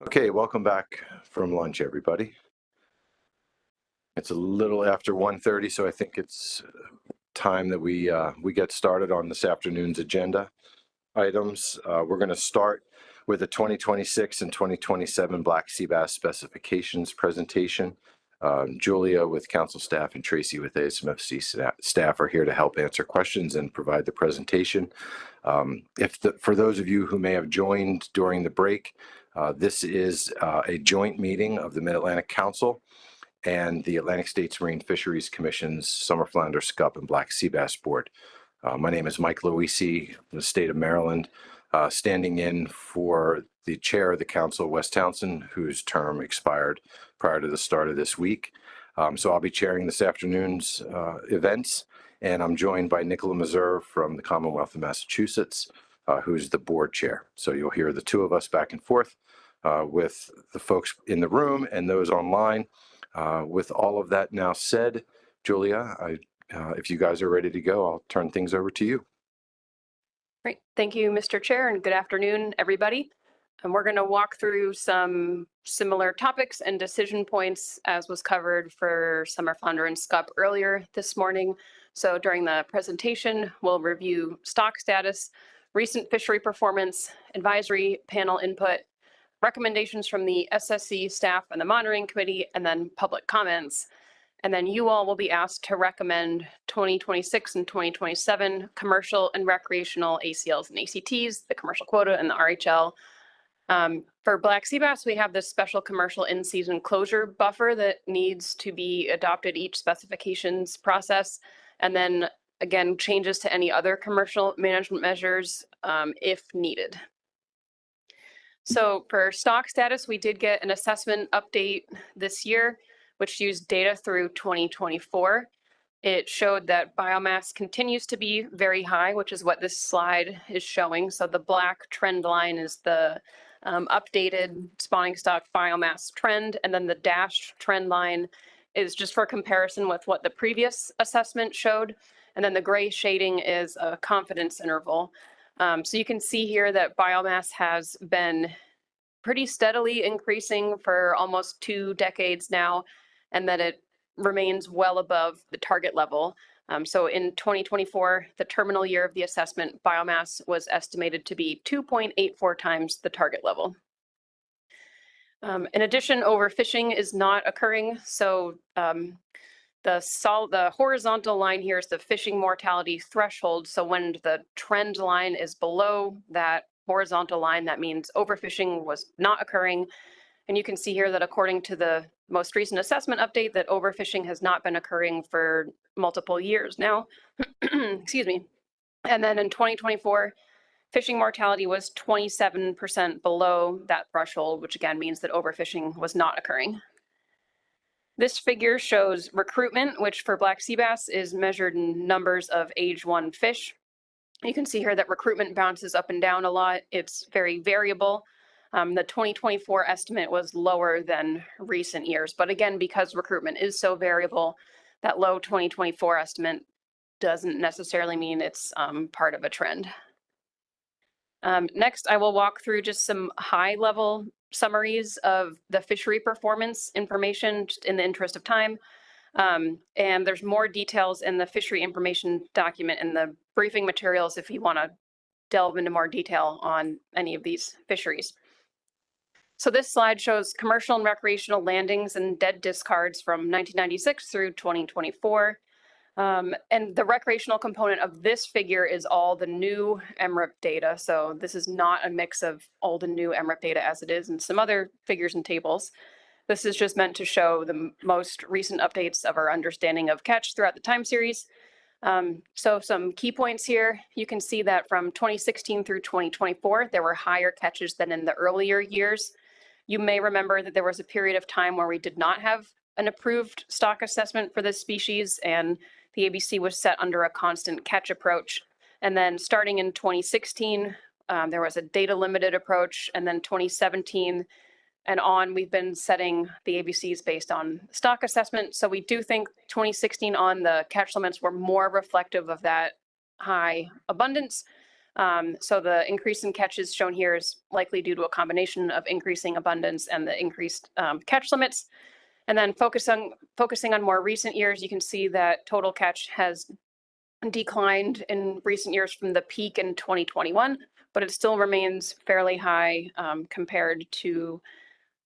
Okay, welcome back from lunch, everybody. It's a little after 1:30, so I think it's time that we get started on this afternoon's agenda items. We're going to start with the 2026 and 2027 Black Sea Bass specifications presentation. Julia with council staff and Tracy with ASMFC staff are here to help answer questions and provide the presentation. For those of you who may have joined during the break, this is a joint meeting of the Mid-Atlantic Council and the Atlantic States Marine Fisheries Commission's Summer Flounder, Scup, and Black Sea Bass Board. My name is Mike Luisi from the state of Maryland, standing in for the chair of the council, Wes Townsend, whose term expired prior to the start of this week. So I'll be chairing this afternoon's events, and I'm joined by Nicola Mazur from the Commonwealth of Massachusetts, who's the board chair. So you'll hear the two of us back and forth with the folks in the room and those online. With all of that now said, Julia, if you guys are ready to go, I'll turn things over to you. Great. Thank you, Mr. Chair, and good afternoon, everybody. And we're going to walk through some similar topics and decision points as was covered for summer flounder and scup earlier this morning. So during the presentation, we'll review stock status, recent fishery performance, advisory panel input, recommendations from the SSC staff and the monitoring committee, and then public comments. And then you all will be asked to recommend 2026 and 2027 commercial and recreational ACLs and ACTs, the commercial quota and the RHL. For black sea bass, we have this special commercial in-season closure buffer that needs to be adopted each specifications process. And then again, changes to any other commercial management measures if needed. So for stock status, we did get an assessment update this year, which used data through 2024. It showed that biomass continues to be very high, which is what this slide is showing. So the black trend line is the updated spawning stock biomass trend, and then the dashed trend line is just for comparison with what the previous assessment showed. And then the gray shading is a confidence interval. So you can see here that biomass has been pretty steadily increasing for almost 2 decades now, and that it remains well above the target level. So in 2024, the terminal year of the assessment, biomass was estimated to be 2.84 times the target level. In addition, overfishing is not occurring. So the horizontal line here is the fishing mortality threshold. So when the trend line is below that horizontal line, that means overfishing was not occurring. And you can see here that according to the most recent assessment update, that overfishing has not been occurring for multiple years now. Excuse me. And then in 2024, fishing mortality was 27% below that threshold, which again means that overfishing was not occurring. This figure shows recruitment, which for black sea bass is measured in numbers of age 1 fish. You can see here that recruitment bounces up and down a lot. It's very variable. The 2024 estimate was lower than recent years, but again, because recruitment is so variable, that low 2024 estimate doesn't necessarily mean it's part of a trend. Next, I will walk through just some high-level summaries of the fishery performance information, just in the interest of time. And there's more details in the fishery information document in the briefing materials if you want to delve into more detail on any of these fisheries. So this slide shows commercial and recreational landings and dead discards from 1996 through 2024. And the recreational component of this figure is all the new MRIP data. So this is not a mix of old and new MRIP data as it is in some other figures and tables. This is just meant to show the most recent updates of our understanding of catch throughout the time series. So some key points here. You can see that from 2016 through 2024, there were higher catches than in the earlier years. You may remember that there was a period of time where we did not have an approved stock assessment for this species, and the ABC was set under a constant catch approach. And then starting in 2016, there was a data limited approach, and then 2017 and on, we've been setting the ABCs based on stock assessment. So we do think 2016 on, the catch limits were more reflective of that high abundance. So the increase in catches shown here is likely due to a combination of increasing abundance and the increased catch limits. And then focusing on more recent years, you can see that total catch has declined in recent years from the peak in 2021, but it still remains fairly high compared to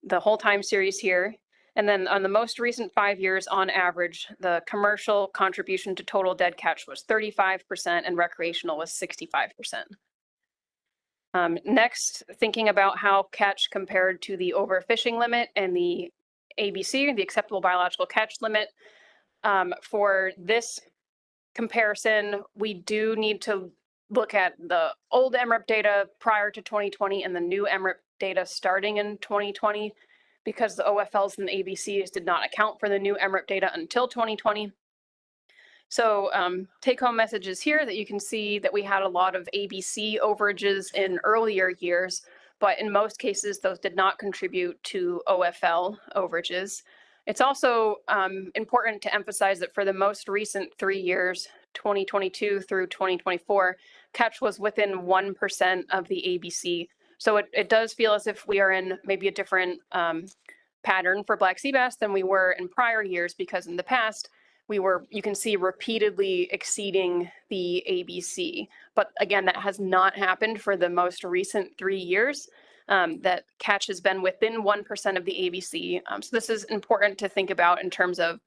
the whole time series here. And then on the most recent 5 years, on average, the commercial contribution to total dead catch was 35% and recreational was 65%. Next, thinking about how catch compared to the overfishing limit and the ABC, the acceptable biological catch limit. For this comparison, we do need to look at the old MRIP data prior to 2020 and the new MRIP data starting in 2020, because the OFLs and the ABCs did not account for the new MRIP data until 2020. So take-home messages here that you can see that we had a lot of ABC overages in earlier years, but in most cases, those did not contribute to OFL overages. It's also important to emphasize that for the most recent 3 years, 2022 through 2024, catch was within 1% of the ABC. So it does feel as if we are in maybe a different pattern for black sea bass than we were in prior years, because in the past, you can see repeatedly exceeding the ABC. But again, that has not happened for the most recent 3 years. That catch has been within 1% of the ABC. So this is important to think about in terms of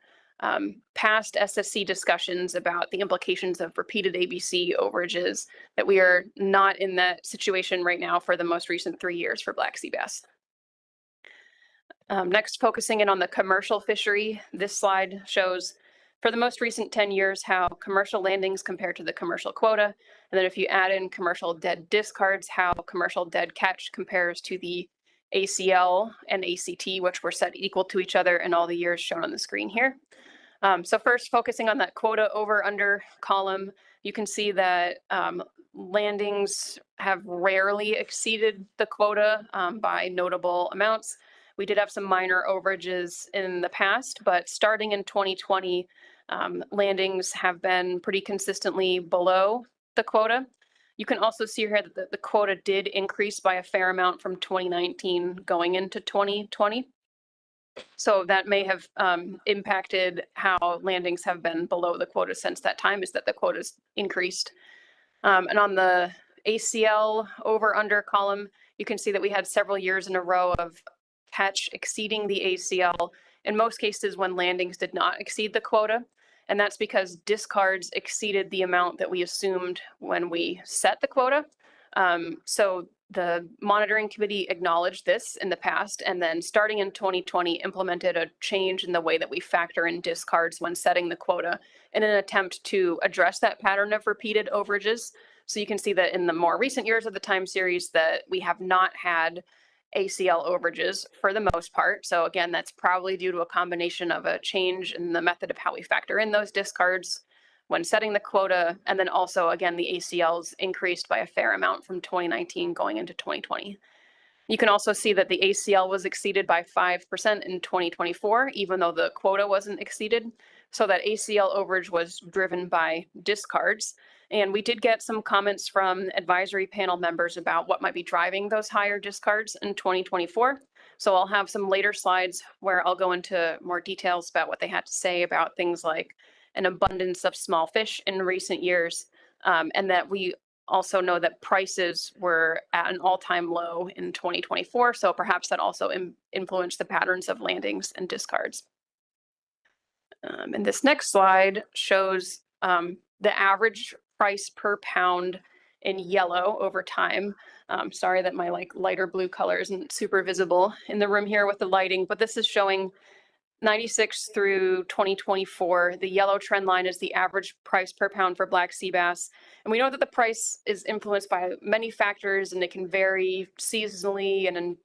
past SSC discussions about the implications of repeated ABC overages, that we are not in that situation right now for the most recent 3 years for black sea bass. Next, focusing in on the commercial fishery, this slide shows for the most recent 10 years how commercial landings compare to the commercial quota. And then if you add in commercial dead discards, how commercial dead catch compares to the ACL and ACT, which were set equal to each other in all the years shown on the screen here. So first, focusing on that quota over under column, you can see that landings have rarely exceeded the quota by notable amounts. We did have some minor overages in the past, but starting in 2020, landings have been pretty consistently below the quota. You can also see here that the quota did increase by a fair amount from 2019 going into 2020. So that may have impacted how landings have been below the quota since that time, is that the quota's increased. And on the ACL over under column, you can see that we had several years in a row of catch exceeding the ACL, in most cases when landings did not exceed the quota. And that's because discards exceeded the amount that we assumed when we set the quota. So the monitoring committee acknowledged this in the past, and then starting in 2020 implemented a change in the way that we factor in discards when setting the quota in an attempt to address that pattern of repeated overages. So you can see that in the more recent years of the time series that we have not had ACL overages for the most part. So again, that's probably due to a combination of a change in the method of how we factor in those discards when setting the quota, and then also, again, the ACLs increased by a fair amount from 2019 going into 2020. You can also see that the ACL was exceeded by 5% in 2024, even though the quota wasn't exceeded. So that ACL overage was driven by discards. And we did get some comments from advisory panel members about what might be driving those higher discards in 2024. So I'll have some later slides where I'll go into more details about what they had to say about things like an abundance of small fish in recent years, and that we also know that prices were at an all-time low in 2024. So perhaps that also influenced the patterns of landings and discards. And this next slide shows the average price per pound in yellow over time. Sorry that my lighter blue color isn't super visible in the room here with the lighting, but this is showing 96 through 2024. The yellow trend line is the average price per pound for black sea bass. And we know that the price is influenced by many factors and it can vary seasonally and in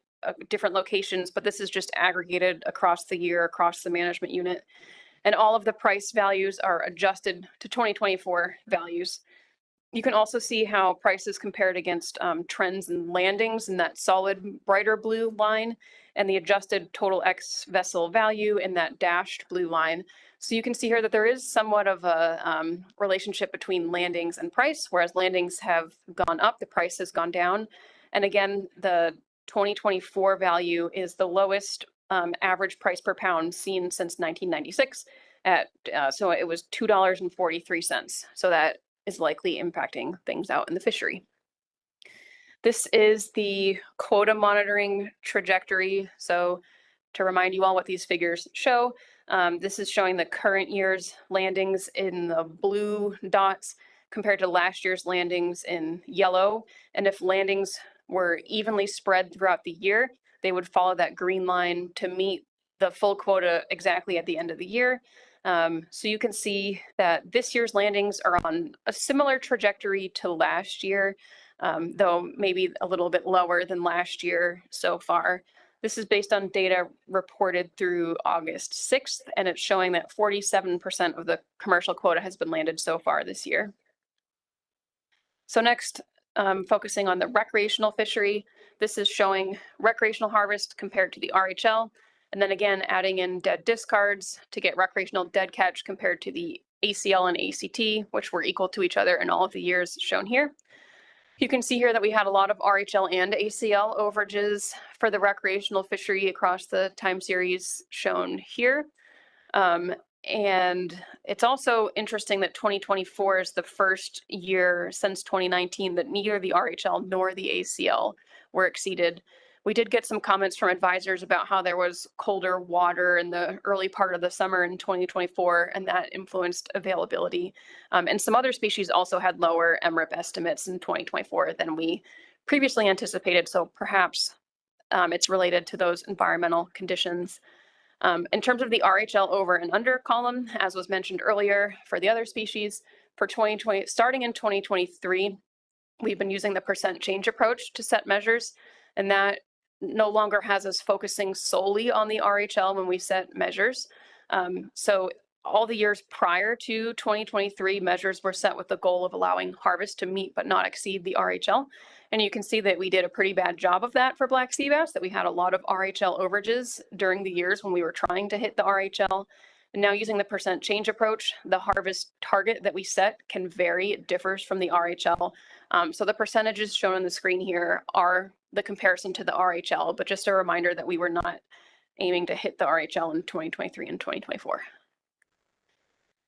different locations, but this is just aggregated across the year, across the management unit. And all of the price values are adjusted to 2024 values. You can also see how prices compared against trends and landings in that solid brighter blue line and the adjusted total X vessel value in that dashed blue line. So you can see here that there is somewhat of a relationship between landings and price, whereas landings have gone up, the price has gone down. And again, the 2024 value is the lowest average price per pound seen since 1996 at, so it was $2.43. So that is likely impacting things out in the fishery. This is the quota monitoring trajectory. So to remind you all what these figures show, this is showing the current year's landings in the blue dots compared to last year's landings in yellow. And if landings were evenly spread throughout the year, they would follow that green line to meet the full quota exactly at the end of the year. So you can see that this year's landings are on a similar trajectory to last year, though maybe a little bit lower than last year so far. This is based on data reported through August 6th, and it's showing that 47% of the commercial quota has been landed so far this year. So next, focusing on the recreational fishery, this is showing recreational harvest compared to the RHL. And then again, adding in dead discards to get recreational dead catch compared to the ACL and ACT, which were equal to each other in all of the years shown here. You can see here that we had a lot of RHL and ACL overages for the recreational fishery across the time series shown here. And it's also interesting that 2024 is the first year since 2019 that neither the RHL nor the ACL were exceeded. We did get some comments from advisors about how there was colder water in the early part of the summer in 2024, and that influenced availability. And some other species also had lower MRIP estimates in 2024 than we previously anticipated. So perhaps it's related to those environmental conditions. In terms of the RHL over and under column, as was mentioned earlier, for the other species, for 2020, starting in 2023, we've been using the percent change approach to set measures, and that no longer has us focusing solely on the RHL when we set measures. So all the years prior to 2023, measures were set with the goal of allowing harvest to meet but not exceed the RHL. And you can see that we did a pretty bad job of that for black sea bass, that we had a lot of RHL overages during the years when we were trying to hit the RHL. And now using the percent change approach, the harvest target that we set can vary. It differs from the RHL. So the percentages shown on the screen here are the comparison to the RHL, but just a reminder that we were not aiming to hit the RHL in 2023 and 2024.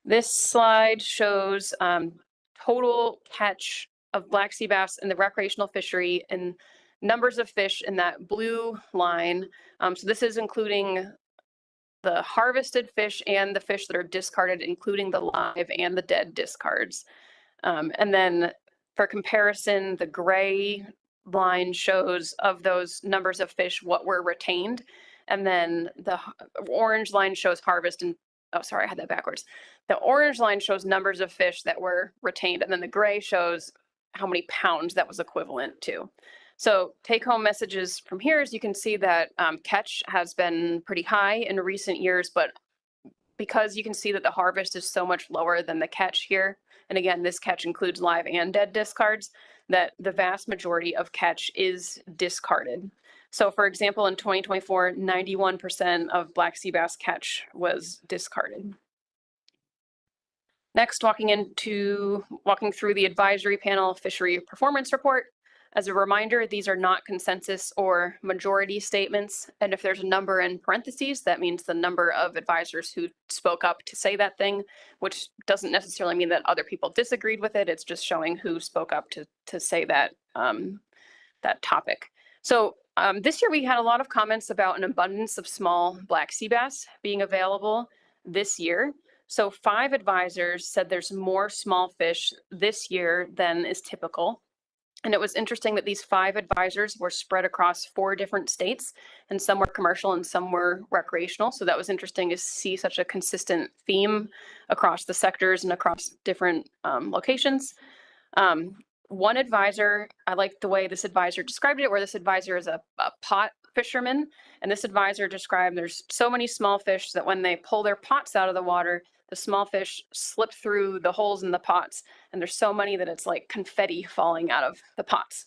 This slide shows total catch of black sea bass in the recreational fishery and numbers of fish in that blue line. So this is including the harvested fish and the fish that are discarded, including the live and the dead discards. And then for comparison, the gray line shows of those numbers of fish what were retained. And then the orange line shows harvest and, oh, sorry, I had that backwards. The orange line shows numbers of fish that were retained, and then the gray shows how many pounds that was equivalent to. So take home messages from here is you can see that catch has been pretty high in recent years, but because you can see that the harvest is so much lower than the catch here, and again, this catch includes live and dead discards, that the vast majority of catch is discarded. So for example, in 2024, 91% of black sea bass catch was discarded. Next, walking through the advisory panel fishery performance report. As a reminder, these are not consensus or majority statements. And if there's a number in parentheses, that means the number of advisors who spoke up to say that thing, which doesn't necessarily mean that other people disagreed with it. It's just showing who spoke up to say that, that topic. So this year we had a lot of comments about an abundance of small black sea bass being available this year. So 5 advisors said there's more small fish this year than is typical. And it was interesting that these 5 advisors were spread across 4 different states, and some were commercial and some were recreational. So that was interesting to see such a consistent theme across the sectors and across different locations. One advisor, I like the way this advisor described it, where this advisor is a pot fisherman. And this advisor described there's so many small fish that when they pull their pots out of the water, the small fish slip through the holes in the pots, and there's so many that it's like confetti falling out of the pots.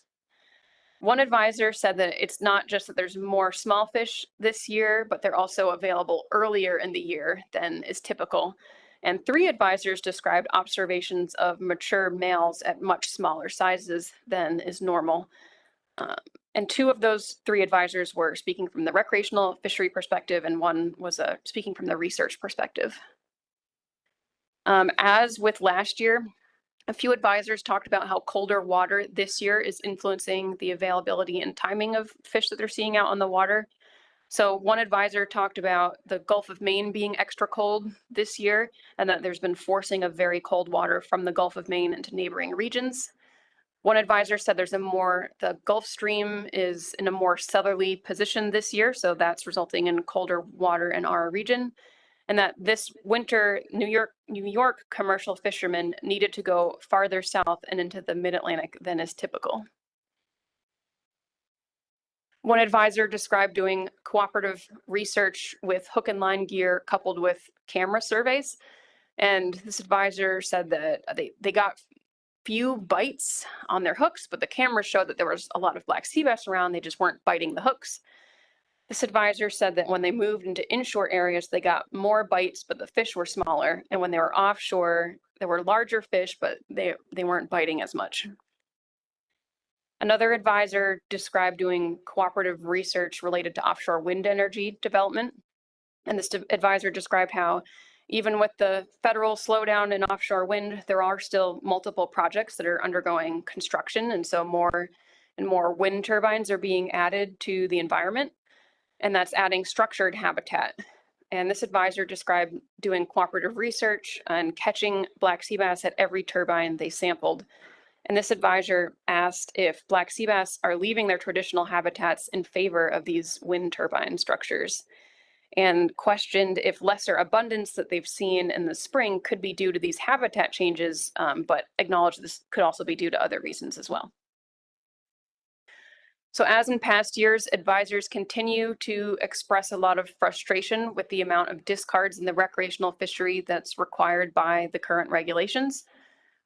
One advisor said that it's not just that there's more small fish this year, but they're also available earlier in the year than is typical. And 3 advisors described observations of mature males at much smaller sizes than is normal. And 2 of those 3 advisors were speaking from the recreational fishery perspective, and one was speaking from the research perspective. As with last year, a few advisors talked about how colder water this year is influencing the availability and timing of fish that they're seeing out on the water. So one advisor talked about the Gulf of Maine being extra cold this year, and that there's been forcing of very cold water from the Gulf of Maine into neighboring regions. One advisor said the Gulf Stream is in a more southerly position this year, so that's resulting in colder water in our region. And that this winter, New York commercial fishermen needed to go farther south and into the mid-Atlantic than is typical. One advisor described doing cooperative research with hook and line gear coupled with camera surveys. And this advisor said that they got few bites on their hooks, but the camera showed that there was a lot of black sea bass around. They just weren't biting the hooks. This advisor said that when they moved into inshore areas, they got more bites, but the fish were smaller. And when they were offshore, there were larger fish, but they weren't biting as much. Another advisor described doing cooperative research related to offshore wind energy development. And this advisor described how even with the federal slowdown in offshore wind, there are still multiple projects that are undergoing construction. And so more and more wind turbines are being added to the environment, and that's adding structured habitat. And this advisor described doing cooperative research and catching black sea bass at every turbine they sampled. And this advisor asked if black sea bass are leaving their traditional habitats in favor of these wind turbine structures, and questioned if lesser abundance that they've seen in the spring could be due to these habitat changes, but acknowledged this could also be due to other reasons as well. So as in past years, advisors continue to express a lot of frustration with the amount of discards in the recreational fishery that's required by the current regulations.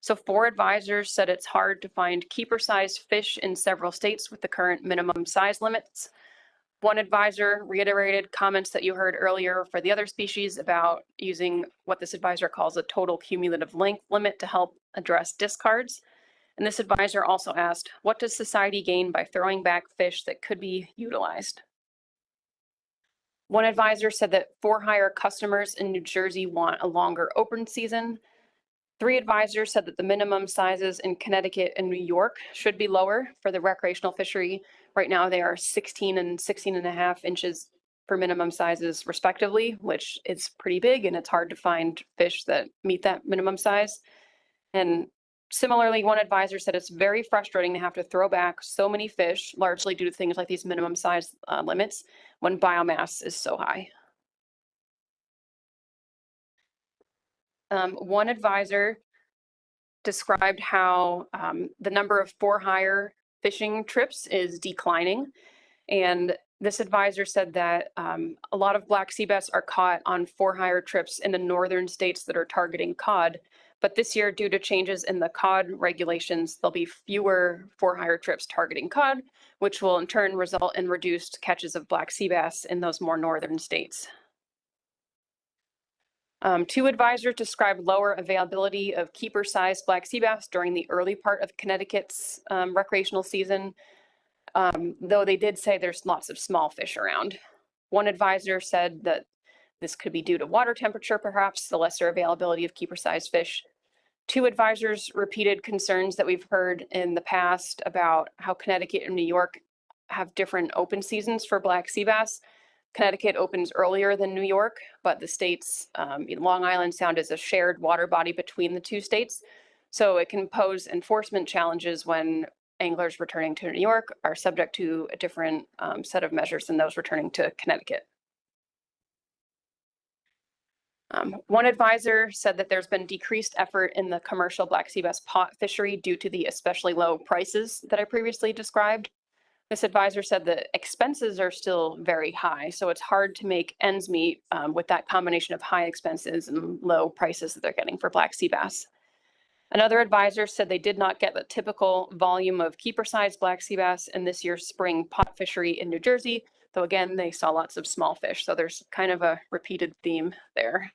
So 4 advisors said it's hard to find keeper-sized fish in several states with the current minimum size limits. One advisor reiterated comments that you heard earlier for the other species about using what this advisor calls a total cumulative length limit to help address discards. And this advisor also asked, what does society gain by throwing back fish that could be utilized? One advisor said that for-hire customers in New Jersey want a longer open season. 3 advisors said that the minimum sizes in Connecticut and New York should be lower for the recreational fishery. Right now, they are 16 and 16.5 inches for minimum sizes respectively, which is pretty big, and it's hard to find fish that meet that minimum size. And similarly, one advisor said it's very frustrating to have to throw back so many fish, largely due to things like these minimum size limits, when biomass is so high. One advisor described how the number of for-hire fishing trips is declining. And this advisor said that a lot of black sea bass are caught on for-hire trips in the northern states that are targeting cod. But this year, due to changes in the cod regulations, there'll be fewer for-hire trips targeting cod, which will in turn result in reduced catches of black sea bass in those more northern states. 2 advisors described lower availability of keeper-sized black sea bass during the early part of Connecticut's recreational season, though they did say there's lots of small fish around. One advisor said that this could be due to water temperature, perhaps, the lesser availability of keeper-sized fish. 2 advisors repeated concerns that we've heard in the past about how Connecticut and New York have different open seasons for black sea bass. Connecticut opens earlier than New York, but the states, Long Island Sound is a shared water body between the 2 states. So it can pose enforcement challenges when anglers returning to New York are subject to a different set of measures than those returning to Connecticut. One advisor said that there's been decreased effort in the commercial black sea bass pot fishery due to the especially low prices that I previously described. This advisor said that expenses are still very high, so it's hard to make ends meet with that combination of high expenses and low prices that they're getting for black sea bass. Another advisor said they did not get the typical volume of keeper-sized black sea bass in this year's spring pot fishery in New Jersey, though again, they saw lots of small fish, so there's kind of a repeated theme there.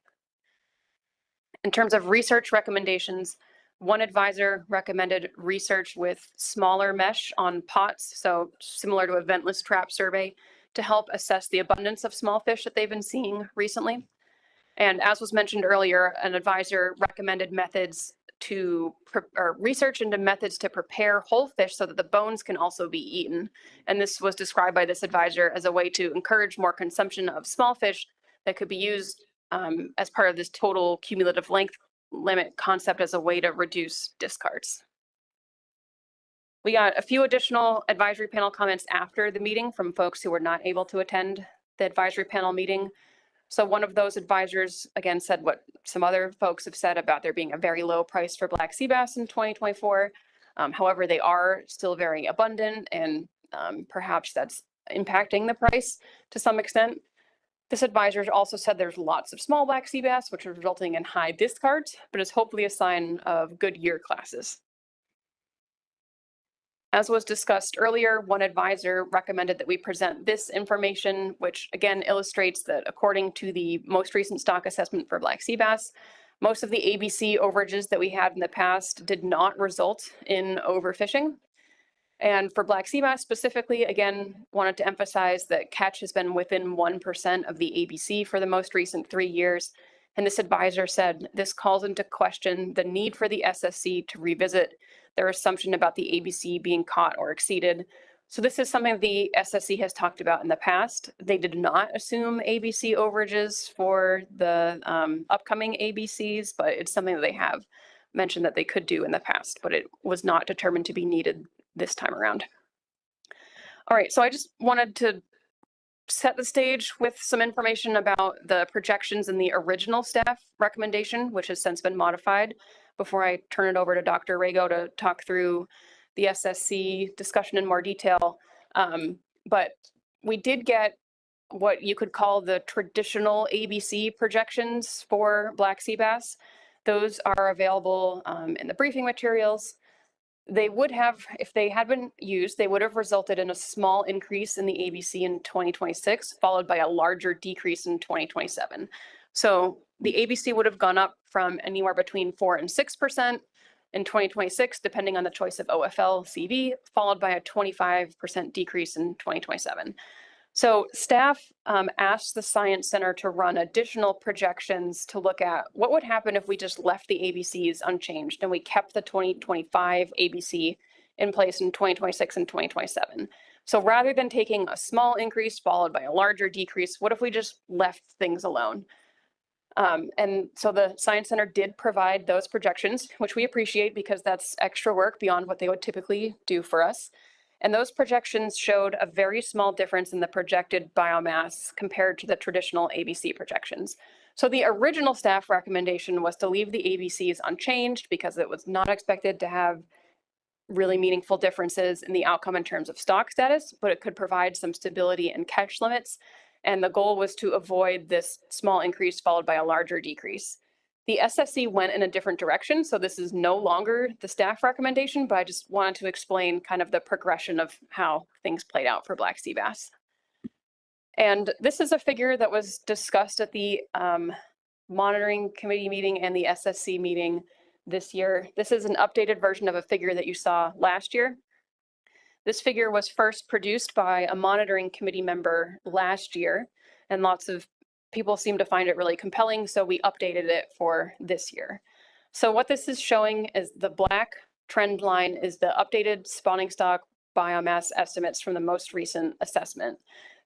In terms of research recommendations, one advisor recommended research with smaller mesh on pots, so similar to a ventless trap survey, to help assess the abundance of small fish that they've been seeing recently. And as was mentioned earlier, an advisor recommended methods to research into methods to prepare whole fish so that the bones can also be eaten. And this was described by this advisor as a way to encourage more consumption of small fish that could be used as part of this total cumulative length limit concept as a way to reduce discards. We got a few additional advisory panel comments after the meeting from folks who were not able to attend the advisory panel meeting. So one of those advisors, again, said what some other folks have said about there being a very low price for black sea bass in 2024. However, they are still very abundant, and perhaps that's impacting the price to some extent. This advisor also said there's lots of small black sea bass, which are resulting in high discards, but is hopefully a sign of good year classes. As was discussed earlier, one advisor recommended that we present this information, which again illustrates that according to the most recent stock assessment for black sea bass, most of the ABC overages that we had in the past did not result in overfishing. And for black sea bass specifically, again, wanted to emphasize that catch has been within 1% of the ABC for the most recent 3 years. And this advisor said this calls into question the need for the SSC to revisit their assumption about the ABC being caught or exceeded. So this is something the SSC has talked about in the past. They did not assume ABC overages for the upcoming ABCs, but it's something that they have mentioned that they could do in the past, but it was not determined to be needed this time around. All right, so I just wanted to set the stage with some information about the projections in the original staff recommendation, which has since been modified, before I turn it over to Dr. Rago to talk through the SSC discussion in more detail. But we did get what you could call the traditional ABC projections for black sea bass. Those are available in the briefing materials. They would have, if they had been used, they would have resulted in a small increase in the ABC in 2026, followed by a larger decrease in 2027. So the ABC would have gone up from anywhere between 4 and 6% in 2026, depending on the choice of OFL CV, followed by a 25% decrease in 2027. So staff asked the Science Center to run additional projections to look at what would happen if we just left the ABCs unchanged and we kept the 2025 ABC in place in 2026 and 2027. So rather than taking a small increase followed by a larger decrease, what if we just left things alone? And so the Science Center did provide those projections, which we appreciate because that's extra work beyond what they would typically do for us. And those projections showed a very small difference in the projected biomass compared to the traditional ABC projections. So the original staff recommendation was to leave the ABCs unchanged because it was not expected to have really meaningful differences in the outcome in terms of stock status, but it could provide some stability and catch limits. And the goal was to avoid this small increase followed by a larger decrease. The SSC went in a different direction, so this is no longer the staff recommendation, but I just wanted to explain kind of the progression of how things played out for black sea bass. And this is a figure that was discussed at the monitoring committee meeting and the SSC meeting this year. This is an updated version of a figure that you saw last year. This figure was first produced by a monitoring committee member last year, and lots of people seem to find it really compelling, so we updated it for this year. So what this is showing is the black trend line is the updated spawning stock biomass estimates from the most recent assessment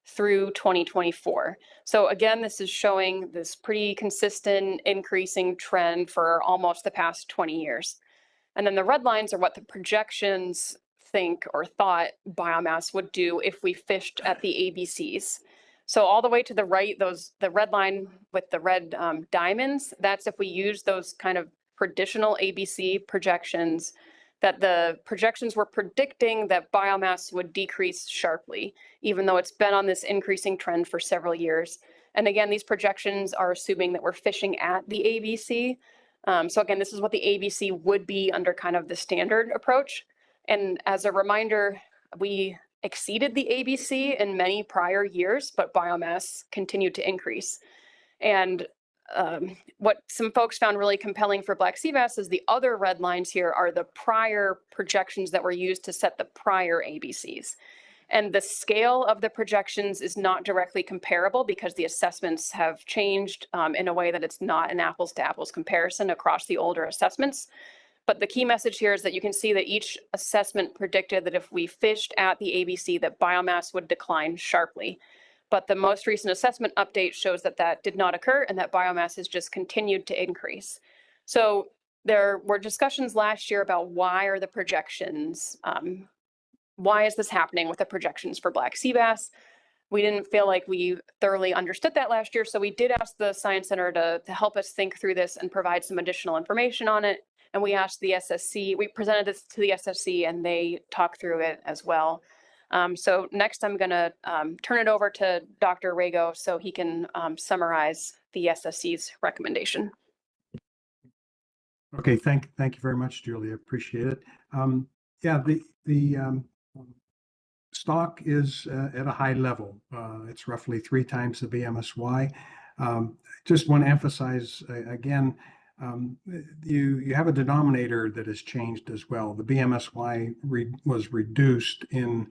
through 2024. So again, this is showing this pretty consistent increasing trend for almost the past 20 years. And then the red lines are what the projections think or thought biomass would do if we fished at the ABCs. So all the way to the right, the red line with the red diamonds, that's if we use those kind of traditional ABC projections that the projections were predicting that biomass would decrease sharply, even though it's been on this increasing trend for several years. And again, these projections are assuming that we're fishing at the ABC. So again, this is what the ABC would be under kind of the standard approach. And as a reminder, we exceeded the ABC in many prior years, but biomass continued to increase. And what some folks found really compelling for black sea bass is the other red lines here are the prior projections that were used to set the prior ABCs. And the scale of the projections is not directly comparable because the assessments have changed in a way that it's not an apples to apples comparison across the older assessments. But the key message here is that you can see that each assessment predicted that if we fished at the ABC, that biomass would decline sharply. But the most recent assessment update shows that that did not occur and that biomass has just continued to increase. So there were discussions last year about why are the projections, why is this happening with the projections for black sea bass? We didn't feel like we thoroughly understood that last year, so we did ask the Science Center to help us think through this and provide some additional information on it. And we asked the SSC, we presented this to the SSC and they talked through it as well. So next I'm gonna turn it over to Dr. Rago so he can summarize the SSC's recommendation. Okay, thank you very much, Julia. Appreciate it. Yeah, the stock is at a high level. It's roughly 3 times the BMSY. Just want to emphasize again, you have a denominator that has changed as well. The BMSY was reduced in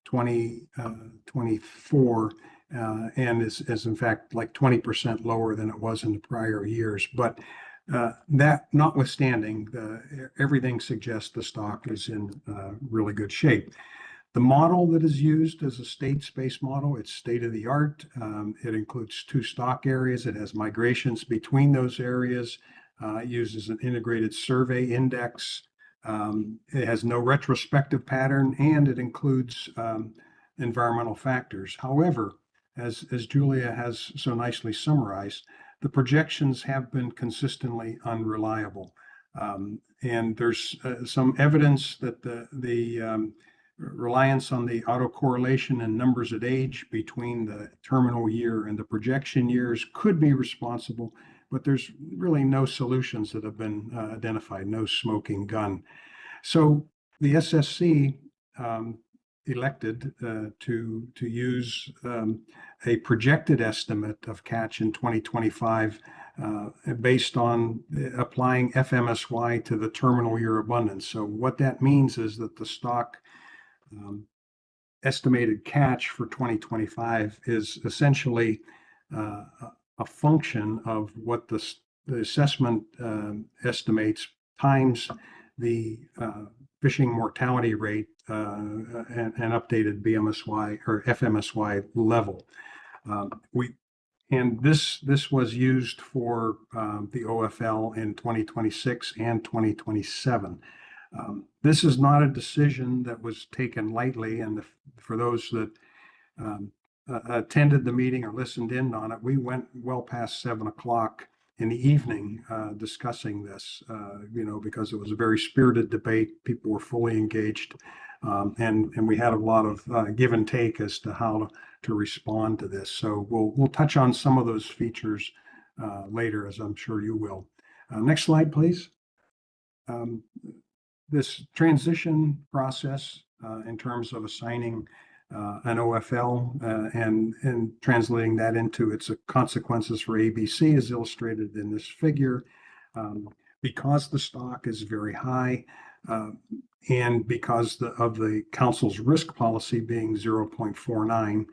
2024 and is in fact like 20% lower than it was in the prior years. But that notwithstanding, everything suggests the stock is in really good shape. The model that is used is a state-space model. It's state-of-the-art. It includes 2 stock areas. It has migrations between those areas. It uses an integrated survey index. It has no retrospective pattern, and it includes environmental factors. However, as Julia has so nicely summarized, the projections have been consistently unreliable. And there's some evidence that the reliance on the autocorrelation and numbers at age between the terminal year and the projection years could be responsible, but there's really no solutions that have been identified, no smoking gun. So the SSC elected to use a projected estimate of catch in 2025 based on applying FMSY to the terminal year abundance. So what that means is that the stock estimated catch for 2025 is essentially a function of what the assessment estimates times the fishing mortality rate and updated BMSY or FMSY level. This was used for the OFL in 2026 and 2027. This is not a decision that was taken lightly, and for those that attended the meeting or listened in on it, we went well past 7 o'clock in the evening discussing this, because it was a very spirited debate. People were fully engaged, and we had a lot of give and take as to how to respond to this. So we'll touch on some of those features later, as I'm sure you will. Next slide, please. This transition process in terms of assigning an OFL and translating that into its consequences for ABC is illustrated in this figure. Because the stock is very high and because of the council's risk policy being 0.49,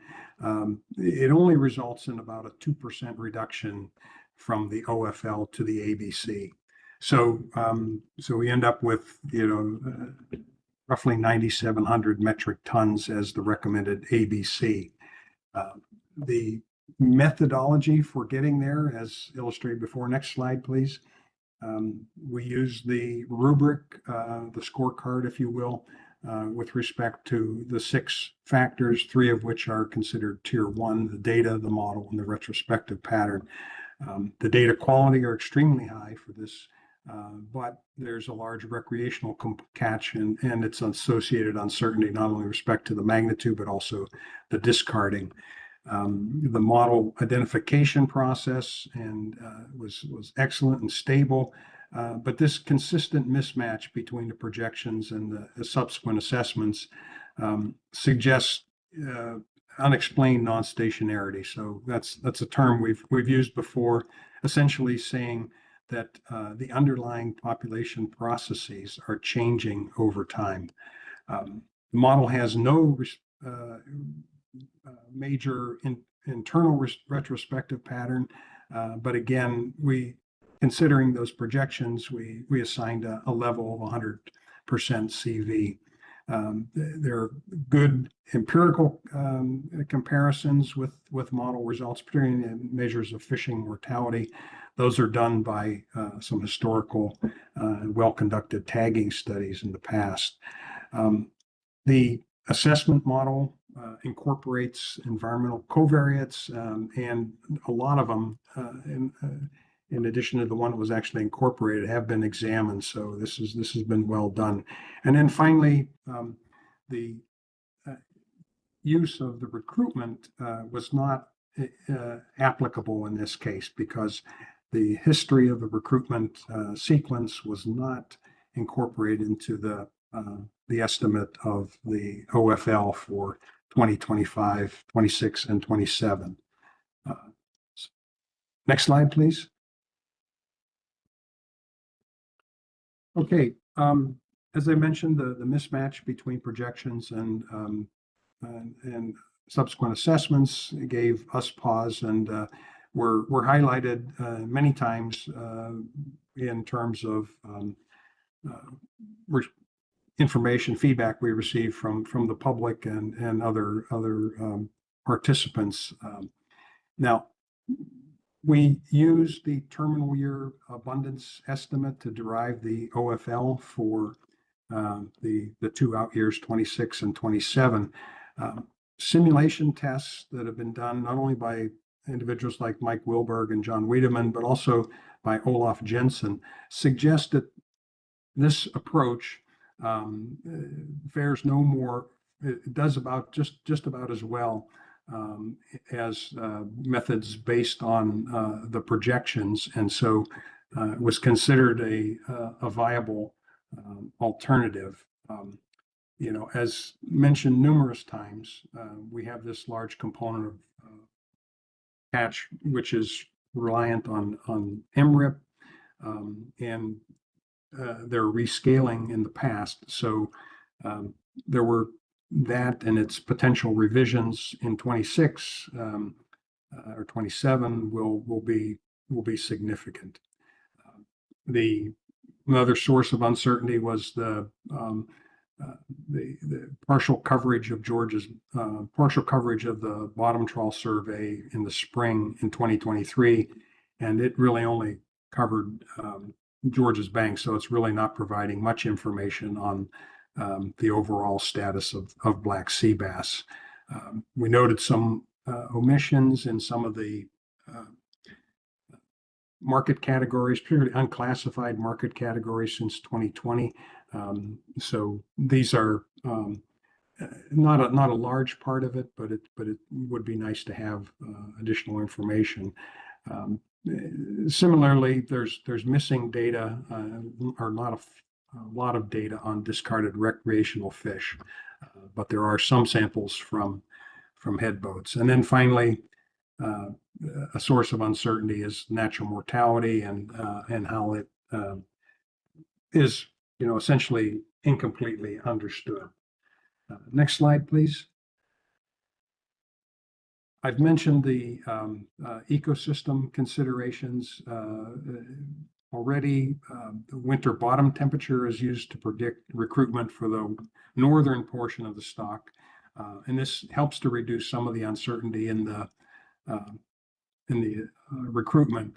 it only results in about a 2% reduction from the OFL to the ABC. So we end up with, roughly 9,700 metric tons as the recommended ABC. The methodology for getting there, as illustrated before, next slide, please. We use the rubric, the scorecard, if you will, with respect to the 6 factors, 3 of which are considered tier 1, the data, the model, and the retrospective pattern. The data quality are extremely high for this but there's a large recreational catch, and it's associated uncertainty, not only with respect to the magnitude, but also the discarding. The model identification process was excellent and stable, but this consistent mismatch between the projections and the subsequent assessments suggests unexplained non-stationarity. So that's a term we've used before, essentially saying that the underlying population processes are changing over time. The model has no major internal retrospective pattern, but again, considering those projections, we assigned a level of 100% CV. There are good empirical comparisons with model results, particularly in measures of fishing mortality. Those are done by some historical well-conducted tagging studies in the past. The assessment model incorporates environmental covariates, and a lot of them, in addition to the one that was actually incorporated, have been examined. So this has been well done. And then finally, the use of the recruitment was not applicable in this case, because the history of the recruitment sequence was not incorporated into the estimate of the OFL for 2025, 26, and 27. Next slide, please. Okay, as I mentioned, the mismatch between projections and subsequent assessments gave us pause, and were highlighted many times in terms of information feedback we received from the public and other participants. Now, we use the terminal year abundance estimate to derive the OFL for the 2 out years, 26 and 27. Simulation tests that have been done not only by individuals like Mike Wilberg and John Wiedemann, but also by Olaf Jensen, suggest that this approach fares no more, it does just about as well as methods based on the projections, and so it was considered a viable alternative. As mentioned numerous times, we have this large component of catch which is reliant on MRIP, and they're rescaling in the past. So there were that and its potential revisions in 26 or 27 will be significant. The another source of uncertainty was the partial coverage of partial coverage of the bottom trawl survey in the spring in 2023, and it really only covered Georges Bank, so it's really not providing much information on the overall status of black sea bass. We noted some omissions in some of the market categories, purely unclassified market categories since 2020. So these are not a large part of it, but it would be nice to have additional information. Similarly, there's missing data, or a lot of data on discarded recreational fish, but there are some samples from head boats. And then finally, a source of uncertainty is natural mortality and how it is, essentially incompletely understood. Next slide, please. I've mentioned the ecosystem considerations already. The winter bottom temperature is used to predict recruitment for the northern portion of the stock, and this helps to reduce some of the uncertainty in the recruitment.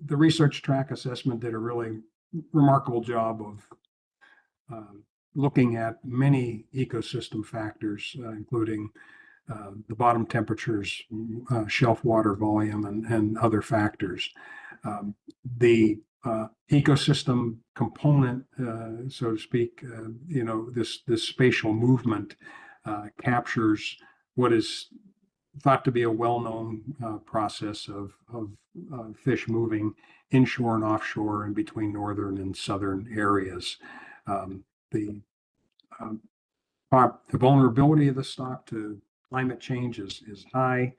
The research track assessment did a really remarkable job of looking at many ecosystem factors, including the bottom temperatures, shelf water volume, and other factors. The ecosystem component, so to speak. This spatial movement captures what is thought to be a well-known process of fish moving inshore and offshore and between northern and southern areas. The vulnerability of the stock to climate change is high,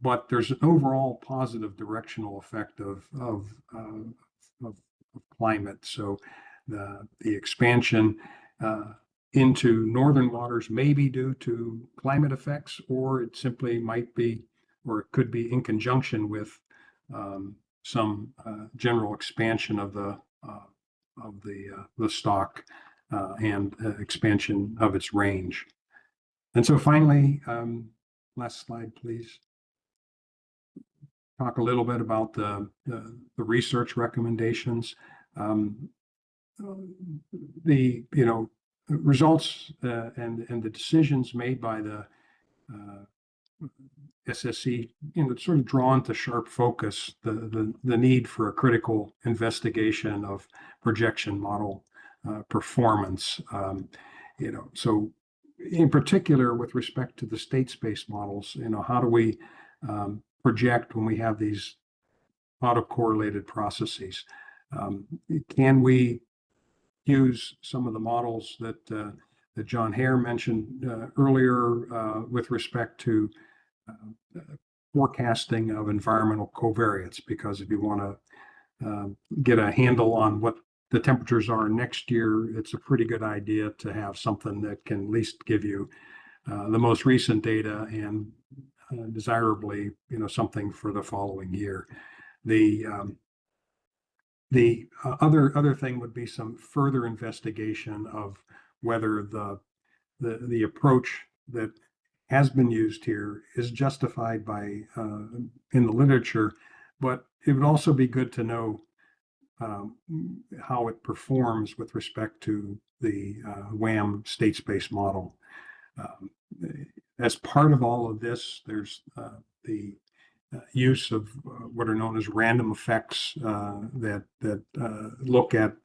but there's an overall positive directional effect of climate. So the expansion into northern waters may be due to climate effects, or it simply might be, or it could be in conjunction with some general expansion of the stock and expansion of its range. And so finally, last slide, please. Talk a little bit about the research recommendations. The results and the decisions made by the SSC, sort of drawn to sharp focus the need for a critical investigation of projection model performance. So in particular, with respect to the state space models, how do we project when we have these autocorrelated processes? Can we use some of the models that John Hare mentioned earlier with respect to forecasting of environmental covariates? Because if you want to get a handle on what the temperatures are next year, it's a pretty good idea to have something that can at least give you the most recent data and desirably, something for the following year. The other thing would be some further investigation of whether the approach that has been used here is justified by in the literature, but it would also be good to know how it performs with respect to the WAM state space model. As part of all of this, there's the use of what are known as random effects that look at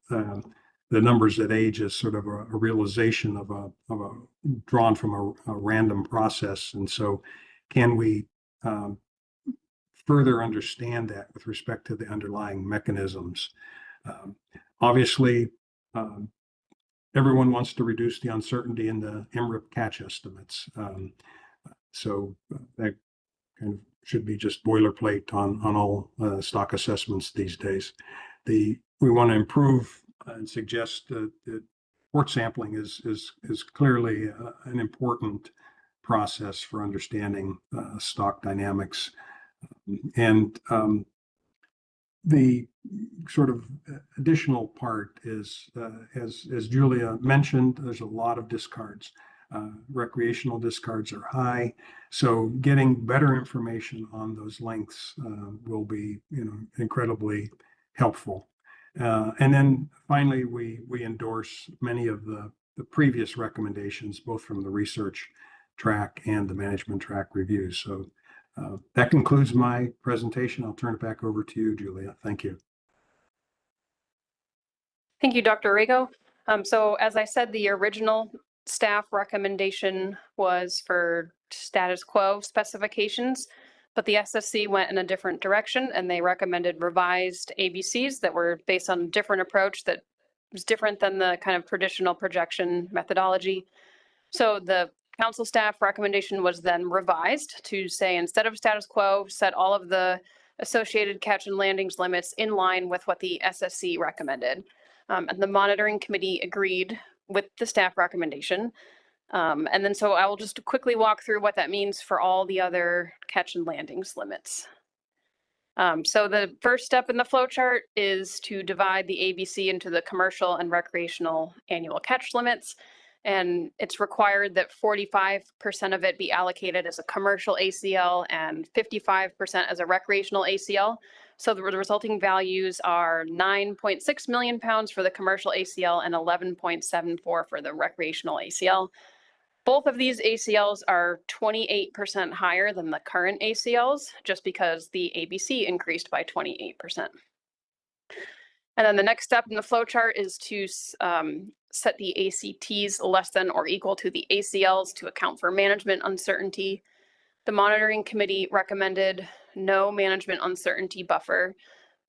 the numbers at age as sort of a realization of a drawn from a random process. And so can we further understand that with respect to the underlying mechanisms? Obviously, everyone wants to reduce the uncertainty in the MRIP catch estimates. So that kind of should be just boilerplate on all stock assessments these days. We want to improve and suggest that port sampling is clearly an important process for understanding stock dynamics. And the sort of additional part is, as Julia mentioned, there's a lot of discards. Recreational discards are high, so getting better information on those lengths will be, incredibly helpful. And then finally, we endorse many of the previous recommendations, both from the research track and the management track reviews. So that concludes my presentation. I'll turn it back over to you, Julia. Thank you. Thank you, Dr. Rago. So as I said, the original staff recommendation was for status quo specifications, but the SSC went in a different direction and they recommended revised ABCs that were based on a different approach that was different than the kind of traditional projection methodology. So the council staff recommendation was then revised to say, instead of status quo, set all of the associated catch and landings limits in line with what the SSC recommended. And the monitoring committee agreed with the staff recommendation. And then so I will just quickly walk through what that means for all the other catch and landings limits. So the first step in the flow chart is to divide the ABC into the commercial and recreational annual catch limits. And it's required that 45% of it be allocated as a commercial ACL and 55% as a recreational ACL. So the resulting values are 9.6 million pounds for the commercial ACL and 11.74 for the recreational ACL. Both of these ACLs are 28% higher than the current ACLs, just because the ABC increased by 28%. And then the next step in the flow chart is to set the ACTs less than or equal to the ACLs to account for management uncertainty. The monitoring committee recommended no management uncertainty buffer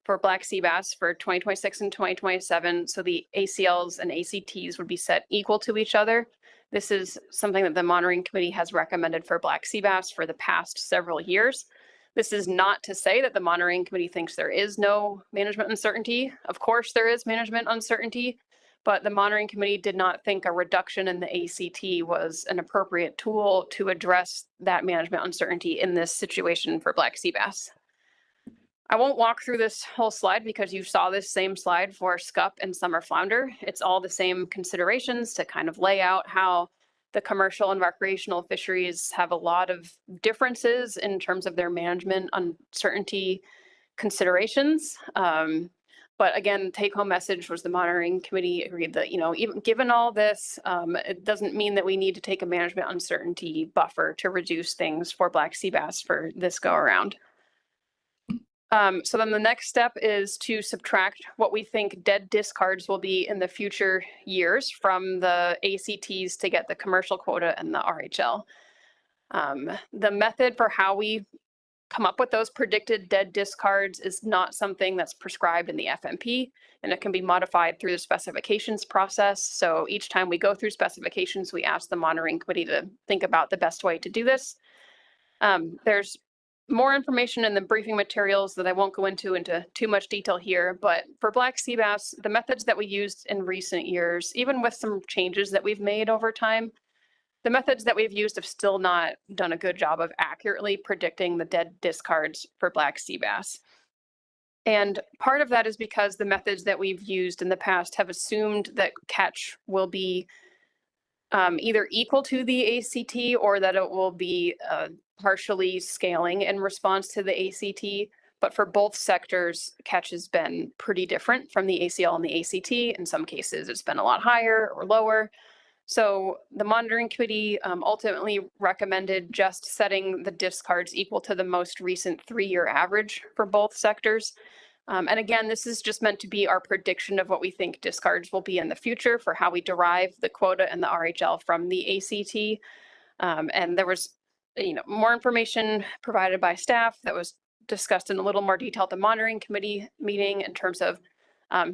for black sea bass for 2026 and 2027. So the ACLs and ACTs would be set equal to each other. This is something that the monitoring committee has recommended for black sea bass for the past several years. This is not to say that the monitoring committee thinks there is no management uncertainty. Of course, there is management uncertainty, but the monitoring committee did not think a reduction in the ACT was an appropriate tool to address that management uncertainty in this situation for black sea bass. I won't walk through this whole slide because you saw this same slide for scup and summer flounder. It's all the same considerations to kind of lay out how the commercial and recreational fisheries have a lot of differences in terms of their management uncertainty considerations. But again, the take-home message was the monitoring committee agreed that, even given all this, it doesn't mean that we need to take a management uncertainty buffer to reduce things for black sea bass for this go around. So then the next step is to subtract what we think dead discards will be in the future years from the ACTs to get the commercial quota and the RHL. The method for how we come up with those predicted dead discards is not something that's prescribed in the FMP, and it can be modified through the specifications process. So each time we go through specifications, we ask the monitoring committee to think about the best way to do this. There's more information in the briefing materials that I won't go into too much detail here, but for black sea bass, the methods that we used in recent years, even with some changes that we've made over time, the methods that we've used have still not done a good job of accurately predicting the dead discards for black sea bass. And part of that is because the methods that we've used in the past have assumed that catch will be either equal to the ACT or that it will be partially scaling in response to the ACT. But for both sectors, catch has been pretty different from the ACL and the ACT. In some cases, it's been a lot higher or lower. So the monitoring committee ultimately recommended just setting the discards equal to the most recent 3-year average for both sectors. And again, this is just meant to be our prediction of what we think discards will be in the future for how we derive the quota and the RHL from the ACT. And there was, more information provided by staff that was discussed in a little more detail at the monitoring committee meeting in terms of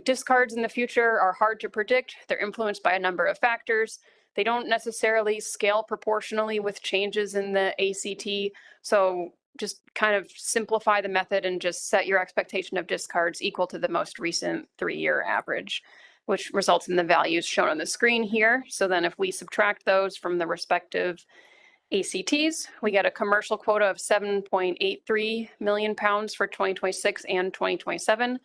discards in the future are hard to predict. They're influenced by a number of factors. They don't necessarily scale proportionally with changes in the ACT. So just kind of simplify the method and just set your expectation of discards equal to the most recent 3-year average, which results in the values shown on the screen here. So then if we subtract those from the respective ACTs, we get a commercial quota of 7.83 million pounds for 2026 and 2027,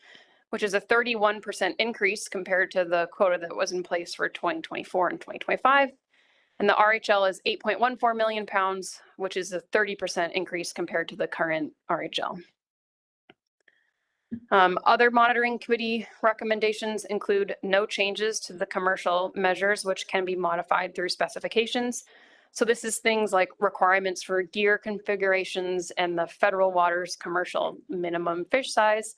which is a 31% increase compared to the quota that was in place for 2024 and 2025. And the RHL is 8.14 million pounds, which is a 30% increase compared to the current RHL. Other monitoring committee recommendations include no changes to the commercial measures, which can be modified through specifications. So this is things like requirements for gear configurations and the federal waters commercial minimum fish size.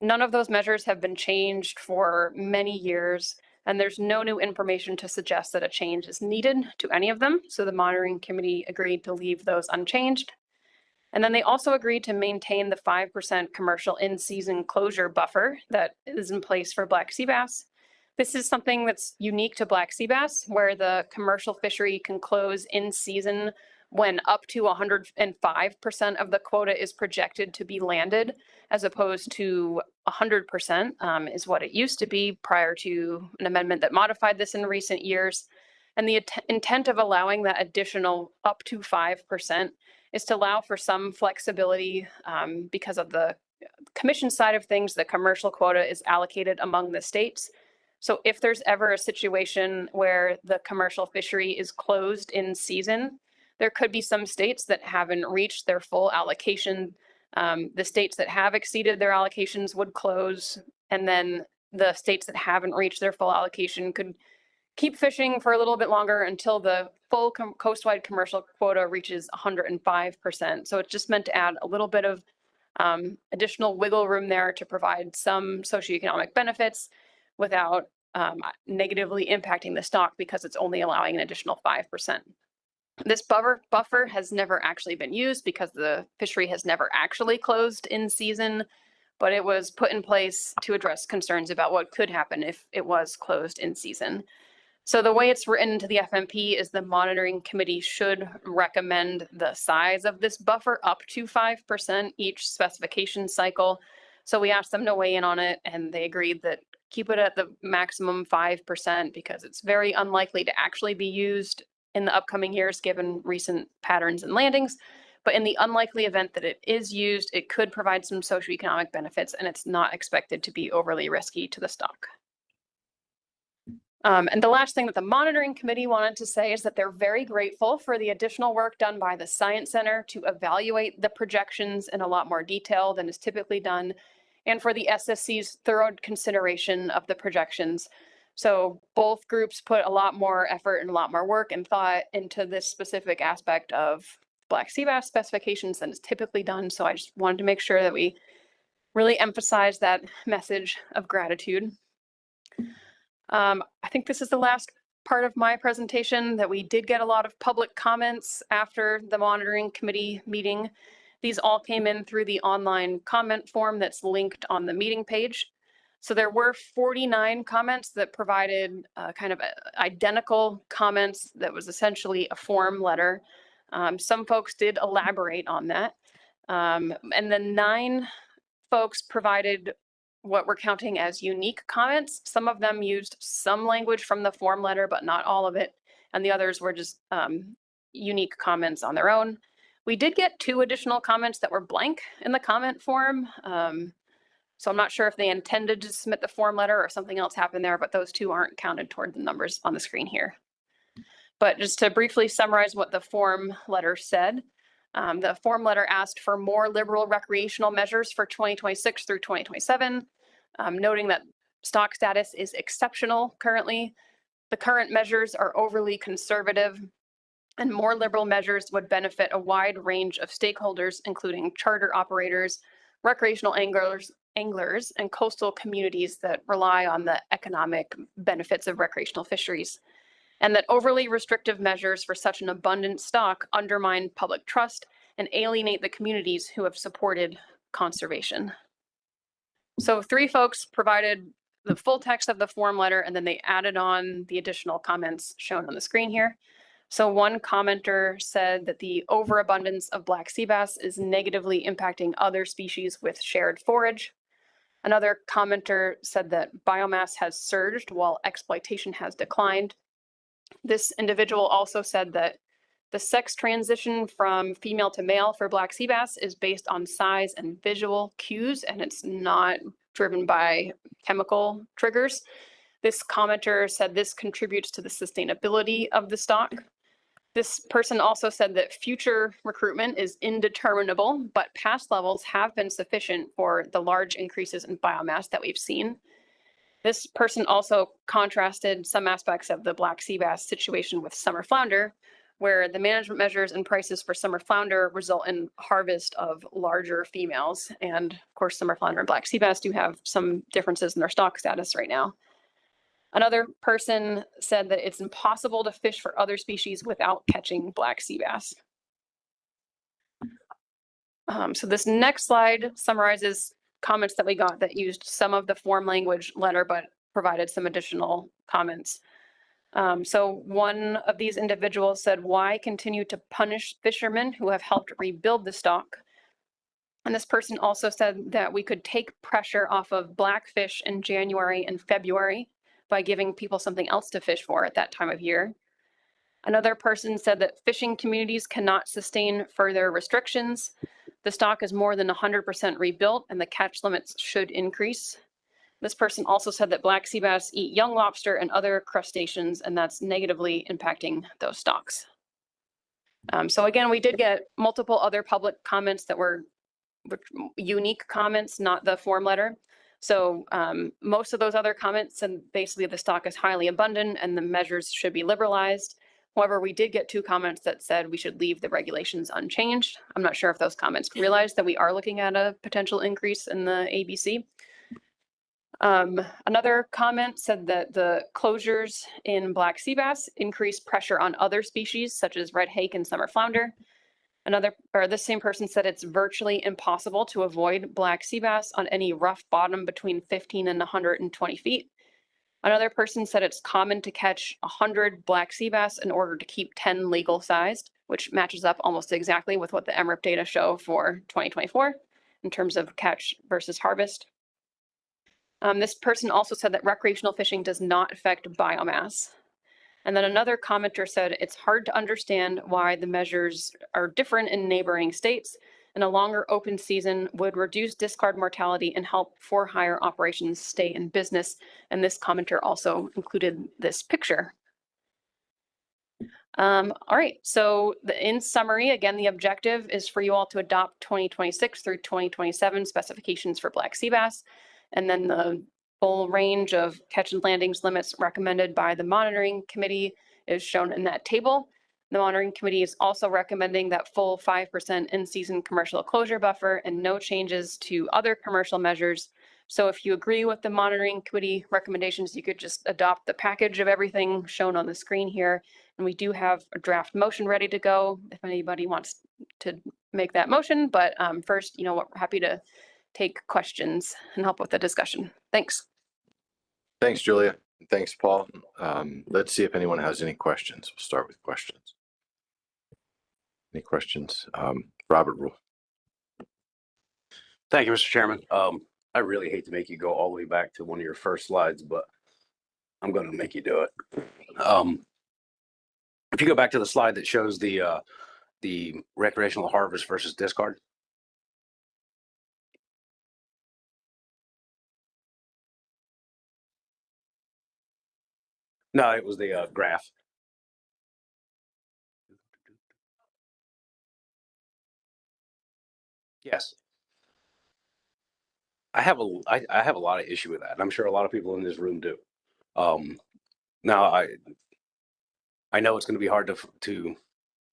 None of those measures have been changed for many years, and there's no new information to suggest that a change is needed to any of them. So the monitoring committee agreed to leave those unchanged. And then they also agreed to maintain the 5% commercial in-season closure buffer that is in place for black sea bass. This is something that's unique to black sea bass, where the commercial fishery can close in season when up to 105% of the quota is projected to be landed, as opposed to 100% is what it used to be prior to an amendment that modified this in recent years. And the intent of allowing that additional up to 5% is to allow for some flexibility because of the commission side of things. The commercial quota is allocated among the states. So if there's ever a situation where the commercial fishery is closed in season, there could be some states that haven't reached their full allocation. The states that have exceeded their allocations would close, and then the states that haven't reached their full allocation could keep fishing for a little bit longer until the full coastwide commercial quota reaches 105%. So it's just meant to add a little bit of additional wiggle room there to provide some socioeconomic benefits without negatively impacting the stock because it's only allowing an additional 5%. This buffer has never actually been used because the fishery has never actually closed in season, but it was put in place to address concerns about what could happen if it was closed in season. So the way it's written to the FMP is the monitoring committee should recommend the size of this buffer up to 5% each specification cycle. So we asked them to weigh in on it, and they agreed that keep it at the maximum 5% because it's very unlikely to actually be used in the upcoming years given recent patterns and landings. But in the unlikely event that it is used, it could provide some socioeconomic benefits, and it's not expected to be overly risky to the stock. And the last thing that the monitoring committee wanted to say is that they're very grateful for the additional work done by the Science Center to evaluate the projections in a lot more detail than is typically done, and for the SSC's thorough consideration of the projections. So both groups put a lot more effort and a lot more work and thought into this specific aspect of black sea bass specifications than is typically done. So I just wanted to make sure that we really emphasize that message of gratitude. I think this is the last part of my presentation, that we did get a lot of public comments after the monitoring committee meeting. These all came in through the online comment form that's linked on the meeting page. So there were 49 comments that provided kind of identical comments that was essentially a form letter. Some folks did elaborate on that. And then 9 folks provided what we're counting as unique comments. Some of them used some language from the form letter, but not all of it. And the others were just unique comments on their own. We did get 2 additional comments that were blank in the comment form. So I'm not sure if they intended to submit the form letter or something else happened there, but those 2 aren't counted toward the numbers on the screen here. But just to briefly summarize what the form letter said, the form letter asked for more liberal recreational measures for 2026 through 2027, noting that stock status is exceptional currently. The current measures are overly conservative, and more liberal measures would benefit a wide range of stakeholders, including charter operators, recreational anglers, and coastal communities that rely on the economic benefits of recreational fisheries. And that overly restrictive measures for such an abundant stock undermine public trust and alienate the communities who have supported conservation. So 3 folks provided the full text of the form letter, and then they added on the additional comments shown on the screen here. So one commenter said that the overabundance of black sea bass is negatively impacting other species with shared forage. Another commenter said that biomass has surged while exploitation has declined. This individual also said that the sex transition from female to male for black sea bass is based on size and visual cues, and it's not driven by chemical triggers. This commenter said this contributes to the sustainability of the stock. This person also said that future recruitment is indeterminable, but past levels have been sufficient for the large increases in biomass that we've seen. This person also contrasted some aspects of the black sea bass situation with summer flounder, where the management measures and prices for summer flounder result in harvest of larger females. And of course, summer flounder and black sea bass do have some differences in their stock status right now. Another person said that it's impossible to fish for other species without catching black sea bass. So this next slide summarizes comments that we got that used some of the form language letter, but provided some additional comments. So one of these individuals said, "Why continue to punish fishermen who have helped rebuild the stock?" And this person also said that we could take pressure off of blackfish in January and February by giving people something else to fish for at that time of year. Another person said that fishing communities cannot sustain further restrictions. The stock is more than 100% rebuilt and the catch limits should increase. This person also said that black sea bass eat young lobster and other crustaceans, and that's negatively impacting those stocks. So again, we did get multiple other public comments that were unique comments, not the form letter. So most of those other comments, and basically the stock is highly abundant and the measures should be liberalized. However, we did get 2 comments that said we should leave the regulations unchanged. I'm not sure if those comments realized that we are looking at a potential increase in the ABC. Another comment said that the closures in black sea bass increase pressure on other species such as red hake and summer flounder. This same person said it's virtually impossible to avoid black sea bass on any rough bottom between 15 and 120 feet. Another person said it's common to catch 100 black sea bass in order to keep 10 legal sized, which matches up almost exactly with what the MRIP data show for 2024 in terms of catch versus harvest. This person also said that recreational fishing does not affect biomass. And then another commenter said it's hard to understand why the measures are different in neighboring states, and a longer open season would reduce discard mortality and help for-hire operations stay in business. And this commenter also included this picture. All right, so in summary, again, the objective is for you all to adopt 2026 through 2027 specifications for black sea bass, and then the full range of catch and landings limits recommended by the monitoring committee is shown in that table. The monitoring committee is also recommending that full 5% in-season commercial closure buffer and no changes to other commercial measures. So if you agree with the monitoring committee recommendations, you could just adopt the package of everything shown on the screen here. And we do have a draft motion ready to go if anybody wants to make that motion. But first, we're happy to take questions and help with the discussion. Thanks. Thanks, Julia. Thanks, Paul. Let's see if anyone has any questions. We'll start with questions. Any questions? Robert Rule. Thank you, Mr. Chairman. I really hate to make you go all the way back to one of your first slides, but I'm going to make you do it. If you go back to the slide that shows the recreational harvest versus discard. No, it was the graph. Yes. I have a lot of issue with that. And I'm sure a lot of people in this room do. Now I know it's going to be hard to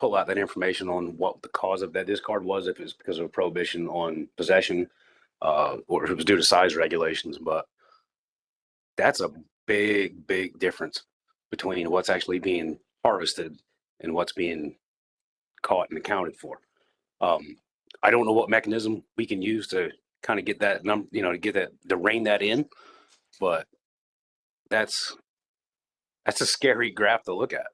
pull out that information on what the cause of that discard was, if it's because of a prohibition on possession, or if it was due to size regulations, but that's a big difference between what's actually being harvested and what's being caught and accounted for. I don't know what mechanism we can use to kind of get that number, to rein that in, but that's a scary graph to look at.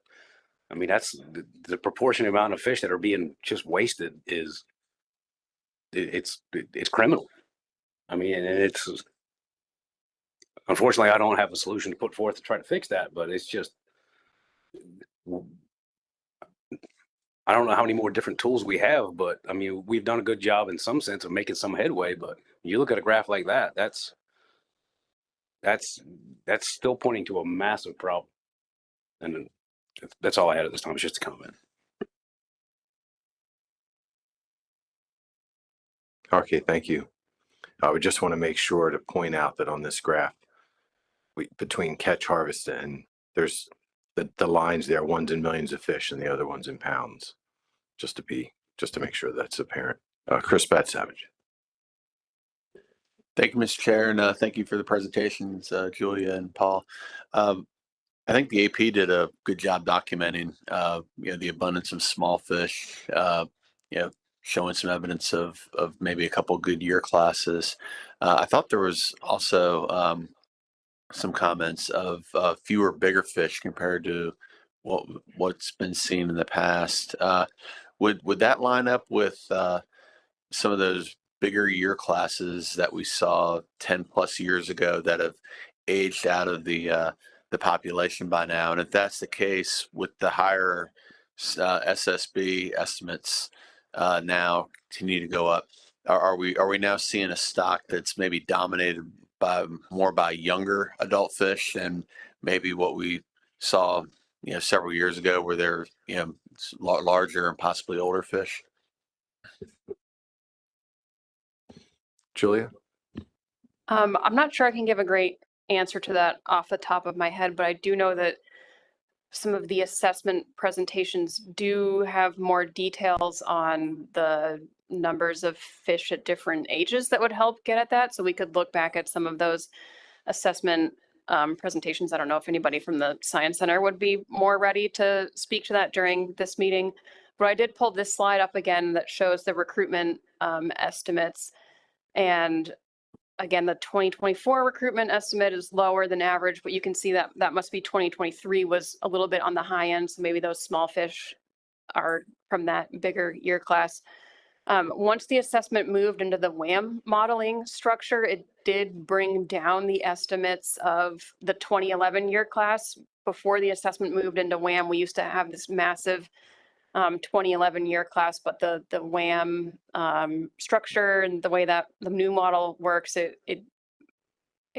I mean, that's the proportionate amount of fish that are being just wasted it's criminal. I mean, and it's, unfortunately, I don't have a solution to put forth to try to fix that, but it's just, I don't know how many more different tools we have, but I mean, we've done a good job in some sense of making some headway, but you look at a graph like that, that's still pointing to a massive problem. And that's all I had at this time. It's just a comment. Okay, thank you. I would just want to make sure to point out that on this graph, between catch, harvest, and there's the lines there, one's in millions of fish and the other one's in pounds, just to make sure that's apparent. Chris Savage. Thank you, Mr. Chair, and thank you for the presentations, Julia and Paul. I think the AP did a good job documenting, the abundance of small fish, showing some evidence of maybe a couple good year classes. I thought there was also some comments of fewer bigger fish compared to what's been seen in the past. Would that line up with some of those bigger year classes that we saw 10 plus years ago that have aged out of the population by now? And if that's the case, with the higher SSB estimates now continue to go up, are we now seeing a stock that's maybe dominated more by younger adult fish than maybe what we saw several years ago, where they're larger and possibly older fish? Julia? I'm not sure I can give a great answer to that off the top of my head, but I do know that some of the assessment presentations do have more details on the numbers of fish at different ages that would help get at that. So we could look back at some of those assessment presentations. I don't know if anybody from the Science Center would be more ready to speak to that during this meeting. But I did pull this slide up again that shows the recruitment estimates. And again, the 2024 recruitment estimate is lower than average, but you can see that that must be 2023 was a little bit on the high end. So maybe those small fish are from that bigger year class. Once the assessment moved into the WAM modeling structure, it did bring down the estimates of the 2011 year class. Before the assessment moved into WAM, we used to have this massive 2011 year class, but the WAM structure and the way that the new model works, it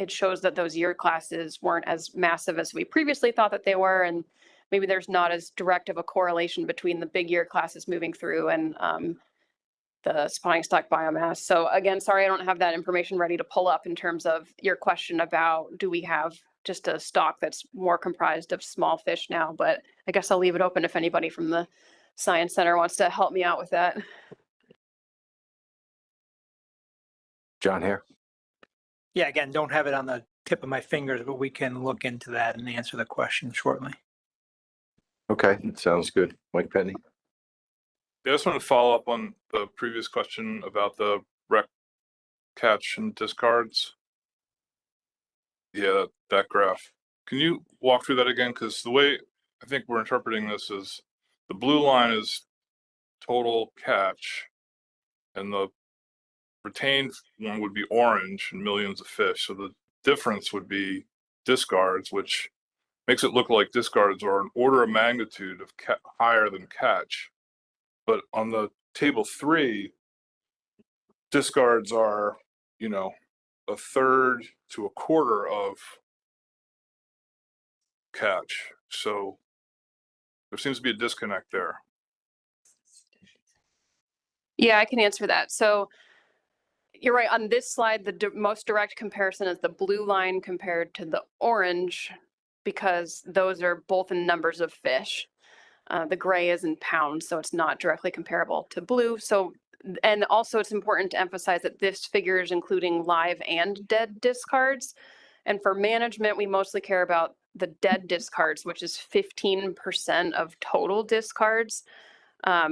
shows that those year classes weren't as massive as we previously thought that they were, and maybe there's not as direct of a correlation between the big year classes moving through and the spawning stock biomass. So again, sorry, I don't have that information ready to pull up in terms of your question about do we have just a stock that's more comprised of small fish now, but I guess I'll leave it open if anybody from the Science Center wants to help me out with that. John Hare. Yeah, again, don't have it on the tip of my fingers, but we can look into that and answer the question shortly. Okay, sounds good. Mike Penny. I just want to follow up on the previous question about the rec catch and discards. Yeah, that graph. Can you walk through that again? Because the way I think we're interpreting this is the blue line is total catch and the retained one would be orange and millions of fish. So the difference would be discards, which makes it look like discards are an order of magnitude of higher than catch. But on the table 3, discards are, you know, a third to a quarter of catch. So there seems to be a disconnect there. Yeah, I can answer that. So you're right. On this slide, the most direct comparison is the blue line compared to the orange, because those are both in numbers of fish. The gray is in pounds, so it's not directly comparable to blue. So, and also it's important to emphasize that this figure is including live and dead discards. And for management, we mostly care about the dead discards, which is 15% of total discards,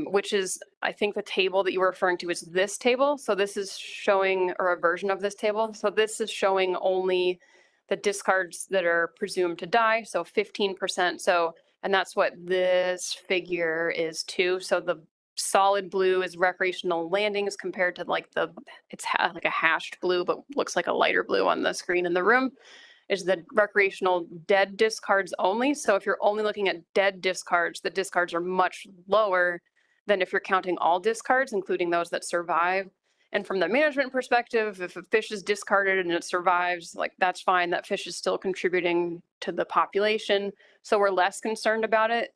which is, I think the table that you were referring to is this table. So this is showing, or a version of this table. So this is showing only the discards that are presumed to die. So 15%. So, and that's what this figure is too. So the solid blue is recreational landings compared to like it's like a hashed blue, but looks like a lighter blue on the screen in the room, is the recreational dead discards only. So if you're only looking at dead discards, the discards are much lower than if you're counting all discards, including those that survive. And from the management perspective, if a fish is discarded and it survives, like that's fine. That fish is still contributing to the population. So we're less concerned about it.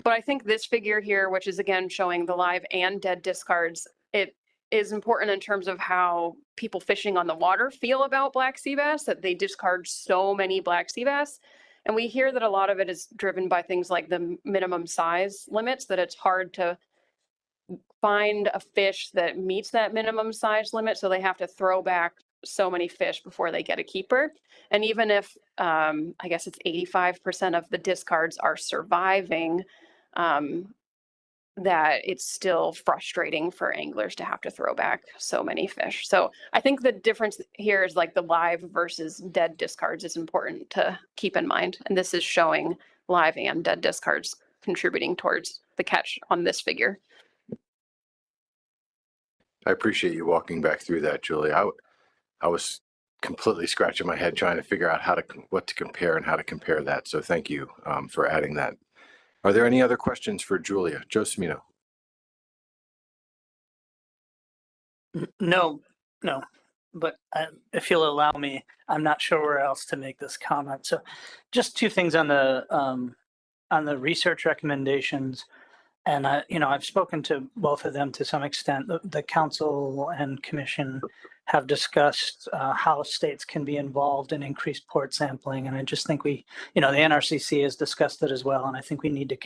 But I think this figure here, which is again showing the live and dead discards, it is important in terms of how people fishing on the water feel about black sea bass, that they discard so many black sea bass. And we hear that a lot of it is driven by things like the minimum size limits, that it's hard to find a fish that meets that minimum size limit. So they have to throw back so many fish before they get a keeper. And even if, I guess it's 85% of the discards are surviving, that it's still frustrating for anglers to have to throw back so many fish. So I think the difference here is like the live versus dead discards is important to keep in mind. And this is showing live and dead discards contributing towards the catch on this figure. I appreciate you walking back through that, Julie. I was completely scratching my head trying to figure out what to compare and how to compare that. So thank you for adding that. Are there any other questions for Julia? Joe Cimino. No, but if you'll allow me, I'm not sure where else to make this comment. So just two things on the research recommendations. And I've spoken to both of them to some extent. The council and commission have discussed how states can be involved in increased port sampling. And I just think the NRCC has discussed it as well. And I think we need to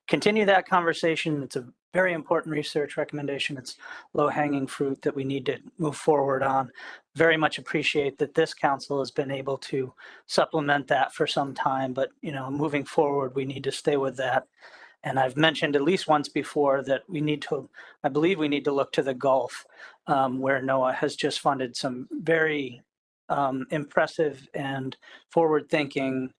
continue that conversation. It's a very important research recommendation. It's low-hanging fruit that we need to move forward on. Very much appreciate that this council has been able to supplement that for some time, but moving forward, we need to stay with that. And I've mentioned at least once before that I believe we need to look to the Gulf, where NOAA has just funded some very impressive and forward-thinking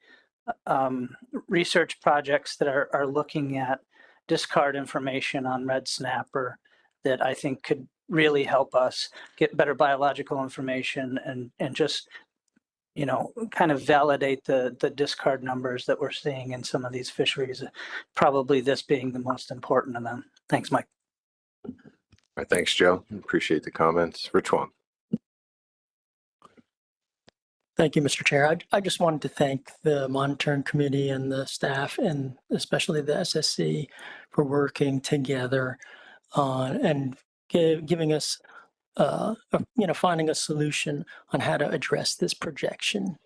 research projects that are looking at discard information on red snapper that I think could really help us get better biological information and just kind of validate the discard numbers that we're seeing in some of these fisheries, probably this being the most important of them. Thanks, Mike. All right, thanks, Joe. Appreciate the comments. Rich Wong. Thank you, Mr. Chair. I just wanted to thank the monitoring committee and the staff, and especially the SSC, for working together on and giving us, finding a solution on how to address this projection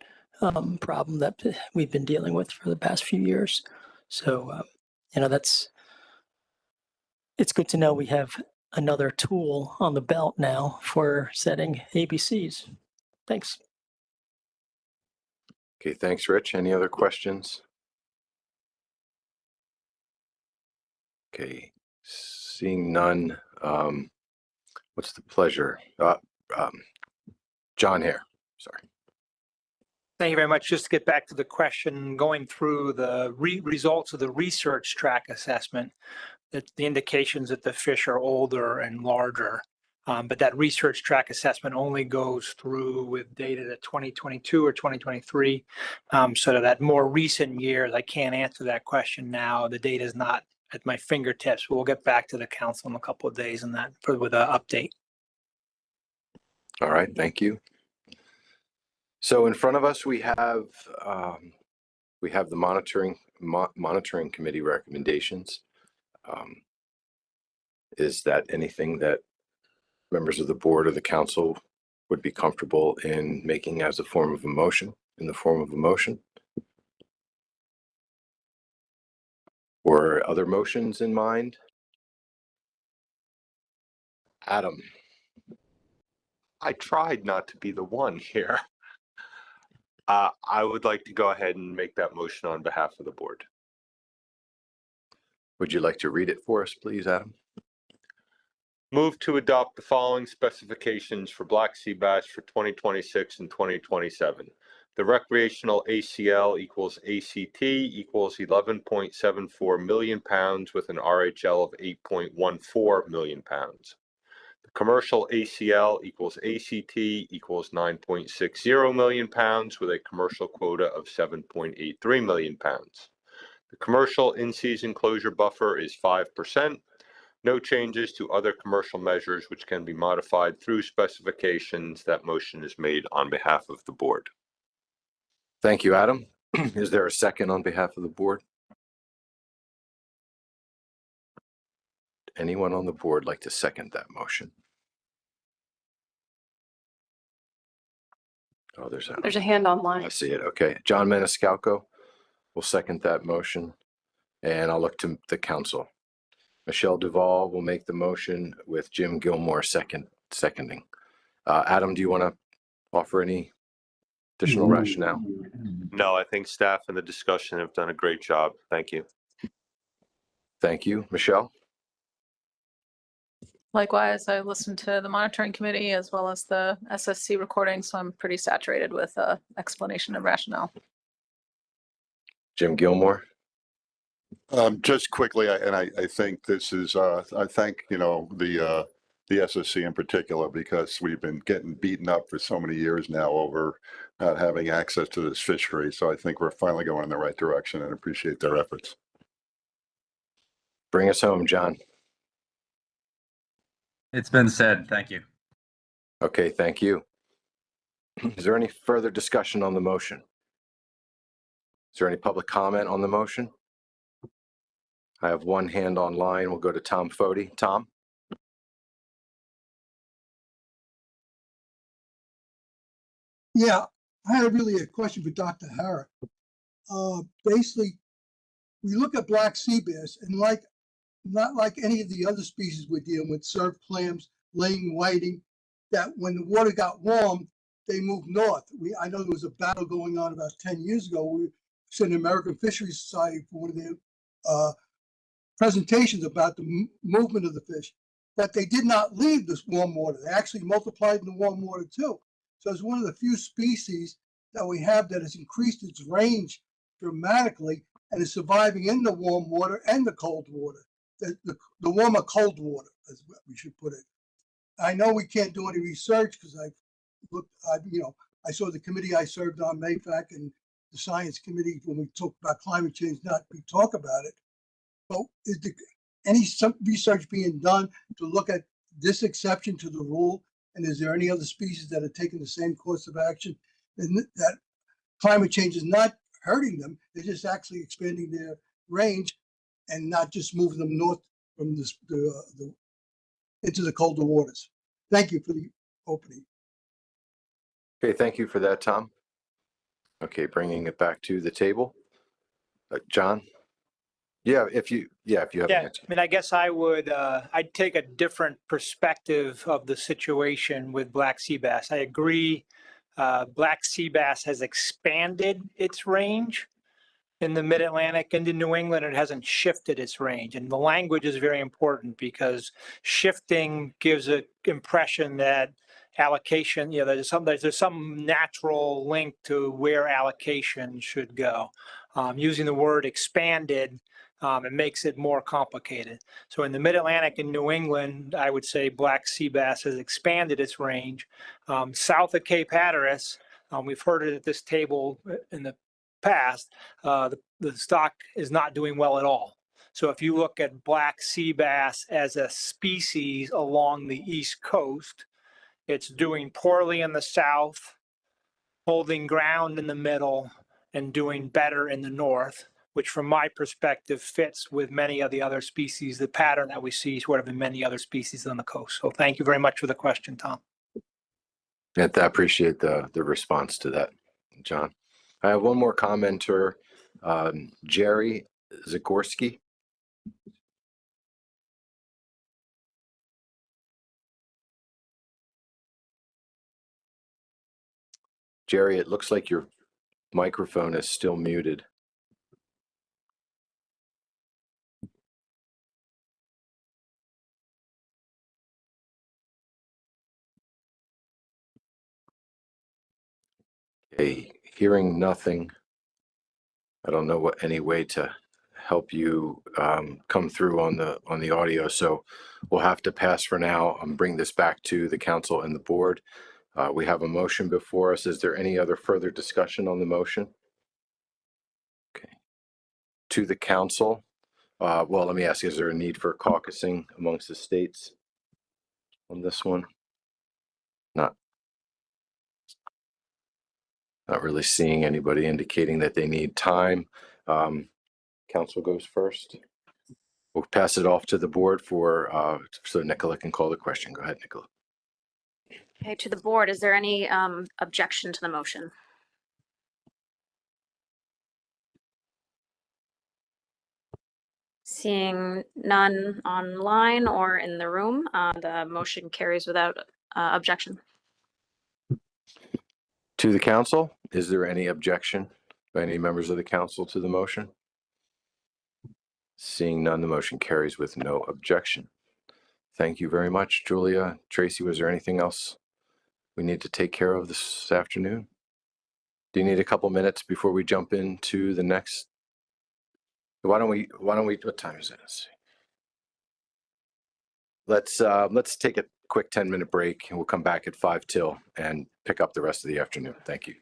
problem that we've been dealing with for the past few years. So, it's good to know we have another tool on the belt now for setting ABCs. Thanks. Okay, thanks, Rich. Any other questions? Okay, seeing none. What's the pleasure? John Hare, sorry. Thank you very much. Just to get back to the question, going through the results of the research track assessment, that the indications that the fish are older and larger, but that research track assessment only goes through with data to 2022 or 2023. So that more recent years, I can't answer that question now. The data is not at my fingertips, but we'll get back to the council in a couple of days on that with an update. All right, thank you. So in front of us, we have the monitoring committee recommendations. Is that anything that members of the board or the council would be comfortable in making as a form of a motion, in the form of a motion? Or other motions in mind? Adam. I tried not to be the one here. I would like to go ahead and make that motion on behalf of the board. Would you like to read it for us, please, Adam? Move to adopt the following specifications for black sea bass for 2026 and 2027. The recreational ACL equals ACT equals 11.74 million pounds with an RHL of 8.14 million pounds. The commercial ACL equals ACT equals 9.60 million pounds with a commercial quota of 7.83 million pounds. The commercial in-season closure buffer is 5%. No changes to other commercial measures which can be modified through specifications. That motion is made on behalf of the board. Thank you, Adam. Is there a second on behalf of the board? Anyone on the board like to second that motion? Oh, There's a hand online. I see it. Okay. John Maniscalco will second that motion, and I'll look to the council. Michelle Duval will make the motion with Jim Gilmore seconding. Adam, do you want to offer any additional rationale? No, I think staff and the discussion have done a great job. Thank you. Thank you. Michelle? Likewise, I listened to the monitoring committee as well as the SSC recording, so I'm pretty saturated with explanation and rationale. Jim Gilmore? Just quickly, I think this is, I thank, the SSC in particular, because we've been getting beaten up for so many years now over not having access to this fishery. So I think we're finally going in the right direction and appreciate their efforts. Bring us home, John. It's been said. Thank you. Okay, thank you. Is there any further discussion on the motion? Is there any public comment on the motion? I have one hand online. We'll go to Tom Foti. Tom? Yeah, I had really a question for Dr. Hara. Basically, we look at black sea bass and not like any of the other species we're dealing with, surf clams, laying whiting, that when the water got warm, they moved north. I know there was a battle going on about 10 years ago. We sent the American Fisheries Society for one of their presentations about the movement of the fish, but they did not leave this warm water. They actually multiplied in the warm water too. So it's one of the few species that we have that has increased its range dramatically and is surviving in the warm water and the cold water. The warmer cold water is what we should put it. I know we can't do any research because I saw the committee I served on, MAFAC, and the science committee when we talked about climate change, we talk about it. But is some research being done to look at this exception to the rule? And is there any other species that are taking the same course of action? And that climate change is not hurting them, they're just actually expanding their range and not just moving them north from into the colder waters. Thank you for the opening. Okay, thank you for that, Tom. Okay, bringing it back to the table. John? Yeah, if you have an Yeah, answer. I mean, I guess I'd take a different perspective of the situation with black sea bass. I agree, black sea bass has expanded its range in the mid-Atlantic and in New England. It hasn't shifted its range. And the language is very important because shifting gives an impression that allocation, there's some natural link to where allocation should go. Using the word expanded, it makes it more complicated. So in the mid-Atlantic and New England, I would say black sea bass has expanded its range. South of Cape Hatteras, we've heard it at this table in the past, the stock is not doing well at all. So if you look at black sea bass as a species along the East Coast, it's doing poorly in the south, holding ground in the middle, and doing better in the north, which from my perspective fits with many of the other species, the pattern that we see sort of in many other species on the coast. So thank you very much for the question, Tom. I appreciate the response to that, John. I have one more commenter, Jerry Zagorski. Jerry, it looks like your microphone is still muted. Okay, hearing nothing. I don't know any way to help you come through on the audio, so we'll have to pass for now and bring this back to the council and the board. We have a motion before us. Is there any other further discussion on the motion? Okay. To the council. Well, let me ask, is there a need for caucusing amongst the states on this one? Not really seeing anybody indicating that they need time. Council goes first. We'll pass it off to the board so Nicola can call the question. Go ahead, Nicola. Okay, to the board, is there any objection to the motion? Seeing none online or in the room, the motion carries without objection. To the council, is there any objection by any members of the council to the motion? Seeing none, the motion carries with no objection. Thank you very much, Julia. Tracy, was there anything else we need to take care of this afternoon? Do you need a couple minutes before we jump into the next? Why don't we, what time is it? Let's take a quick 10-minute break and we'll come back at 5 till and pick up the rest of the afternoon. Thank you.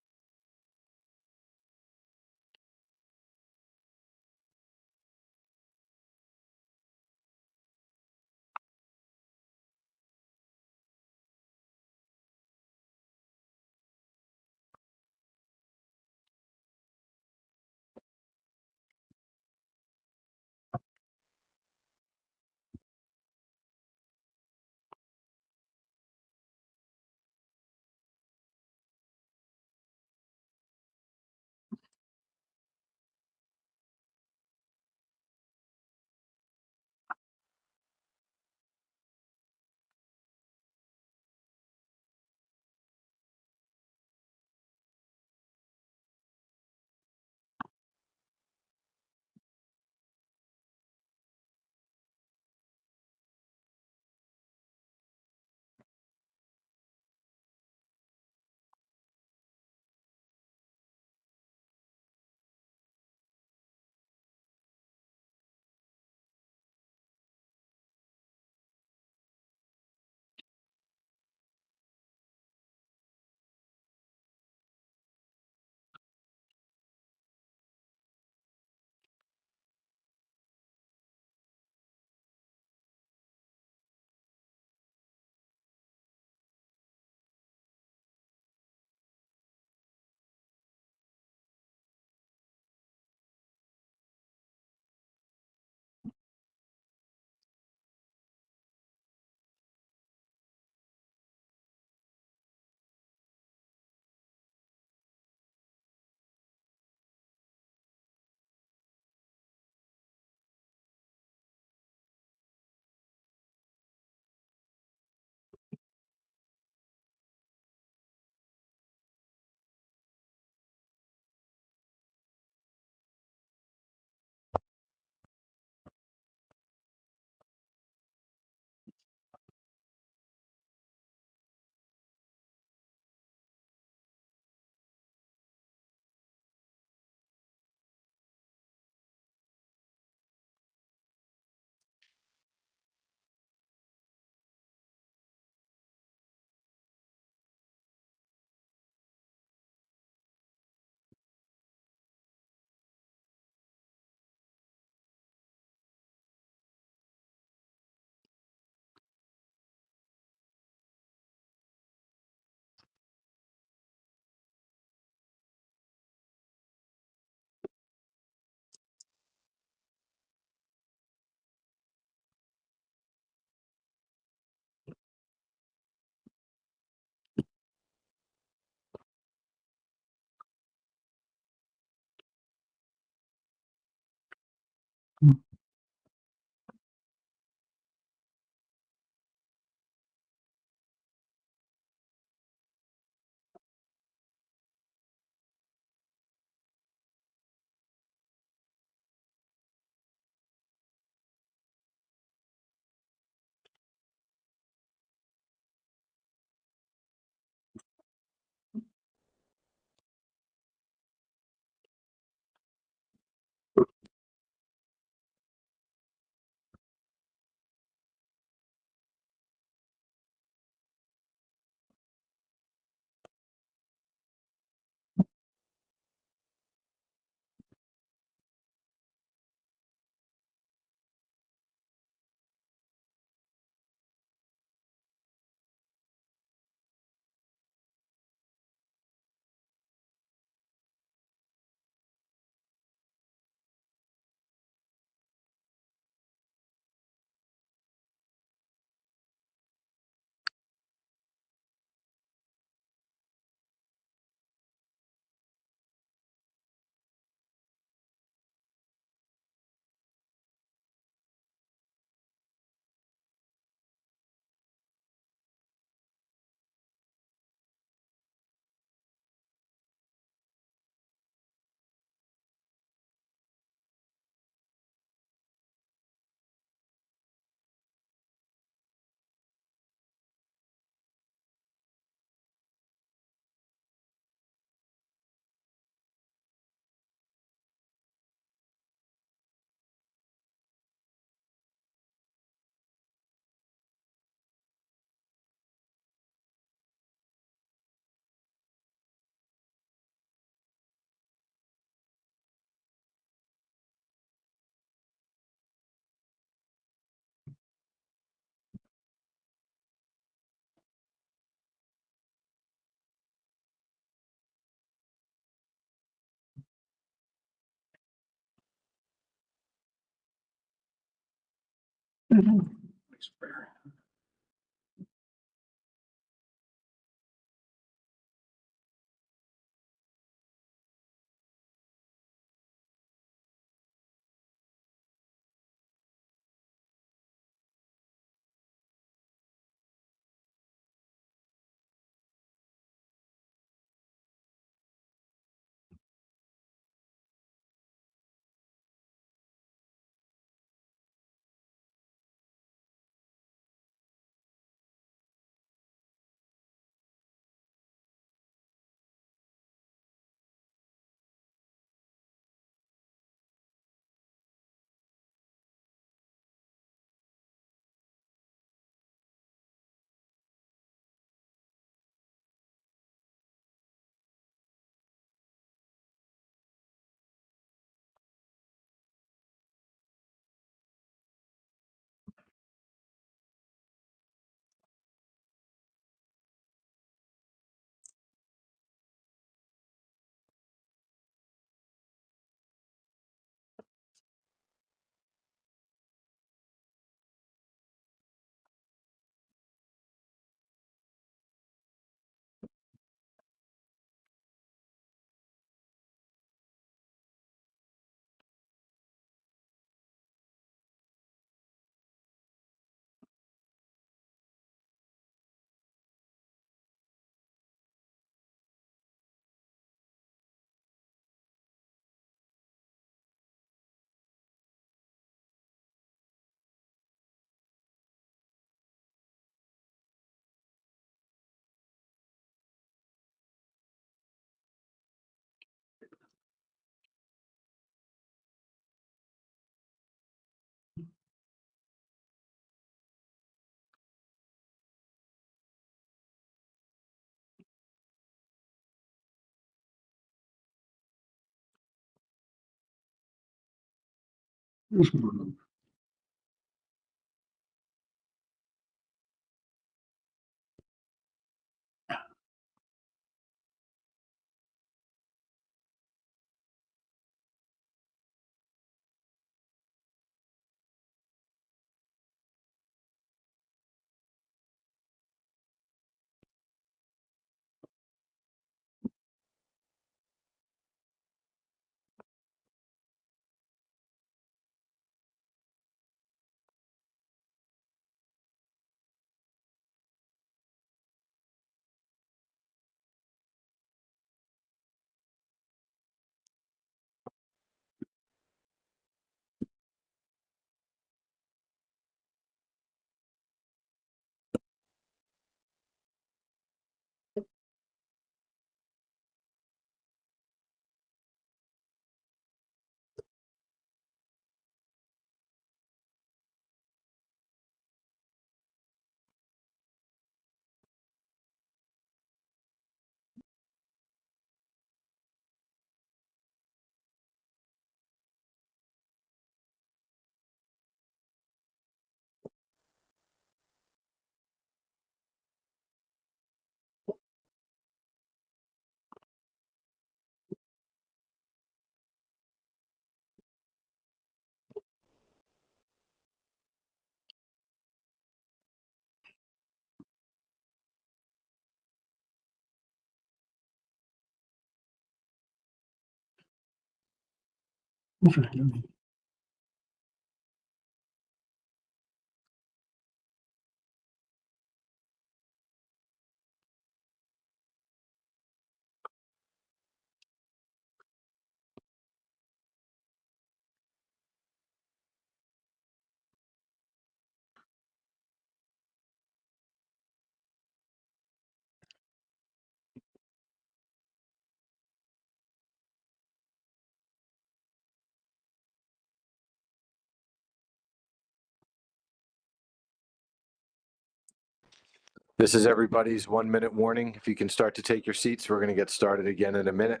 This is everybody's 1-minute warning. If you can start to take your seats, we're going to get started again in a minute.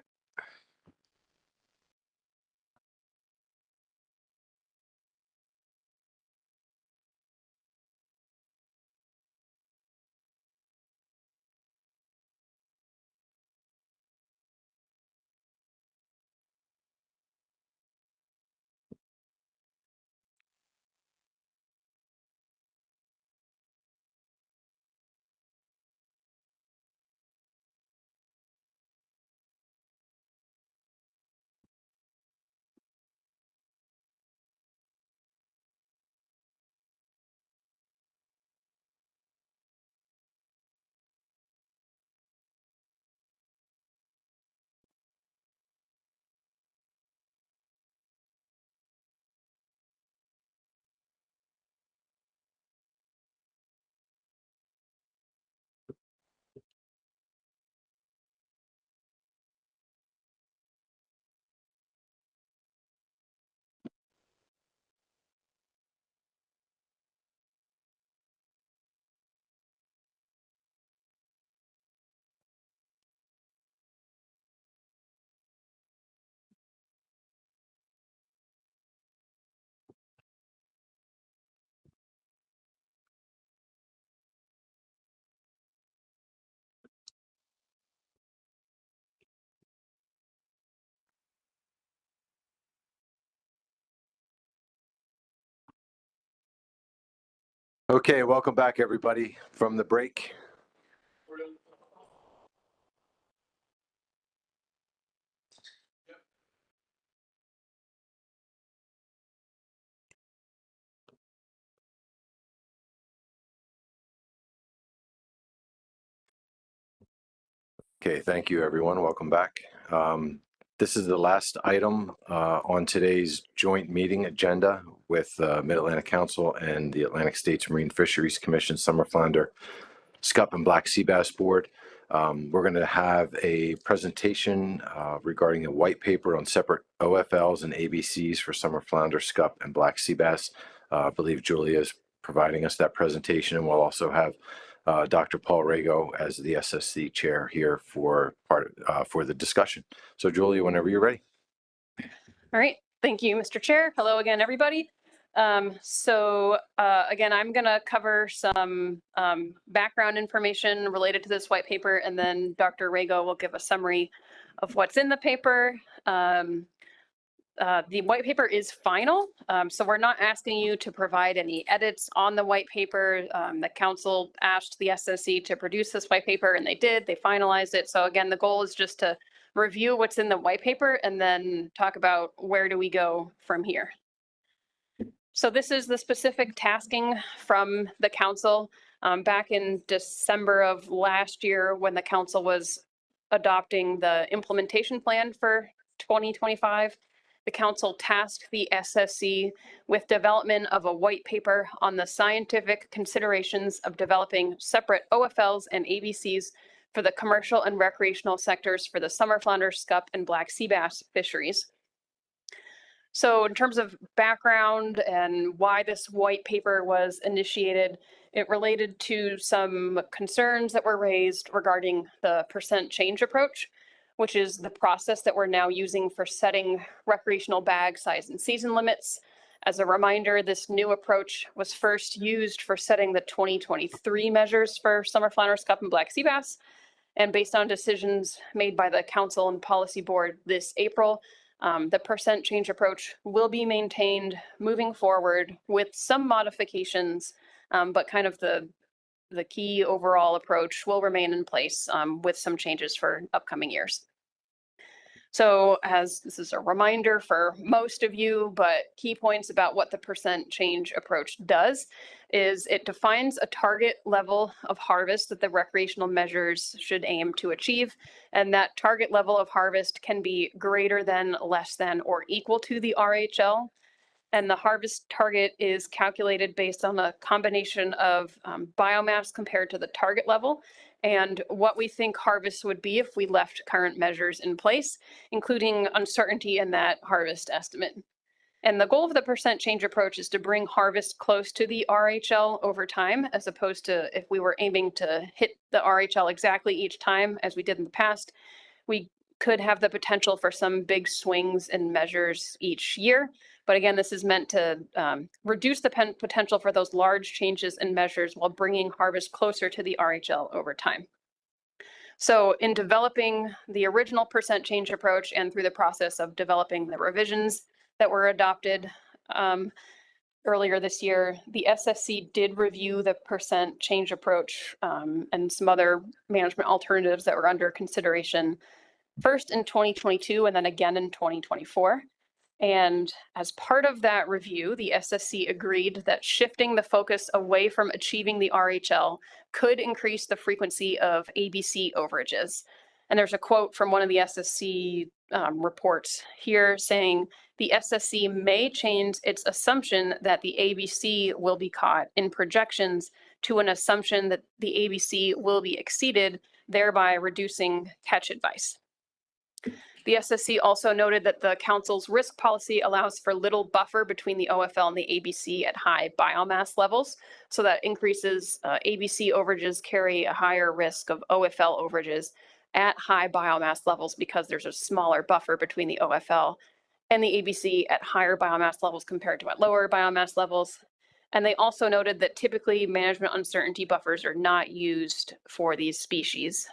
Okay, welcome back, everybody, from the break. Okay, thank you, everyone. Welcome back. This is the last item on today's joint meeting agenda with Mid-Atlantic Council and the Atlantic States Marine Fisheries Commission, Summer Flounder, Scup, and Black Sea Bass Board. We're going to have a presentation regarding a white paper on separate OFLs and ABCs for summer flounder, scup, and black sea bass. I believe Julia is providing us that presentation, and we'll also have Dr. Paul Rago as the SSC chair here for the discussion. So Julia, whenever you're ready. All right. Thank you, Mr. Chair. Hello again, everybody. Again, I'm going to cover some background information related to this white paper, and then Dr. Rago will give a summary of what's in the paper. The white paper is final, so we're not asking you to provide any edits on the white paper. The council asked the SSC to produce this white paper, and they did. They finalized it. So again, the goal is just to review what's in the white paper and then talk about where do we go from here. So this is the specific tasking from the council. Back in December of last year, when the council was adopting the implementation plan for 2025, the council tasked the SSC with development of a white paper on the scientific considerations of developing separate OFLs and ABCs for the commercial and recreational sectors for the summer flounder, scup, and black sea bass fisheries. So in terms of background and why this white paper was initiated, it related to some concerns that were raised regarding the percent change approach, which is the process that we're now using for setting recreational bag size and season limits. As a reminder, this new approach was first used for setting the 2023 measures for summer flounder, scup, and black sea bass. And based on decisions made by the Council and Policy Board this April, the percent change approach will be maintained moving forward with some modifications, but kind of the key overall approach will remain in place with some changes for upcoming years. So as this is a reminder for most of you, but key points about what the percent change approach does is it defines a target level of harvest that the recreational measures should aim to achieve. And that target level of harvest can be greater than, less than, or equal to the RHL. And the harvest target is calculated based on a combination of biomass compared to the target level and what we think harvest would be if we left current measures in place, including uncertainty in that harvest estimate. And the goal of the percent change approach is to bring harvest close to the RHL over time, as opposed to if we were aiming to hit the RHL exactly each time, as we did in the past, we could have the potential for some big swings in measures each year. But again, this is meant to reduce the potential for those large changes in measures while bringing harvest closer to the RHL over time. So in developing the original percent change approach and through the process of developing the revisions that were adopted earlier this year, the SSC did review the percent change approach and some other management alternatives that were under consideration, first in 2022 and then again in 2024. And as part of that review, the SSC agreed that shifting the focus away from achieving the RHL could increase the frequency of ABC overages. And there's a quote from one of the SSC reports here saying, the SSC may change its assumption that the ABC will be caught in projections to an assumption that the ABC will be exceeded, thereby reducing catch advice. The SSC also noted that the council's risk policy allows for little buffer between the OFL and the ABC at high biomass levels. So that increases ABC overages carry a higher risk of OFL overages at high biomass levels because there's a smaller buffer between the OFL and the ABC at higher biomass levels compared to at lower biomass levels. And they also noted that typically management uncertainty buffers are not used for these species.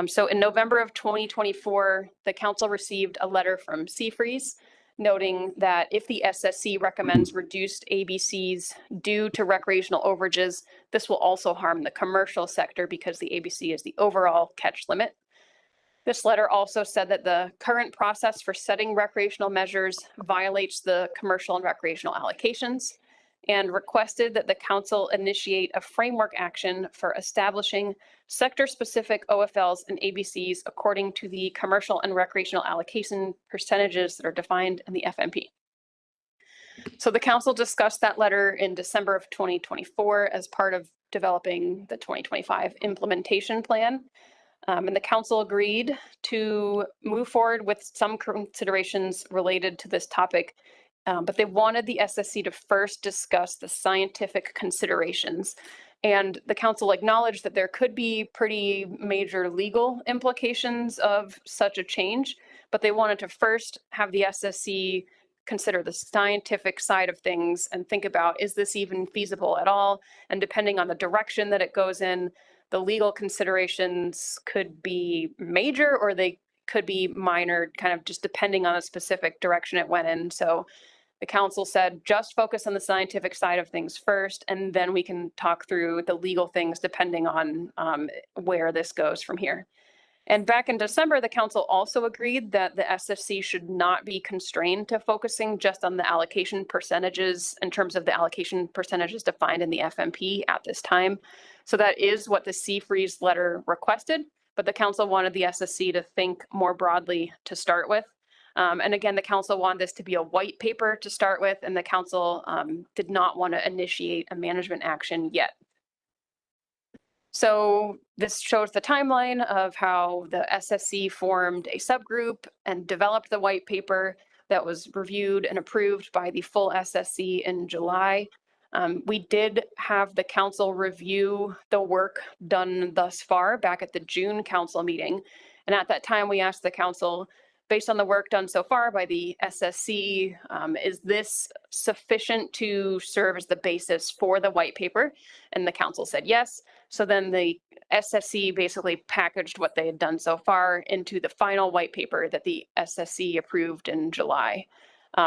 So in November of 2024, the council received a letter from Seafreeze noting that if the SSC recommends reduced ABCs due to recreational overages, this will also harm the commercial sector because the ABC is the overall catch limit. This letter also said that the current process for setting recreational measures violates the commercial and recreational allocations, and requested that the council initiate a framework action for establishing sector-specific OFLs and ABCs according to the commercial and recreational allocation percentages that are defined in the FMP. So the council discussed that letter in December of 2024 as part of developing the 2025 implementation plan. And the council agreed to move forward with some considerations related to this topic, but they wanted the SSC to first discuss the scientific considerations. And the council acknowledged that there could be pretty major legal implications of such a change, but they wanted to first have the SSC consider the scientific side of things and think about, is this even feasible at all? And depending on the direction that it goes in, the legal considerations could be major or they could be minor, kind of just depending on the specific direction it went in. So the council said, just focus on the scientific side of things first, and then we can talk through the legal things depending on where this goes from here. And back in December, the council also agreed that the SFC should not be constrained to focusing just on the allocation percentages in terms of the allocation percentages defined in the FMP at this time. So that is what the Seafreeze letter requested, but the council wanted the SSC to think more broadly to start with. And again, the council wanted this to be a white paper to start with, and the council did not want to initiate a management action yet. So this shows the timeline of how the SSC formed a subgroup and developed the white paper that was reviewed and approved by the full SSC in July. We did have the council review the work done thus far back at the June council meeting. And at that time, we asked the council, based on the work done so far by the SSC, is this sufficient to serve as the basis for the white paper? And the council said yes. So then the SSC basically packaged what they had done so far into the final white paper that the SSC approved in July.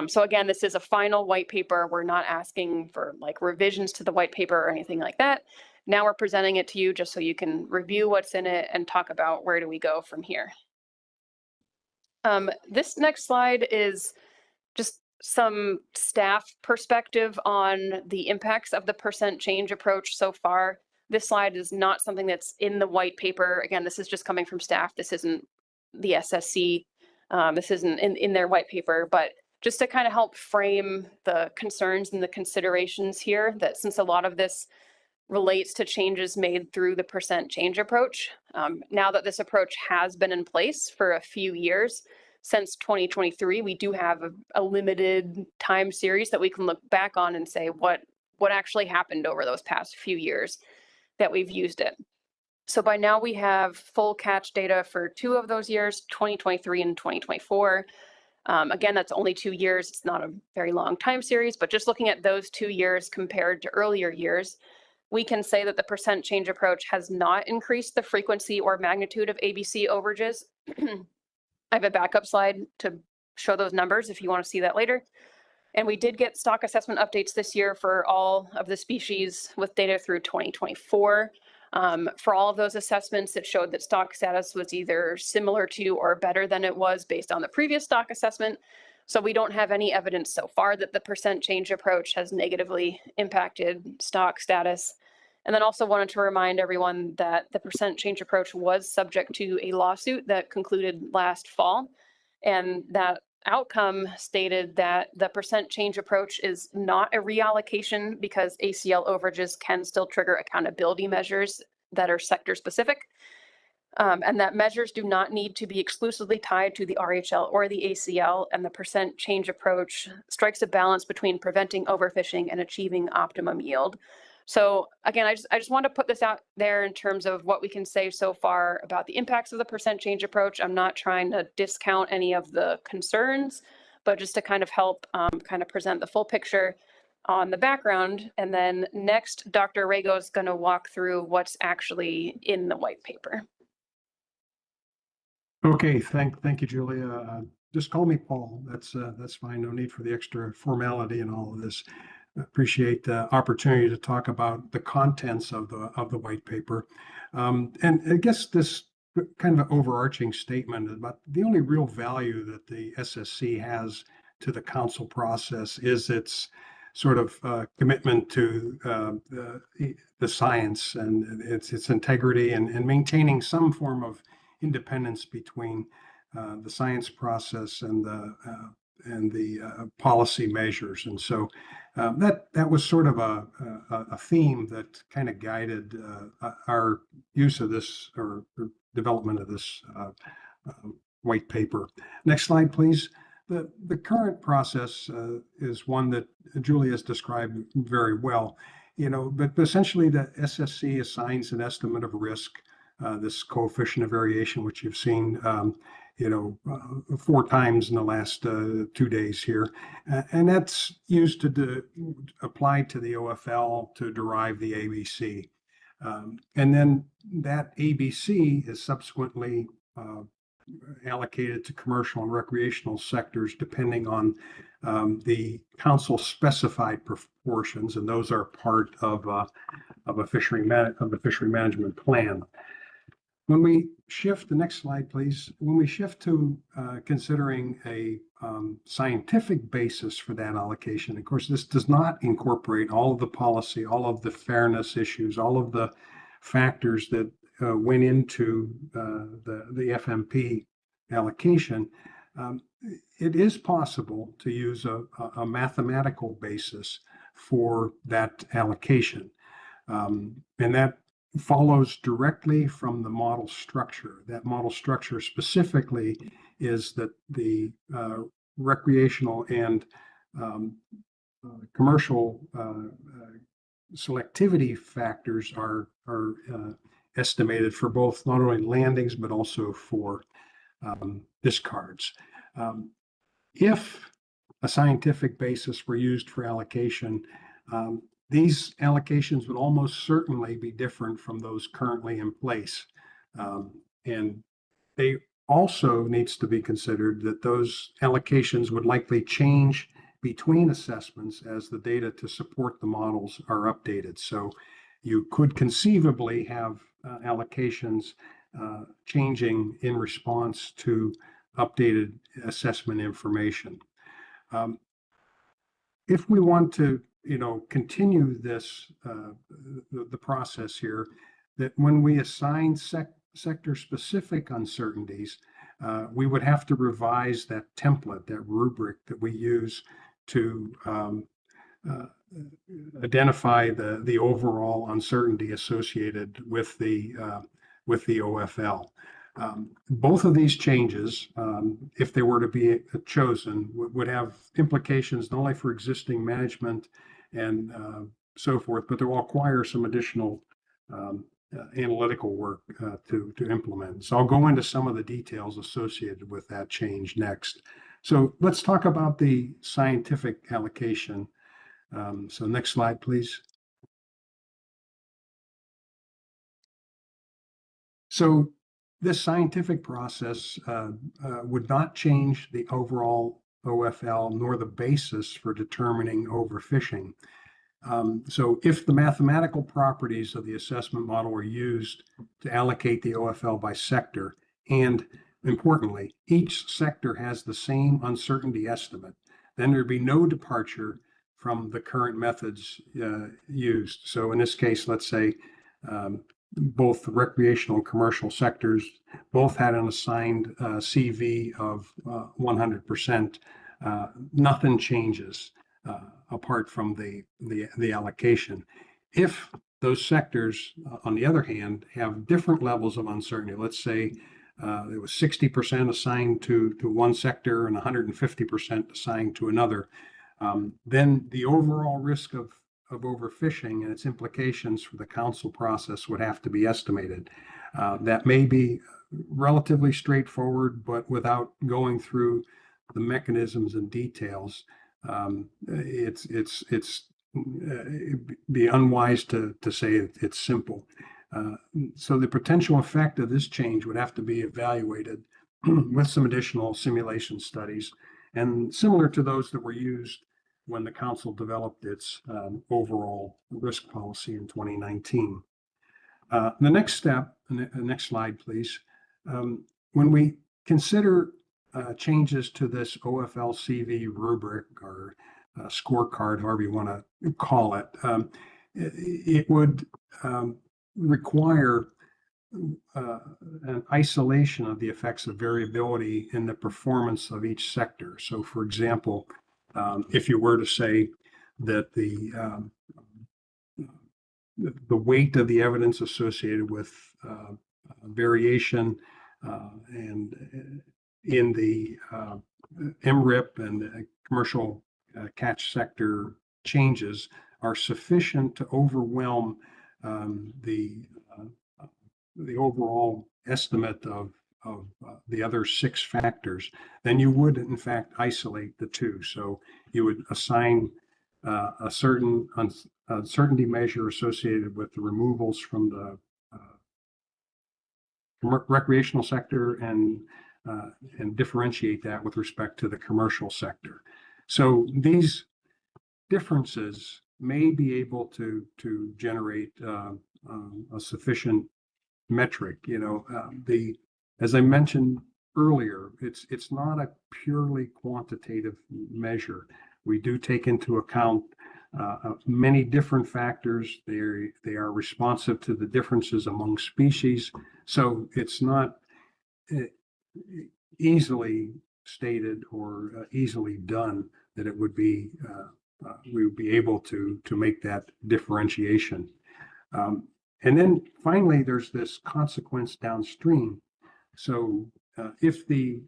So again, this is a final white paper. We're not asking for like revisions to the white paper or anything like that. Now we're presenting it to you just so you can review what's in it and talk about where do we go from here. This next slide is just some staff perspective on the impacts of the percent change approach so far. This slide is not something that's in the white paper. Again, this is just coming from staff. This isn't the SSC. This isn't in their white paper, but just to kind of help frame the concerns and the considerations here, that since a lot of this relates to changes made through the percent change approach, now that this approach has been in place for a few years, since 2023, we do have a limited time series that we can look back on and say what actually happened over those past few years that we've used it. So by now we have full catch data for 2 of those years, 2023 and 2024. Again, that's only 2 years. It's not a very long time series, but just looking at those 2 years compared to earlier years, we can say that the percent change approach has not increased the frequency or magnitude of ABC overages. I have a backup slide to show those numbers if you want to see that later. And we did get stock assessment updates this year for all of the species with data through 2024. For all of those assessments, it showed that stock status was either similar to or better than it was based on the previous stock assessment. So we don't have any evidence so far that the percent change approach has negatively impacted stock status. And then also wanted to remind everyone that the percent change approach was subject to a lawsuit that concluded last fall. And that outcome stated that the percent change approach is not a reallocation because ACL overages can still trigger accountability measures that are sector specific. And that measures do not need to be exclusively tied to the RHL or the ACL, and the percent change approach strikes a balance between preventing overfishing and achieving optimum yield. So again, I just want to put this out there in terms of what we can say so far about the impacts of the percent change approach. I'm not trying to discount any of the concerns, but just to kind of help kind of present the full picture on the background. And then next, Dr. Rago is going to walk through what's actually in the white paper. Okay, thank you, Julia. Just call me Paul. That's fine. No need for the extra formality in all of this. Appreciate the opportunity to talk about the contents of the white paper. And I guess this kind of overarching statement about the only real value that the SSC has to the council process is its sort of commitment to the science and its integrity and maintaining some form of independence between the science process and the policy measures. And so that was sort of a theme that kind of guided our use of this or development of this white paper. Next slide, please. The current process is one that Julia has described very well, but essentially the SSC assigns an estimate of risk, this coefficient of variation, which you've seen 4 times in the last 2 days here. And that's used to apply to the OFL to derive the ABC. And then that ABC is subsequently allocated to commercial and recreational sectors depending on the council specified proportions, and those are part of a fishery management plan. When we shift, the next slide, please. When we shift to considering a scientific basis for that allocation, of course, this does not incorporate all of the policy, all of the fairness issues, all of the factors that went into the FMP allocation. It is possible to use a mathematical basis for that allocation. And that follows directly from the model structure. That model structure specifically is that the recreational and commercial selectivity factors are estimated for both not only landings but also for discards. If a scientific basis were used for allocation, these allocations would almost certainly be different from those currently in place. And they also needs to be considered that those allocations would likely change between assessments as the data to support the models are updated. So you could conceivably have allocations changing in response to updated assessment information. If we want to, continue this, the process here, that when we assign sector-specific uncertainties, we would have to revise that template, that rubric that we use to identify the overall uncertainty associated with the OFL. Both of these changes, if they were to be chosen, would have implications not only for existing management and so forth, but they will require some additional analytical work to implement. So I'll go into some of the details associated with that change next. So let's talk about the scientific allocation. So next slide, please. So this scientific process would not change the overall OFL nor the basis for determining overfishing. So if the mathematical properties of the assessment model were used to allocate the OFL by sector, and importantly, each sector has the same uncertainty estimate, then there'd be no departure from the current methods used. So in this case, let's say both the recreational and commercial sectors both had an assigned CV of 100%. Nothing changes apart from the allocation. If those sectors, on the other hand, have different levels of uncertainty, let's say it was 60% assigned to one sector and 150% assigned to another, then the overall risk of overfishing and its implications for the council process would have to be estimated. That may be relatively straightforward, but without going through the mechanisms and details, it'd be unwise to say it's simple. So the potential effect of this change would have to be evaluated with some additional simulation studies, and similar to those that were used when the council developed its overall risk policy in 2019. The next step, the next slide, please. When we consider changes to this OFL CV rubric or scorecard, however you want to call it, it would require an isolation of the effects of variability in the performance of each sector. So, for example, if you were to say that the weight of the evidence associated with variation and in the MRIP and the commercial catch sector changes are sufficient to overwhelm the overall estimate of the other 6 factors, then you would in fact isolate the 2. So you would assign a certain uncertainty measure associated with the removals from the recreational sector and differentiate that with respect to the commercial sector. So these differences may be able to generate a sufficient metric. As I mentioned earlier, it's not a purely quantitative measure. We do take into account many different factors. They are responsive to the differences among species. So it's not easily stated or easily done that it would be we would be able to make that differentiation. And then finally, there's this consequence downstream. So if the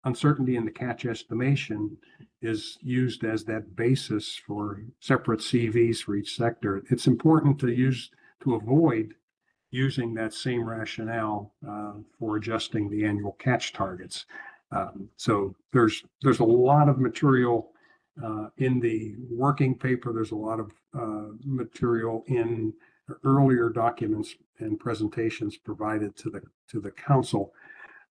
uncertainty in the catch estimation is used as that basis for separate CVs for each sector, it's important to avoid using that same rationale for adjusting the annual catch targets. So there's a lot of material in the working paper. There's a lot of material in earlier documents and presentations provided to the council.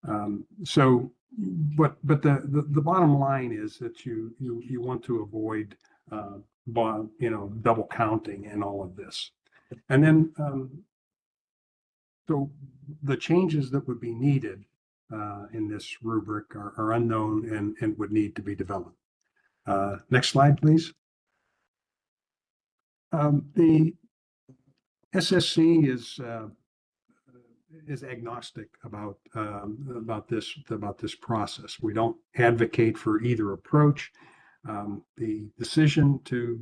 But the bottom line is that you want to avoid double counting in all of this. And then so the changes that would be needed in this rubric are unknown and would need to be developed. Next slide, please. The SSC is agnostic about this process. We don't advocate for either approach. The decision to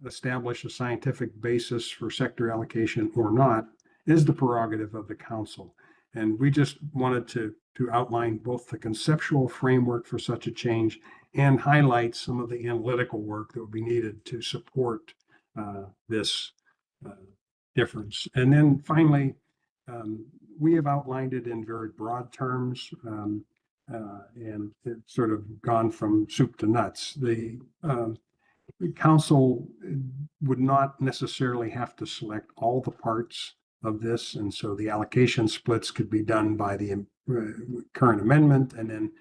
establish a scientific basis for sector allocation or not is the prerogative of the council. And we just wanted to outline both the conceptual framework for such a change and highlight some of the analytical work that would be needed to support this difference. And then finally, we have outlined it in very broad terms, and it's sort of gone from soup to nuts. The council would not necessarily have to select all the parts of this, and so the allocation splits could be done by the current amendment, and then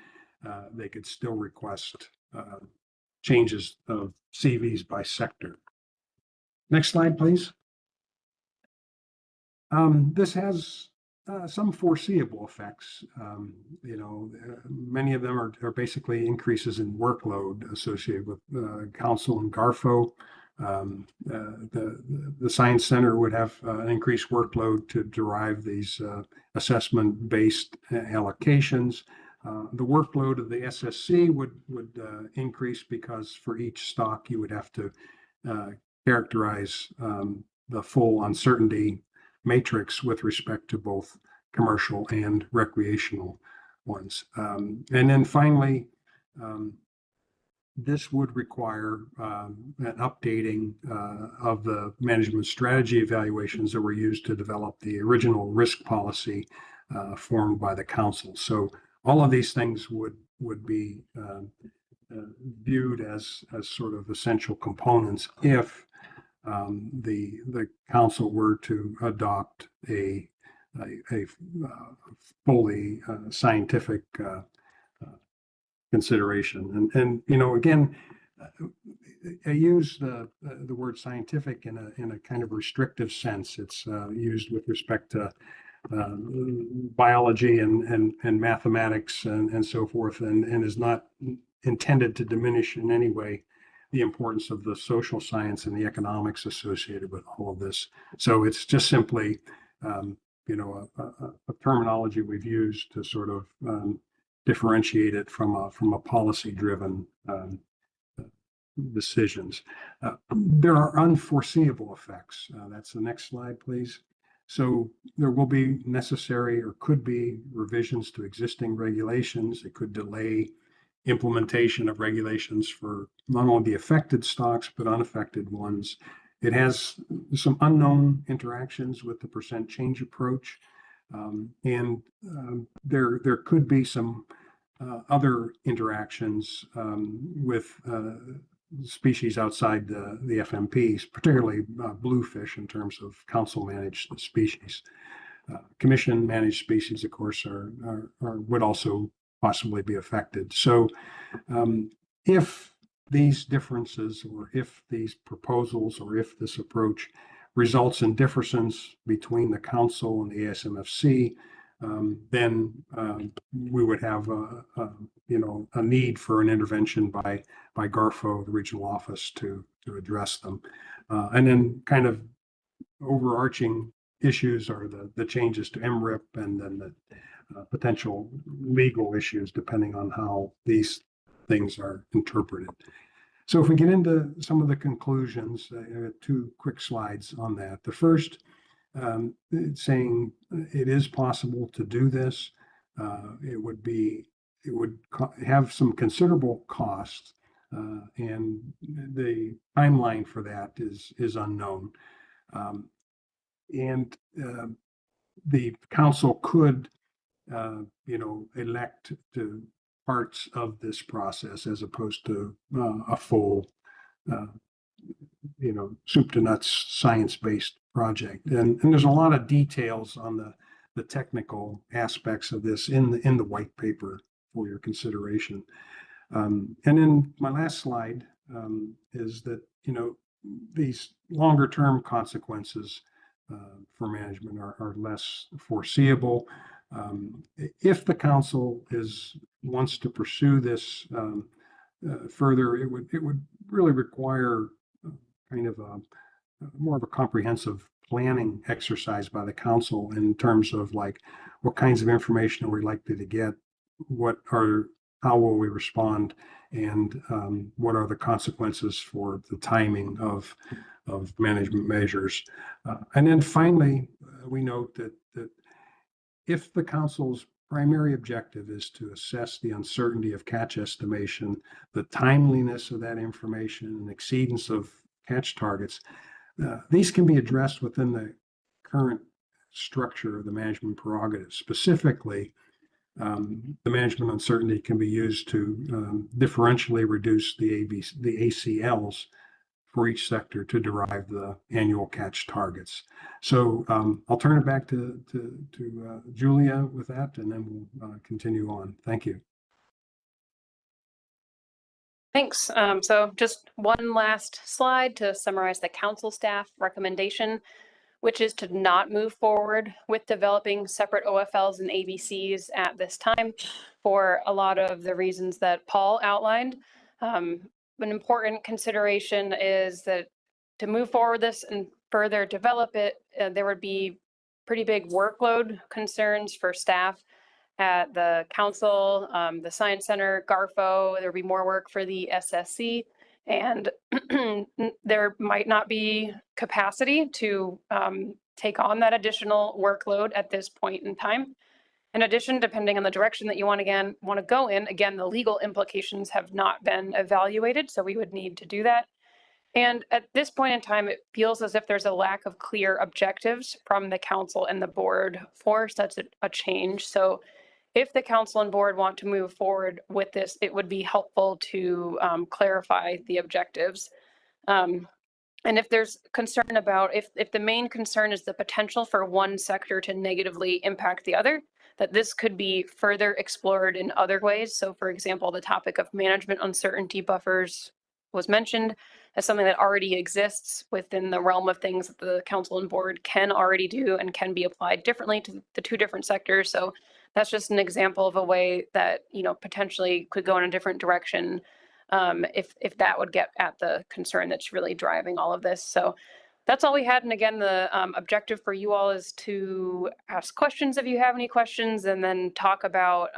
they could still request changes of CVs by sector. Next slide, please. This has some foreseeable effects. Many of them are basically increases in workload associated with council and GARFO. The Science Center would have an increased workload to derive these assessment-based allocations. The workload of the SSC would increase because for each stock you would have to characterize the full uncertainty matrix with respect to both commercial and recreational ones. And then finally, this would require an updating of the management strategy evaluations that were used to develop the original risk policy formed by the council. So all of these things would be viewed as sort of essential components if the council were to adopt a fully scientific consideration. And again, I use the word scientific in a kind of restrictive sense. It's used with respect to biology and mathematics and so forth, and is not intended to diminish in any way the importance of the social science and the economics associated with all of this. So it's just simply, a terminology we've used to sort of differentiate it from a policy-driven decisions. There are unforeseeable effects. That's the next slide, please. So there will be necessary or could be revisions to existing regulations. It could delay implementation of regulations for not only the affected stocks, but unaffected ones. It has some unknown interactions with the percent change approach. And there could be some other interactions with species outside the FMPs, particularly bluefish in terms of council managed species. Commission managed species, of course, would also possibly be affected. So if these differences, or if these proposals, or if this approach results in differences between the council and the ASMFC, then we would have a need for an intervention by GARFO, the regional office, to address them. And then kind of overarching issues are the changes to MRIP, and then the potential legal issues depending on how these things are interpreted. So if we get into some of the conclusions, I have 2 quick slides on that. The first, it's saying it is possible to do this. It would have some considerable costs, and the timeline for that is unknown. And the council could elect to parts of this process as opposed to a full, soup to nuts science-based project. And there's a lot of details on the technical aspects of this in the white paper for your consideration. And then my last slide is that, these longer term consequences for management are less foreseeable. If the council wants to pursue this further, it would really require kind of more of a comprehensive planning exercise by the council in terms of like what kinds of information are we likely to get, how will we respond, and what are the consequences for the timing of management measures. And then finally, we note that if the council's primary objective is to assess the uncertainty of catch estimation, the timeliness of that information, and exceedance of catch targets, these can be addressed within the current structure of the management prerogative. Specifically, the management uncertainty can be used to differentially reduce the ACLs for each sector to derive the annual catch targets. So I'll turn it back to Julia with that, and then we'll continue on. Thank you. Thanks. So just one last slide to summarize the council staff recommendation, which is to not move forward with developing separate OFLs and ABCs at this time for a lot of the reasons that Paul outlined. An important consideration is that to move forward this and further develop it, there would be pretty big workload concerns for staff at the council, the Science Center, GARFO. There would be more work for the SSC, and there might not be capacity to take on that additional workload at this point in time. In addition, depending on the direction that you want to go in, again, the legal implications have not been evaluated, so we would need to do that. And at this point in time, it feels as if there's a lack of clear objectives from the council and the board for such a change. So if the council and board want to move forward with this, it would be helpful to clarify the objectives. And if there's concern about, if the main concern is the potential for one sector to negatively impact the other, that this could be further explored in other ways. So for example, the topic of management uncertainty buffers was mentioned as something that already exists within the realm of things that the council and board can already do and can be applied differently to the two different sectors. So that's just an example of a way that, potentially could go in a different direction if that would get at the concern that's really driving all of this. So that's all we had. And again, the objective for you all is to ask questions if you have any questions, and then talk about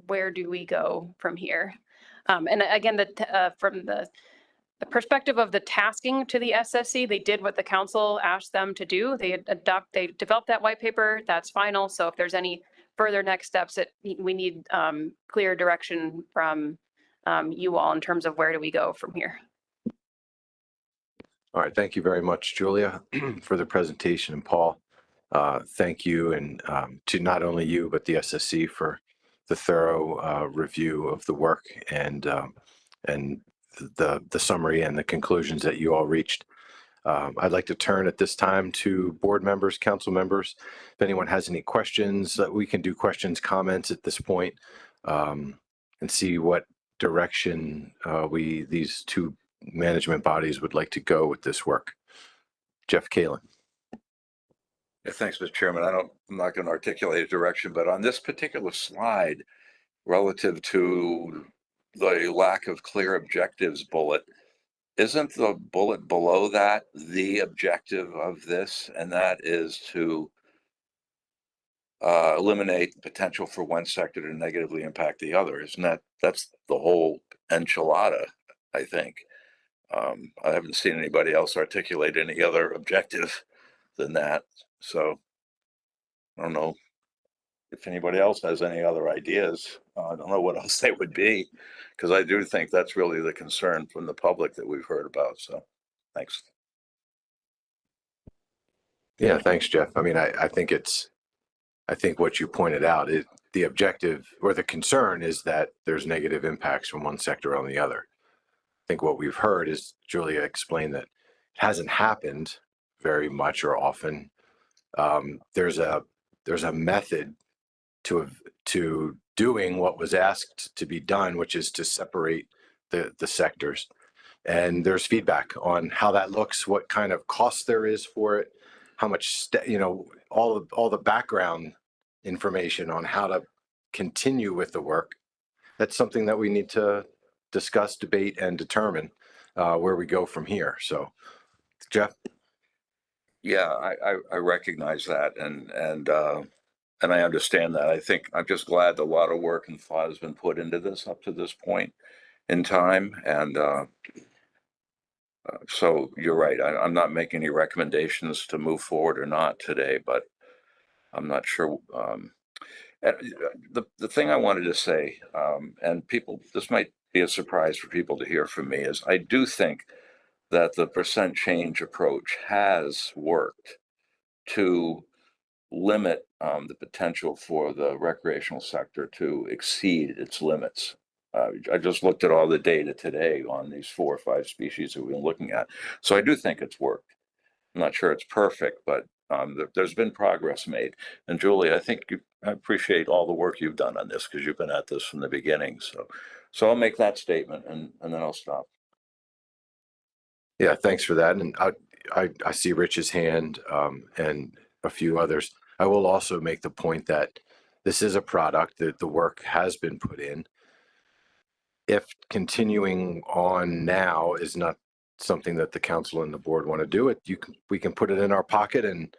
where do we go from here. And again, from the perspective of the tasking to the SSC, they did what the council asked them to do. They developed that white paper. That's final. So if there's any further next steps, we need clear direction from you all in terms of where do we go from here. All right, thank you very much, Julia, for the presentation, and Paul. Thank you, and to not only you, but the SSC for the thorough review of the work and the summary and the conclusions that you all reached. I'd like to turn at this time to board members, council members. If anyone has any questions, we can do questions, comments at this point, and see what direction these two management bodies would like to go with this work. Jeff Kalin. Yeah, thanks, Mr. Chairman. I'm not going to articulate a direction, but on this particular slide, relative to the lack of clear objectives bullet, isn't the bullet below that the objective of this? And that is to eliminate the potential for one sector to negatively impact the other. That's the whole enchilada, I think. I haven't seen anybody else articulate any other objective than that. So I don't know if anybody else has any other ideas. I don't know what else they would be, because I do think that's really the concern from the public that we've heard about. So thanks. Yeah, thanks, Jeff. I mean, I think what you pointed out is the objective or the concern is that there's negative impacts from one sector on the other. I think what we've heard is Julia explained that it hasn't happened very much or often. There's a method to doing what was asked to be done, which is to separate the sectors. And there's feedback on how that looks, what kind of cost there is for it, how much all the background information on how to continue with the work, that's something that we need to discuss, debate, and determine where we go from here. So, Jeff? Yeah, I recognize that, and I understand that. I think I'm just glad a lot of work and thought has been put into this up to this point in time, and so you're right. I'm not making any recommendations to move forward or not today, but I'm not sure. The thing I wanted to say, and people, this might be a surprise for people to hear from me, is I do think that the percent change approach has worked to limit the potential for the recreational sector to exceed its limits. I just looked at all the data today on these 4 or 5 species that we've been looking at. So I do think it's worked. I'm not sure it's perfect, but there's been progress made. And Julie, I think I appreciate all the work you've done on this because you've been at this from the beginning. So I'll make that statement and then I'll stop. Yeah, thanks for that. And I see Rich's hand and a few others. I will also make the point that this is a product that the work has been put in. If continuing on now is not something that the council and the board want to do, we can put it in our pocket and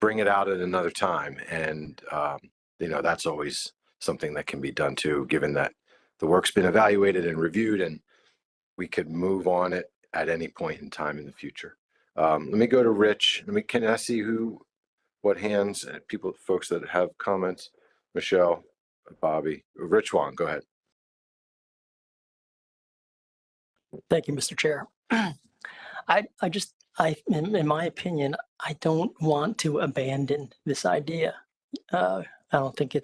bring it out at another time. And that's always something that can be done too, given that the work's been evaluated and reviewed, and we could move on it at any point in time in the future. Let me go to Rich. Can I see what hands, folks that have comments? Michelle, Bobby, Rich Wong, go ahead. Thank you, Mr. Chair. In my opinion, I don't want to abandon this idea. I don't think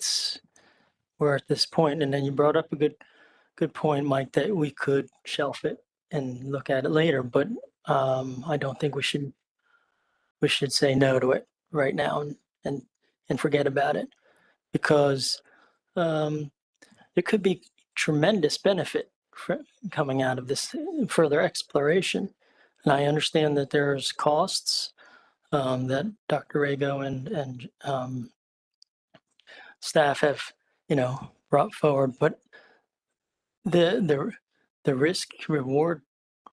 we're at this point. And then you brought up a good point, Mike, that we could shelf it and look at it later. But I don't think we should say no to it right now and forget about it, because there could be tremendous benefit coming out of this further exploration. And I understand that there's costs that Dr. Rago and staff have, brought forward, but the risk reward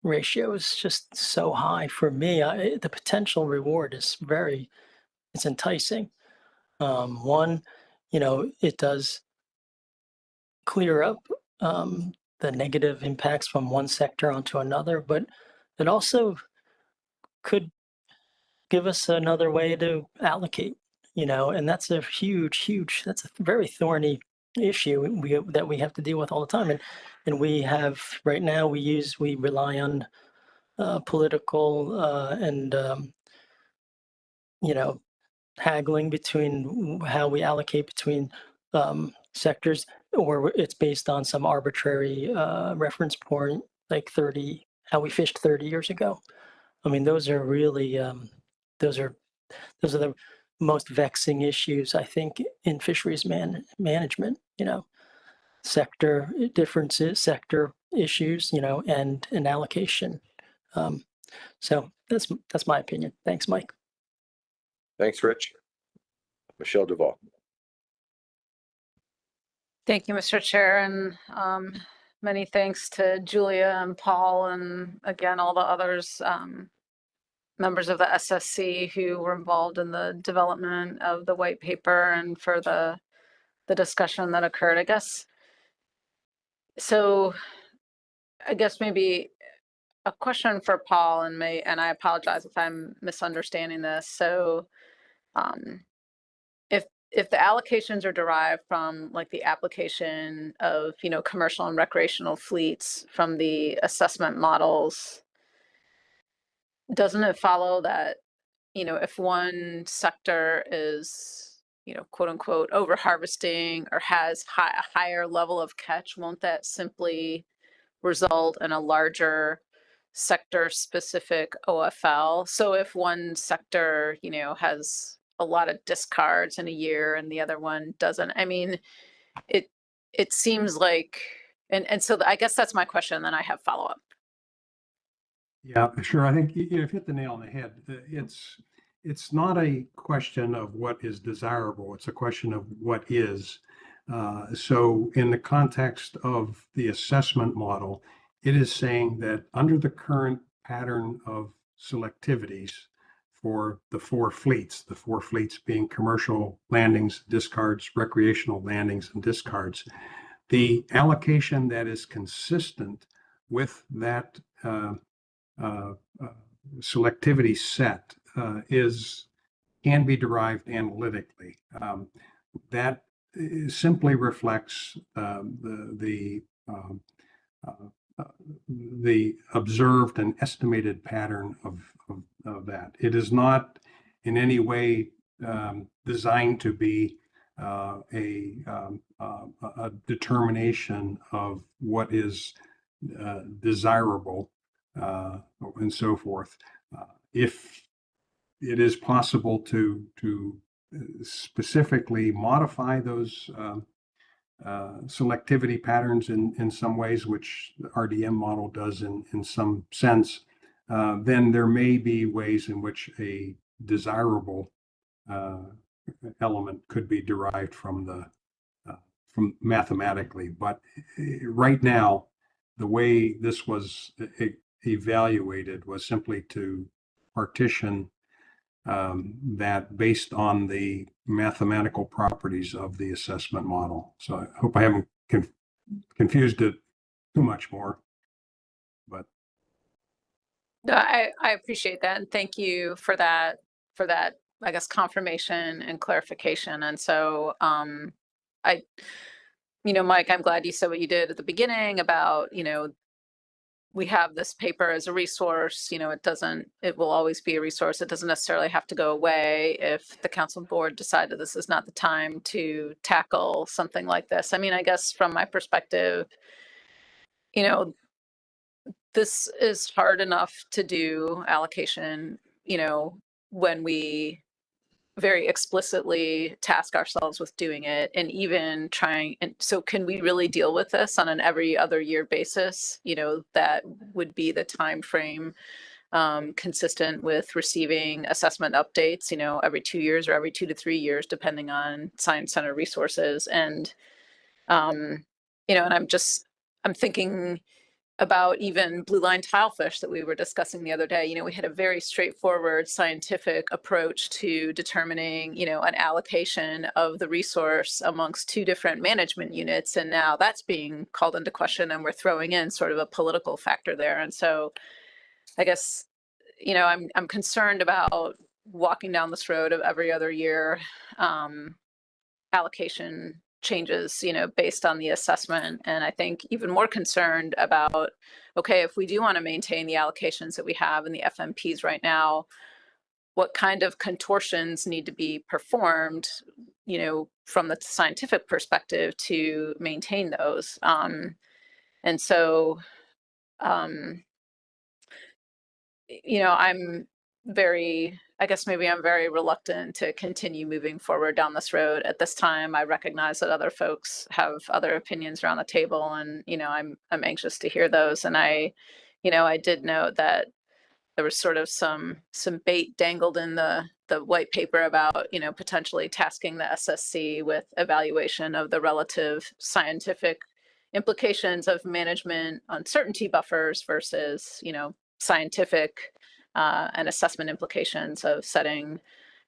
ratio is just so high for me. The potential reward is it's enticing. One, it does clear up the negative impacts from one sector onto another, but it also could give us another way to allocate, and that's a that's a very thorny issue that we have to deal with all the time. And we have right now, we rely on political and haggling between how we allocate between sectors, or it's based on some arbitrary reference point, like how we fished 30 years ago. I mean, those are really those are the most vexing issues, I think, in fisheries management. Sector differences, sector issues, and an allocation. So that's my opinion. Thanks, Mike. Thanks, Rich. Michelle Duval. Thank you, Mr. Chair, and many thanks to Julia and Paul, and again, all the others, members of the SSC who were involved in the development of the white paper and for the discussion that occurred, I guess. So I guess maybe a question for Paul, and I apologize if I'm misunderstanding this. So if the allocations are derived from like the application of, commercial and recreational fleets from the assessment models, doesn't it follow that, if one sector is, quote unquote, over harvesting or has a higher level of catch, won't that simply result in a larger sector specific OFL? So if one sector, has a lot of discards in a year and the other one doesn't, I mean, it seems like, and so I guess that's my question, then I have follow-up. Yeah, sure. I think you've hit the nail on the head. it's not a question of what is desirable. It's a question of what is. So in the context of the assessment model, it is saying that under the current pattern of selectivities for the four fleets being commercial landings, discards, recreational landings, and discards, the allocation that is consistent with that selectivity set can be derived analytically. That simply reflects the observed and estimated pattern of that. It is not in any way designed to be a determination of what is desirable and so forth. If it is possible to specifically modify those selectivity patterns in some ways, which the RDM model does in some sense, then there may be ways in which a desirable element could be derived from mathematically. But right now, the way this was evaluated was simply to partition that based on the mathematical properties of the assessment model. So I hope I haven't confused it too much more. But No, I appreciate that, and thank you for that, I guess, confirmation and clarification. And so Mike, I'm glad you said what you did at the beginning about, we have this paper as a resource, it will always be a resource. It doesn't necessarily have to go away if the council board decided this is not the time to tackle something like this. I mean, I guess from my perspective, this is hard enough to do allocation, when we very explicitly task ourselves with doing it and even trying. And so can we really deal with this on an every other year basis? That would be the time frame consistent with receiving assessment updates, every 2 years or every 2 to 3 years, depending on Science Center resources. And, and I'm thinking about even blue line tilefish that we were discussing the other day. We had a very straightforward scientific approach to determining, an allocation of the resource amongst 2 different management units. And now that's being called into question, and we're throwing in sort of a political factor there. And so I guess, I'm concerned about walking down this road of every other year allocation changes, based on the assessment. And I think even more concerned about, okay, if we do want to maintain the allocations that we have in the FMPs right now, what kind of contortions need to be performed, from the scientific perspective to maintain those. And so, I'm very reluctant to continue moving forward down this road at this time. I recognize that other folks have other opinions around the table, and, I'm anxious to hear those. And I did note that there was sort of some bait dangled in the white paper about, potentially tasking the SSC with evaluation of the relative scientific implications of management uncertainty buffers versus, scientific and assessment implications of setting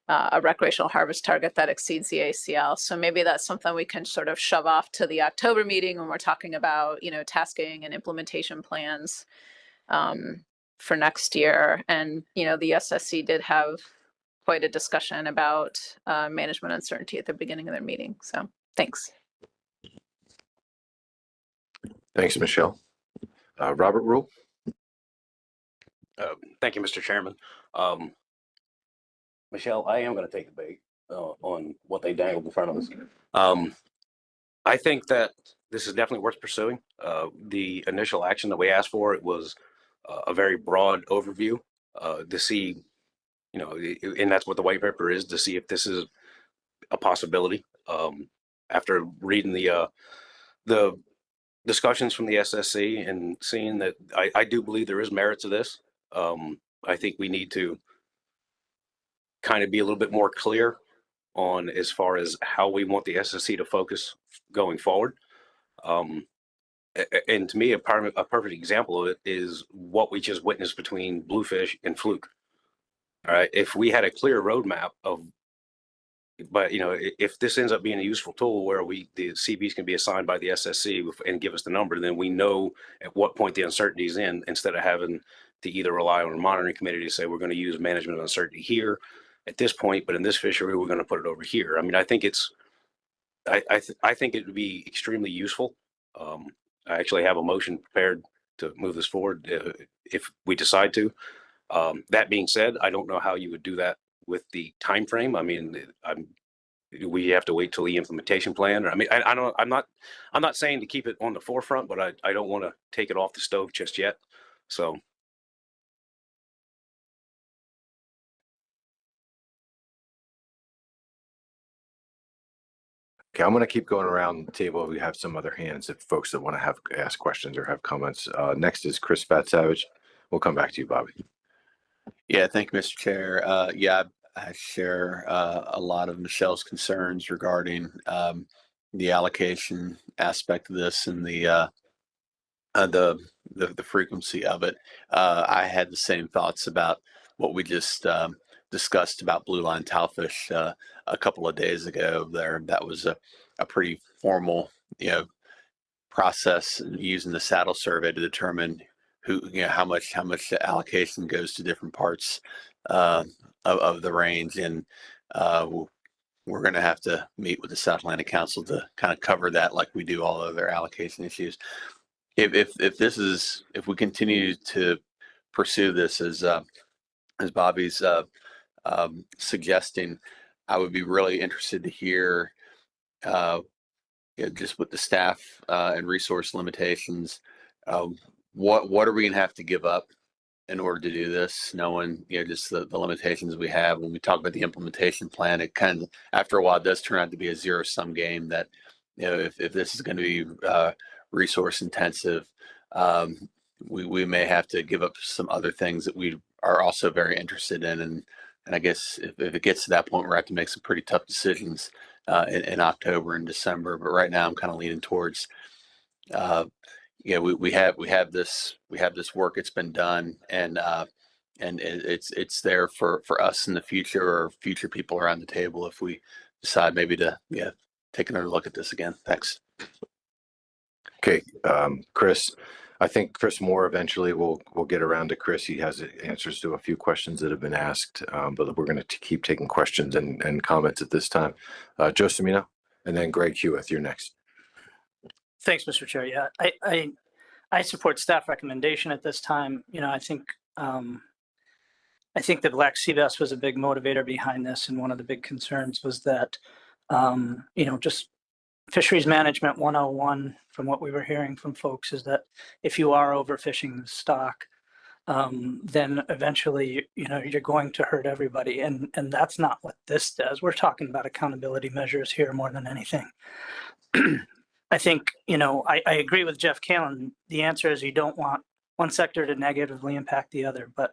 a recreational harvest target that exceeds the ACL. So maybe that's something we can sort of shove off to the October meeting when we're talking about, tasking and implementation plans for next year. And, the SSC did have quite a discussion about management uncertainty at the beginning of their meeting. So thanks. Thanks, Michelle. Robert Rule. Thank you, Mr. Chairman. Michelle, I am going to take the bait on what they dangled in front of us. I think that this is definitely worth pursuing. The initial action that we asked for, it was a very broad overview to see, and that's what the white paper is, to see if this is a possibility. After reading the discussions from the SSC and seeing that I do believe there is merit to this, I think we need to kind of be a little bit more clear on as far as how we want the SSC to focus going forward. And to me, a perfect example of it is what we just witnessed between Bluefish and Fluke. All right, if we had a clear roadmap of, but if this ends up being a useful tool where the CBs can be assigned by the SSC and give us the number, then we know at what point the uncertainty is in, instead of having to either rely on a monitoring committee to say we're going to use management of uncertainty here at this point, but in this fishery we're going to put it over here. I mean, I think I think it would be extremely useful. I actually have a motion prepared to move this forward if we decide to. That being said, I don't know how you would do that with the time frame. I mean, we have to wait till the implementation plan. Or I mean, I don't. I'm not saying to keep it on the forefront, but I don't want to take it off the stove just yet. So. Okay, I'm going to keep going around the table. We have some other hands if folks that want to ask questions or have comments. Next is Chris Fatsavage. We'll come back to you, Bobby. Yeah, thank you, Mr. Chair. Yeah, I share a lot of Michelle's concerns regarding the allocation aspect of this and the frequency of it. I had the same thoughts about what we just discussed about blue line towfish a couple of days ago. That was a pretty formal, process using the saddle survey to determine how much allocation goes to different parts of the range, and we're going to have to meet with the South Atlantic Council to kind of cover that like we do all other allocation issues. If we continue to pursue this as Bobby's suggesting, I would be really interested to hear just with the staff and resource limitations, what are we going to have to give up in order to do this, knowing just the limitations we have. When we talk about the implementation plan, it kind of after a while does turn out to be a zero-sum game. That if this is going to be resource intensive, we may have to give up some other things that we are also very interested in. And I guess if it gets to that point, we're going to have to make some pretty tough decisions in October and December. But right now, I'm kind of leaning towards, we have this work. It's been done, and it's there for us in the future, or future people around the table if we decide maybe to take another look at this again. Thanks. Okay, Chris. I think Chris Moore eventually we'll get around to Chris. He has answers to a few questions that have been asked, but we're going to keep taking questions and comments at this time. Joe Semino, and then Greg Hewitt, you're next. Thanks, Mr. Chair. Yeah, I support staff recommendation at this time. I think the black sea bass was a big motivator behind this, and one of the big concerns was that just fisheries management 101, from what we were hearing from folks, is that if you are overfishing the stock, then eventually, you're going to hurt everybody. And that's not what this does. We're talking about accountability measures here more than anything. I think, I agree with Jeff Kalin. The answer is you don't want one sector to negatively impact the other, but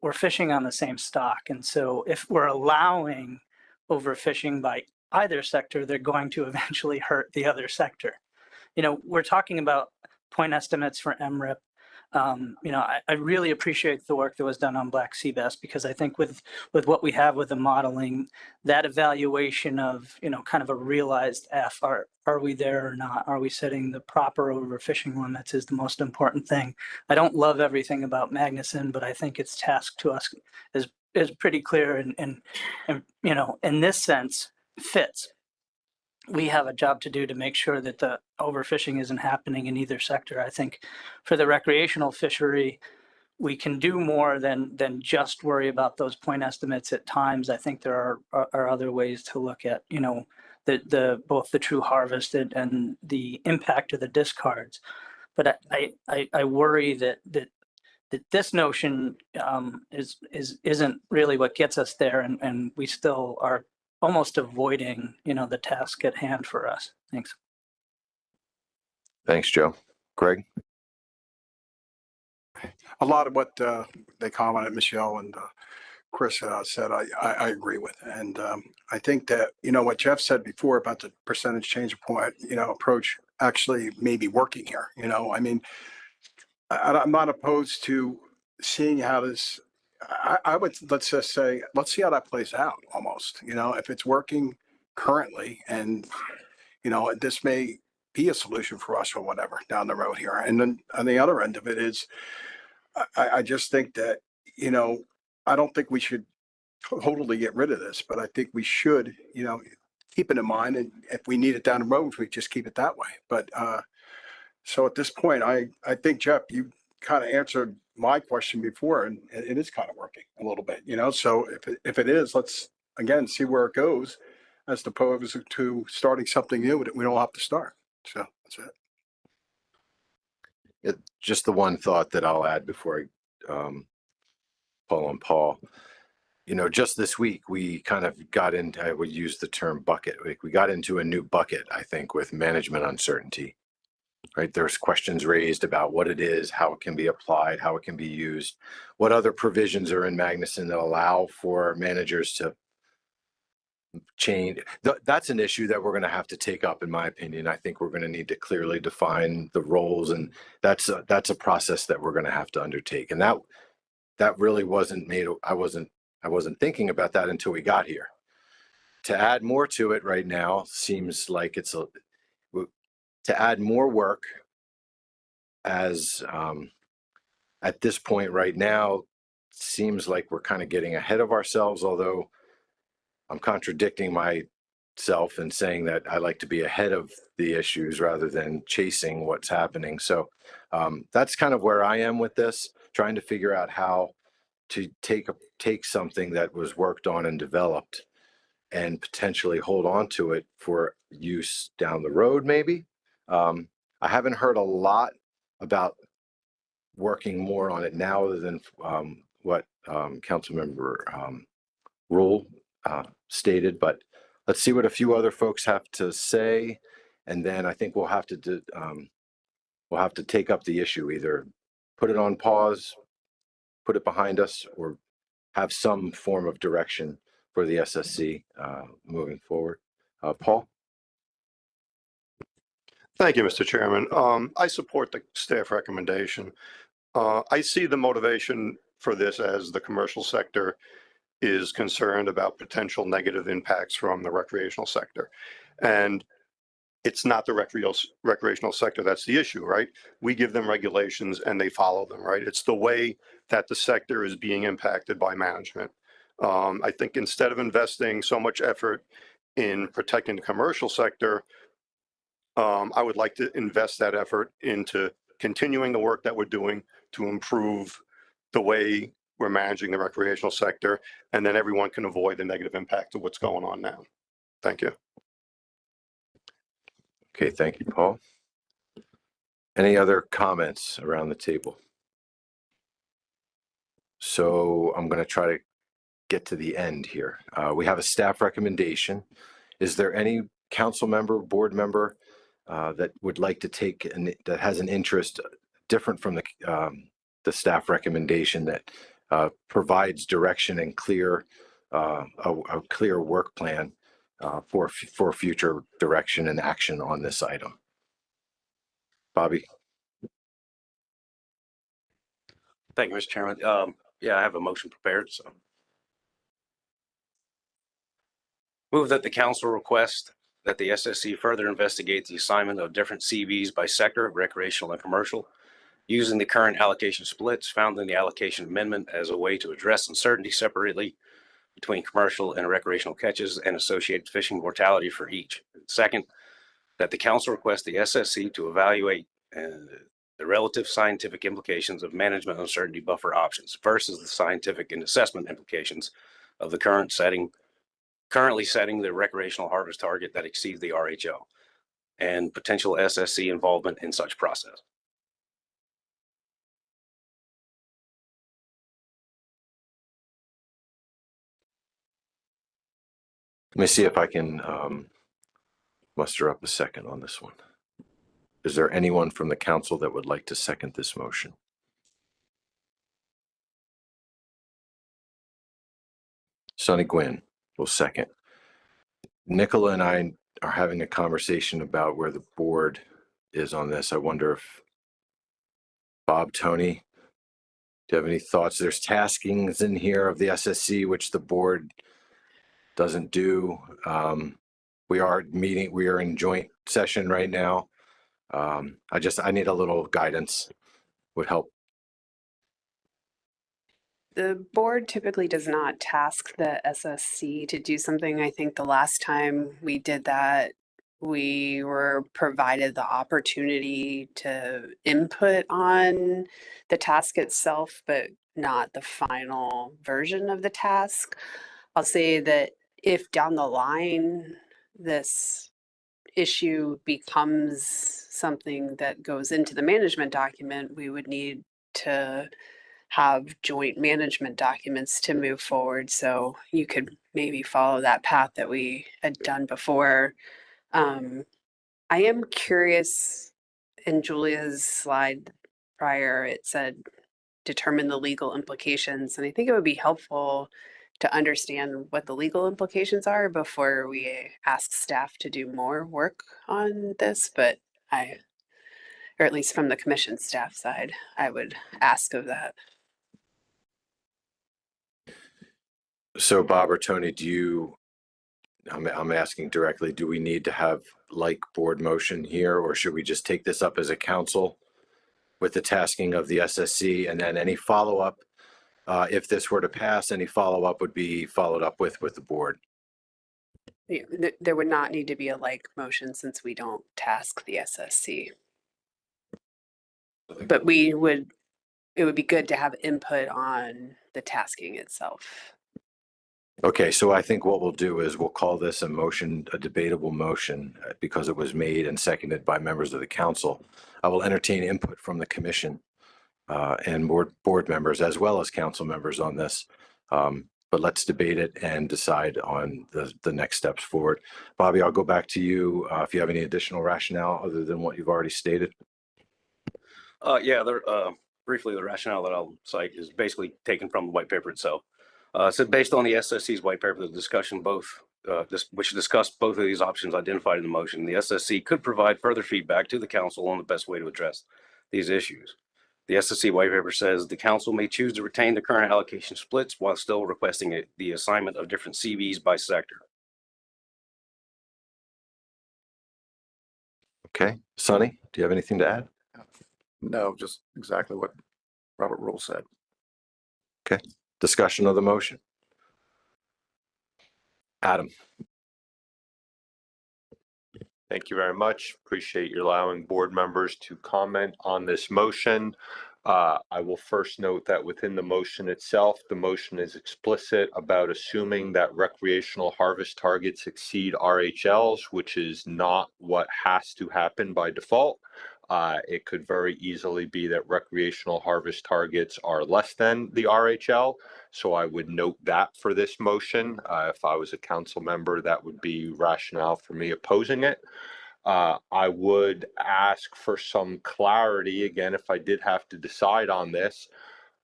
we're fishing on the same stock. And so if we're allowing overfishing by either sector, they're going to eventually hurt the other sector. We're talking about point estimates for MRIP. I really appreciate the work that was done on black sea bass, because I think with what we have with the modeling, that evaluation of, kind of a realized F, are we there or not? Are we setting the proper overfishing limits is the most important thing. I don't love everything about Magnuson, but I think its task to us is pretty clear and in this sense fits. We have a job to do to make sure that the overfishing isn't happening in either sector. I think for the recreational fishery, we can do more than just worry about those point estimates at times. I think there are other ways to look at, both the true harvested and the impact of the discards. But I worry that this notion isn't really what gets us there, and we still are almost avoiding, the task at hand for us. Thanks. Thanks, Joe. Greg? A lot of what they commented, Michelle and Chris said, I agree with. And I think that, what Jeff said before about the percentage change point, approach actually may be working here. I mean, I'm not opposed to seeing how this, I would, let's just say, let's see how that plays out almost, if it's working currently and, this may be a solution for us or whatever down the road here. And then on the other end of it is, I just think that, I don't think we should totally get rid of this, but I think we should, keep it in mind. And if we need it down the road, we just keep it that way. But, so at this point, I think, Jeff, you kind of answered my question before, and it is kind of working a little bit, so if it is, let's again, see where it goes as opposed to starting something new that we don't have to start. So that's it. Just the one thought that I'll add before I pull on Paul. Just this week, we kind of got into, I would use the term bucket. We got into a new bucket, I think, with management uncertainty, right? There's questions raised about what it is, how it can be applied, how it can be used, what other provisions are in Magnuson that allow for managers to change. That's an issue that we're going to have to take up, in my opinion. I think we're going to need to clearly define the roles, and that's a process that we're going to have to undertake. And that really wasn't made. I wasn't thinking about that until we got here. To add more to it right now seems like to add more work as at this point right now seems like we're kind of getting ahead of ourselves, although I'm contradicting myself and saying that I like to be ahead of the issues rather than chasing what's happening. So that's kind of where I am with this, trying to figure out how to take something that was worked on and developed and potentially hold on to it for use down the road, maybe. I haven't heard a lot about working more on it now other than what Councilmember Rule stated, but let's see what a few other folks have to say. And then I think we'll have to take up the issue, either put it on pause, put it behind us, or have some form of direction for the SSC moving forward. Paul? Thank you, Mr. Chairman. I support the staff recommendation. I see the motivation for this as the commercial sector is concerned about potential negative impacts from the recreational sector. And it's not the recreational sector that's the issue, right? We give them regulations and they follow them, right? It's the way that the sector is being impacted by management. I think instead of investing so much effort in protecting the commercial sector, I would like to invest that effort into continuing the work that we're doing to improve the way we're managing the recreational sector, and then everyone can avoid the negative impact of what's going on now. Thank you. Okay, thank you, Paul. Any other comments around the table? So I'm going to try to get to the end here. We have a staff recommendation. Is there any council member, board member that would like to take and that has an interest different from the staff recommendation that provides direction and a clear work plan for future direction and action on this item? Bobby? Thank you, Mr. Chairman. Yeah, I have a motion prepared, so. Move that the council request that the SSC further investigate the assignment of different CVs by sector, recreational and commercial, using the current allocation splits found in the allocation amendment as a way to address uncertainty separately between commercial and recreational catches and associated fishing mortality for each. Second, that the council request the SSC to evaluate the relative scientific implications of management uncertainty buffer options versus the scientific and assessment implications of the currently setting the recreational harvest target that exceeds the RHO and potential SSC involvement in such process. Let me see if I can muster up a second on this one. Is there anyone from the council that would like to second this motion? Sonny Gwynn will second. Nicola and I are having a conversation about where the board is on this. I wonder if Bob, Tony, do you have any thoughts? There's taskings in here of the SSC, which the board doesn't do. We are in joint session right now. I need a little guidance, would help. The board typically does not task the SSC to do something. I think the last time we did that, we were provided the opportunity to input on the task itself, but not the final version of the task. I'll say that if down the line this issue becomes something that goes into the management document, we would need to have joint management documents to move forward. So you could maybe follow that path that we had done before. I am curious, in Julia's slide prior, it said determine the legal implications. And I think it would be helpful to understand what the legal implications are before we ask staff to do more work on this. But or at least from the commission staff side, I would ask of that. So Bob or Tony, I'm asking directly, do we need to have like board motion here, or should we just take this up as a council with the tasking of the SSC, and then any follow-up, if this were to pass, any follow-up would be followed up with the board? There would not need to be a like motion since we don't task the SSC. But it would be good to have input on the tasking itself. Okay, so I think what we'll do is we'll call this a motion, a debatable motion, because it was made and seconded by members of the council. I will entertain input from the commission and board members as well as council members on this. But let's debate it and decide on the next steps forward. Bobby, I'll go back to you if you have any additional rationale other than what you've already stated. Yeah, briefly, the rationale that I'll cite is basically taken from the white paper itself. So based on the SSC's white paper, the discussion which discussed both of these options identified in the motion, the SSC could provide further feedback to the council on the best way to address these issues. The SSC white paper says the council may choose to retain the current allocation splits while still requesting the assignment of different CVs by sector. Okay, Sonny, do you have anything to add? No, just exactly what Robert Rule said. Okay, discussion of the motion. Adam. Thank you very much. Appreciate you allowing board members to comment on this motion. I will first note that within the motion itself, the motion is explicit about assuming that recreational harvest targets exceed RHLs, which is not what has to happen by default. It could very easily be that recreational harvest targets are less than the RHL. So I would note that for this motion. If I was a council member, that would be rationale for me opposing it. I would ask for some clarity, again, if I did have to decide on this,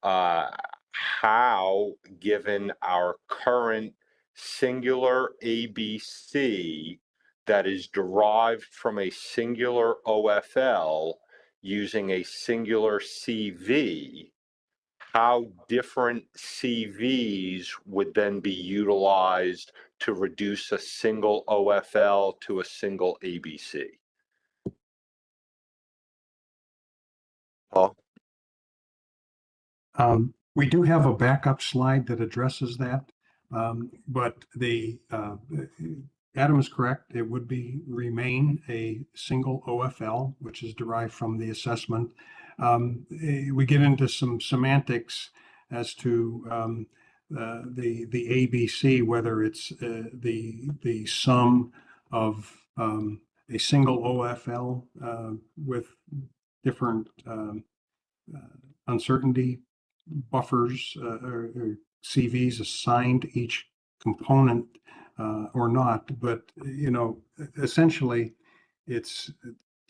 how, given our current singular ABC that is derived from a singular OFL using a singular CV, how different CVs would then be utilized to reduce a single OFL to a single ABC. Paul? We do have a backup slide that addresses that, but Adam is correct. It would remain a single OFL, which is derived from the assessment. We get into some semantics as to the ABC, whether it's the sum of a single OFL with different uncertainty buffers or CVs assigned each component or not. But, essentially it's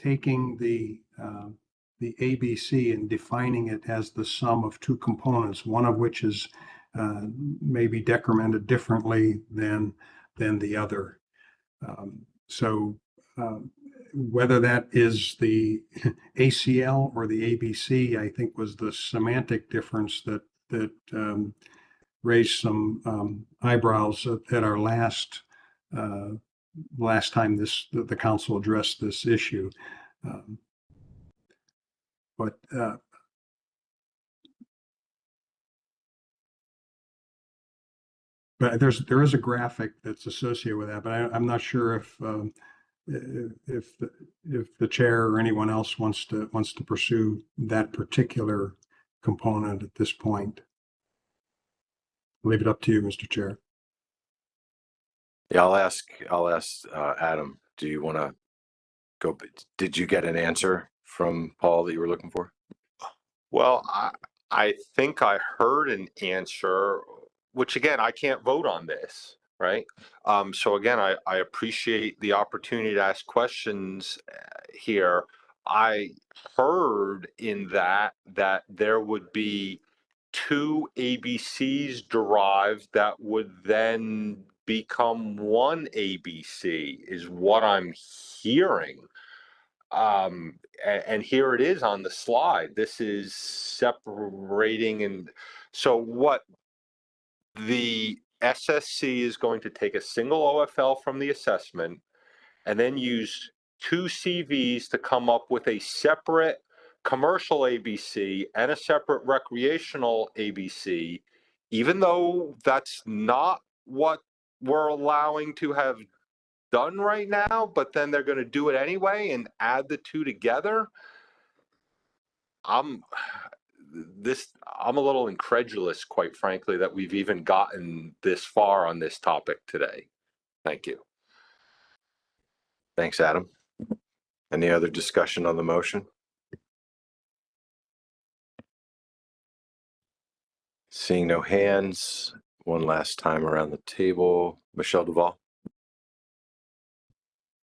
taking the ABC and defining it as the sum of two components, one of which is may be decremented differently than the other. So whether that is the ACL or the ABC, I think was the semantic difference that raised some eyebrows at our last time the council addressed this issue. But there is a graphic that's associated with that, but I'm not sure if the chair or anyone else wants to pursue that particular component at this point. I'll leave it up to you, Mr. Chair. Yeah, I'll ask Adam, do you want to go? Did you get an answer from Paul that you were looking for? Well, I think I heard an answer, which again, I can't vote on this, right? So again, I appreciate the opportunity to ask questions here. I heard in that there would be 2 ABCs derived that would then become 1 ABC is what I'm hearing. And here it is on the slide. This is separating. And so what the SSC is going to take a single OFL from the assessment and then use 2 CVs to come up with a separate commercial ABC and a separate recreational ABC, even though that's not what we're allowing to have done right now, but then they're going to do it anyway and add the 2 together. I'm a little incredulous, quite frankly, that we've even gotten this far on this topic today. Thank you. Thanks, Adam. Any other discussion on the motion? Seeing no hands, one last time around the table. Michelle Duval.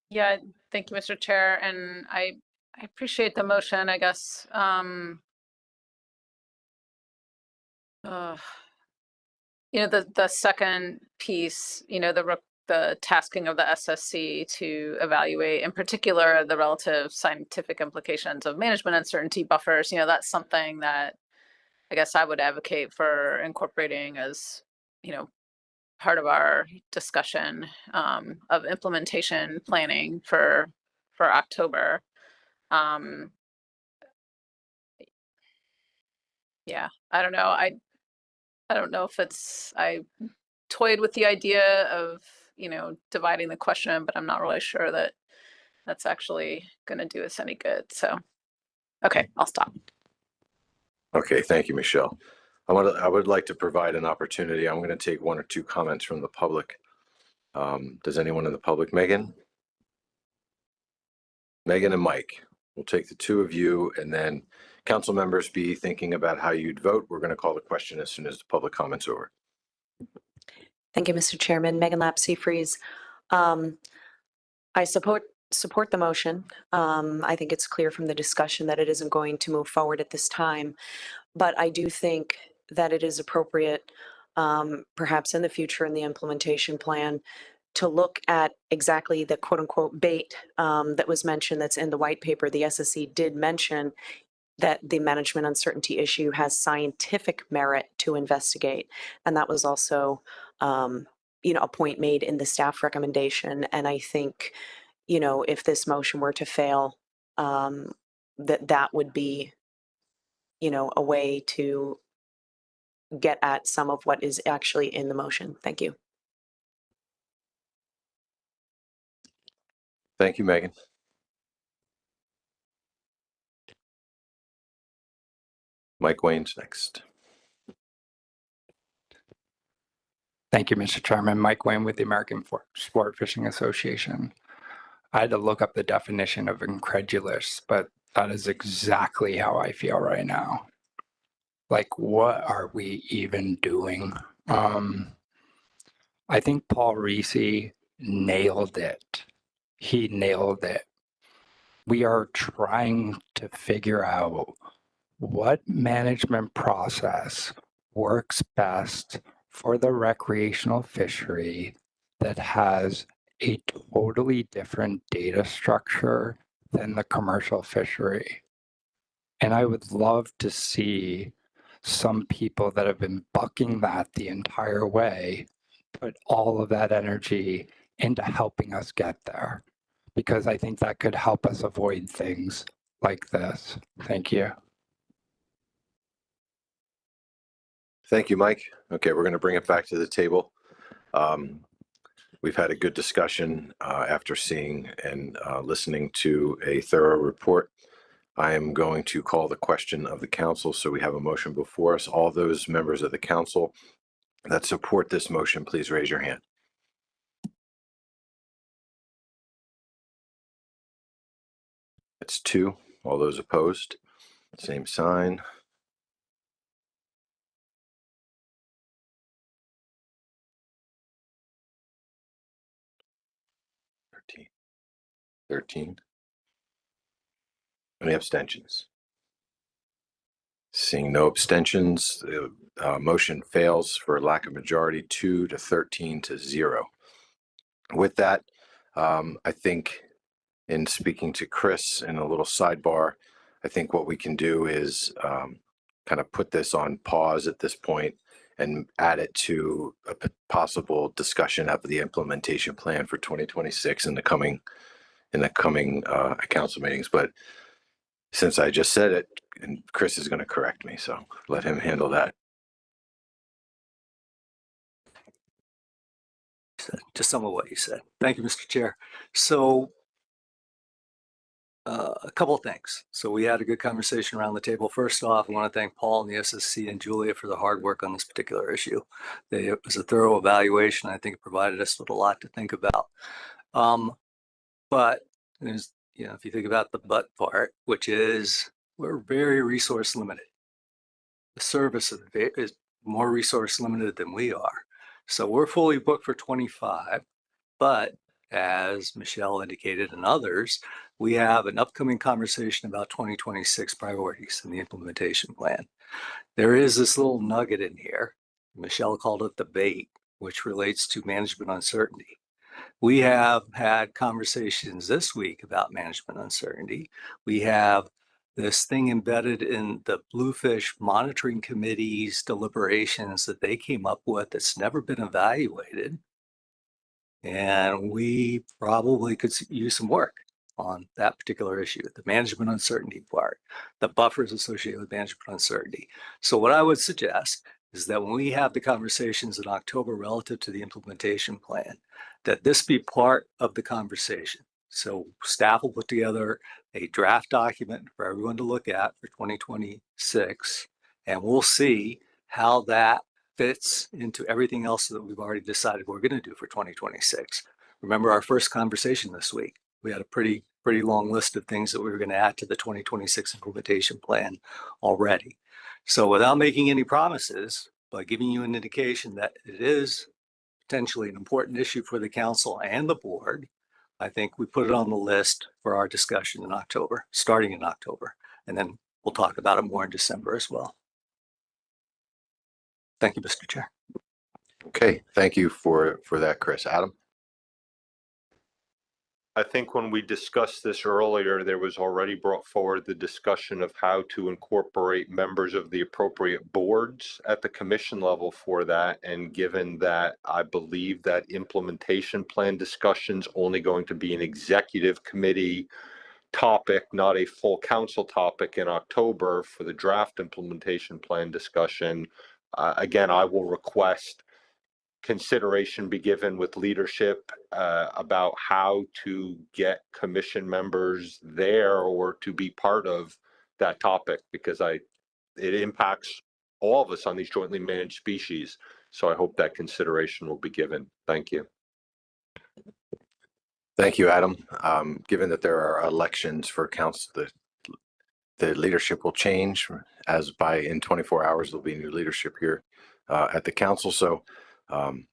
Yeah, thank you, Mr. Chair, and I appreciate the motion, I guess. The second piece, the tasking of the SSC to evaluate, in particular, the relative scientific implications of management uncertainty buffers. That's something that I guess I would advocate for incorporating as, part of our discussion of implementation planning for October. Yeah, I don't know. I don't know if I toyed with the idea of, dividing the question, but I'm not really sure that that's actually going to do us any good. So, okay, I'll stop. Okay, thank you, Michelle. I would like to provide an opportunity. I'm going to take 1 or 2 comments from the public. Does anyone in the public? Megan and Mike. We'll take the 2 of you, and then council members be thinking about how you'd vote. We're going to call the question as soon as the public comments over. Thank you, Mr. Chairman. Megan Lapsey-Fries. I support the motion. I think it's clear from the discussion that it isn't going to move forward at this time, but I do think that it is appropriate, perhaps in the future in the implementation plan, to look at exactly the quote unquote bait that was mentioned that's in the white paper. The SSC did mention that the management uncertainty issue has scientific merit to investigate. And that was also, a point made in the staff recommendation. And I think, if this motion were to fail, that would be, a way to get at some of what is actually in the motion. Thank you. Thank you, Megan. Mike Wayne's next. Thank you, Mr. Chairman. Mike Wayne with the American Sport Fishing Association. I had to look up the definition of incredulous, but that is exactly how I feel right now. Like, what are we even doing? I think Paul Reese nailed it. He nailed it. We are trying to figure out what management process works best for the recreational fishery that has a totally different data structure than the commercial fishery. And I would love to see some people that have been bucking that the entire way put all of that energy into helping us get there, because I think that could help us avoid things like this. Thank you. Thank you, Mike. Okay, we're going to bring it back to the table. We've had a good discussion after seeing and listening to a thorough report. I am going to call the question of the council. So we have a motion before us. All those members of the council that support this motion, please raise your hand. That's 2. All those opposed, same sign. Thirteen. Any abstentions? Seeing no abstentions, the motion fails for lack of majority, 2 to 13 to 0. With that, I think in speaking to Chris in a little sidebar, I think what we can do is kind of put this on pause at this point and add it to a possible discussion of the implementation plan for 2026 in the coming council meetings. But since I just said it, and Chris is going to correct me, so let him handle that. Just some of what you said. Thank you, Mr. Chair. So a couple of things. So we had a good conversation around the table. First off, I want to thank Paul and the SSC and Julia for the hard work on this particular issue. It was a thorough evaluation. I think it provided us with a lot to think about. But there's, if you think about the but part, which is we're very resource limited. The service is more resource limited than we are. So we're fully booked for 25, but as Michelle indicated and others, we have an upcoming conversation about 2026 priorities in the implementation plan. There is this little nugget in here. Michelle called it the bait, which relates to management uncertainty. We have had conversations this week about management uncertainty. We have this thing embedded in the Bluefish Monitoring Committee's deliberations that they came up with that's never been evaluated. And we probably could use some work on that particular issue, the management uncertainty part, the buffers associated with management uncertainty. So what I would suggest is that when we have the conversations in October relative to the implementation plan, that this be part of the conversation. So staff will put together a draft document for everyone to look at for 2026, and we'll see how that fits into everything else that we've already decided we're going to do for 2026. Remember our first conversation this week, we had a pretty long list of things that we were going to add to the 2026 implementation plan already. So without making any promises, but giving you an indication that it is potentially an important issue for the council and the board, I think we put it on the list for our discussion in October, starting in October, and then we'll talk about it more in December as well. Thank you, Mr. Chair. Okay, thank you for that, Chris. Adam? I think when we discussed this earlier, there was already brought forward the discussion of how to incorporate members of the appropriate boards at the commission level for that. And given that I believe that implementation plan discussion's only going to be an executive committee topic, not a full council topic in October for the draft implementation plan discussion, again, I will request consideration be given with leadership about how to get commission members there or to be part of that topic, because it impacts all of us on these jointly managed species. So I hope that consideration will be given. Thank you. Thank you, Adam. Given that there are elections for council, the leadership will change in 24 hours, there'll be new leadership here at the council. So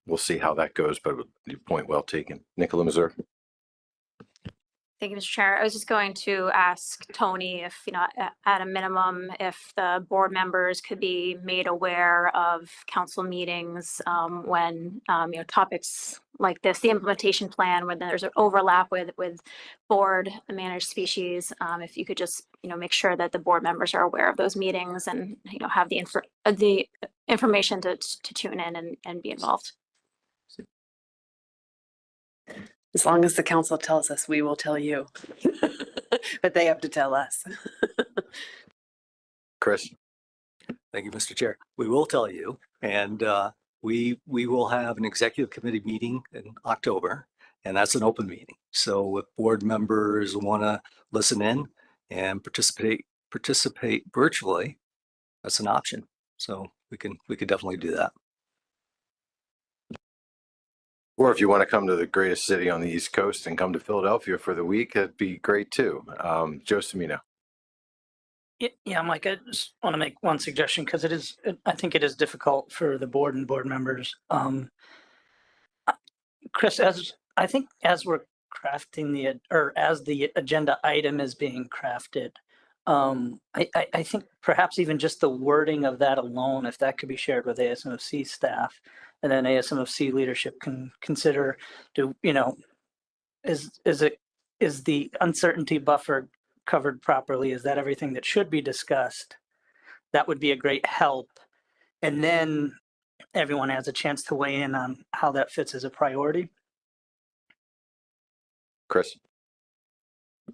we'll see how that goes, but your point well taken. Nicola, Missouri. Thank you, Mr. Chair. I was just going to ask Tony if, at a minimum, if the board members could be made aware of council meetings when, topics like this, the implementation plan, when there's an overlap with board managed species. If you could just, make sure that the board members are aware of those meetings and, have the information to tune in and be involved. As long as the council tells us, we will tell you. But they have to tell us. Chris? Thank you, Mr. Chair. We will tell you, and we will have an executive committee meeting in October, and that's an open meeting. So if board members want to listen in and participate virtually, that's an option. So we could definitely do that. Or if you want to come to the greatest city on the East Coast and come to Philadelphia for the week, that'd be great too. Joe Semino. Yeah, Mike, I just want to make one suggestion because I think it is difficult for the board and board members. Chris, as we're crafting as the agenda item is being crafted, I think perhaps even just the wording of that alone, if that could be shared with ASMFC staff, and then ASMFC leadership can consider, is the uncertainty buffer covered properly? Is that everything that should be discussed? That would be a great help. And then everyone has a chance to weigh in on how that fits as a priority. Chris?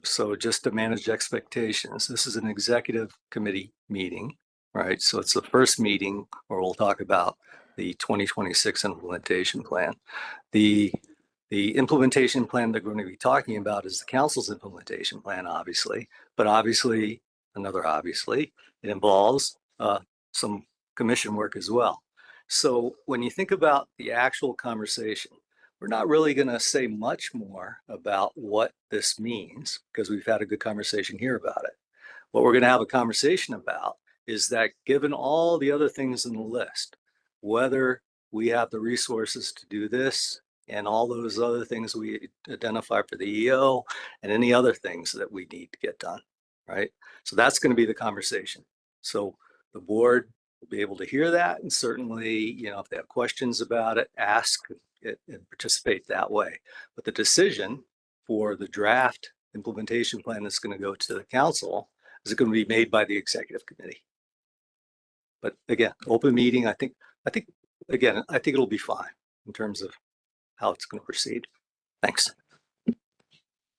So just to manage expectations, this is an executive committee meeting, right? So it's the first meeting where we'll talk about the 2026 implementation plan. The implementation plan that we're going to be talking about is the council's implementation plan, obviously, but obviously, it involves some commission work as well. So when you think about the actual conversation, we're not really going to say much more about what this means because we've had a good conversation here about it. What we're going to have a conversation about is that given all the other things in the list, whether we have the resources to do this and all those other things we identify for the EO and any other things that we need to get done, right? So that's going to be the conversation. So the board will be able to hear that and certainly, if they have questions about it, ask it and participate that way. But the decision for the draft implementation plan that's going to go to the council is going to be made by the executive committee. But again, open meeting, I think it'll be fine in terms of how it's going to proceed. Thanks.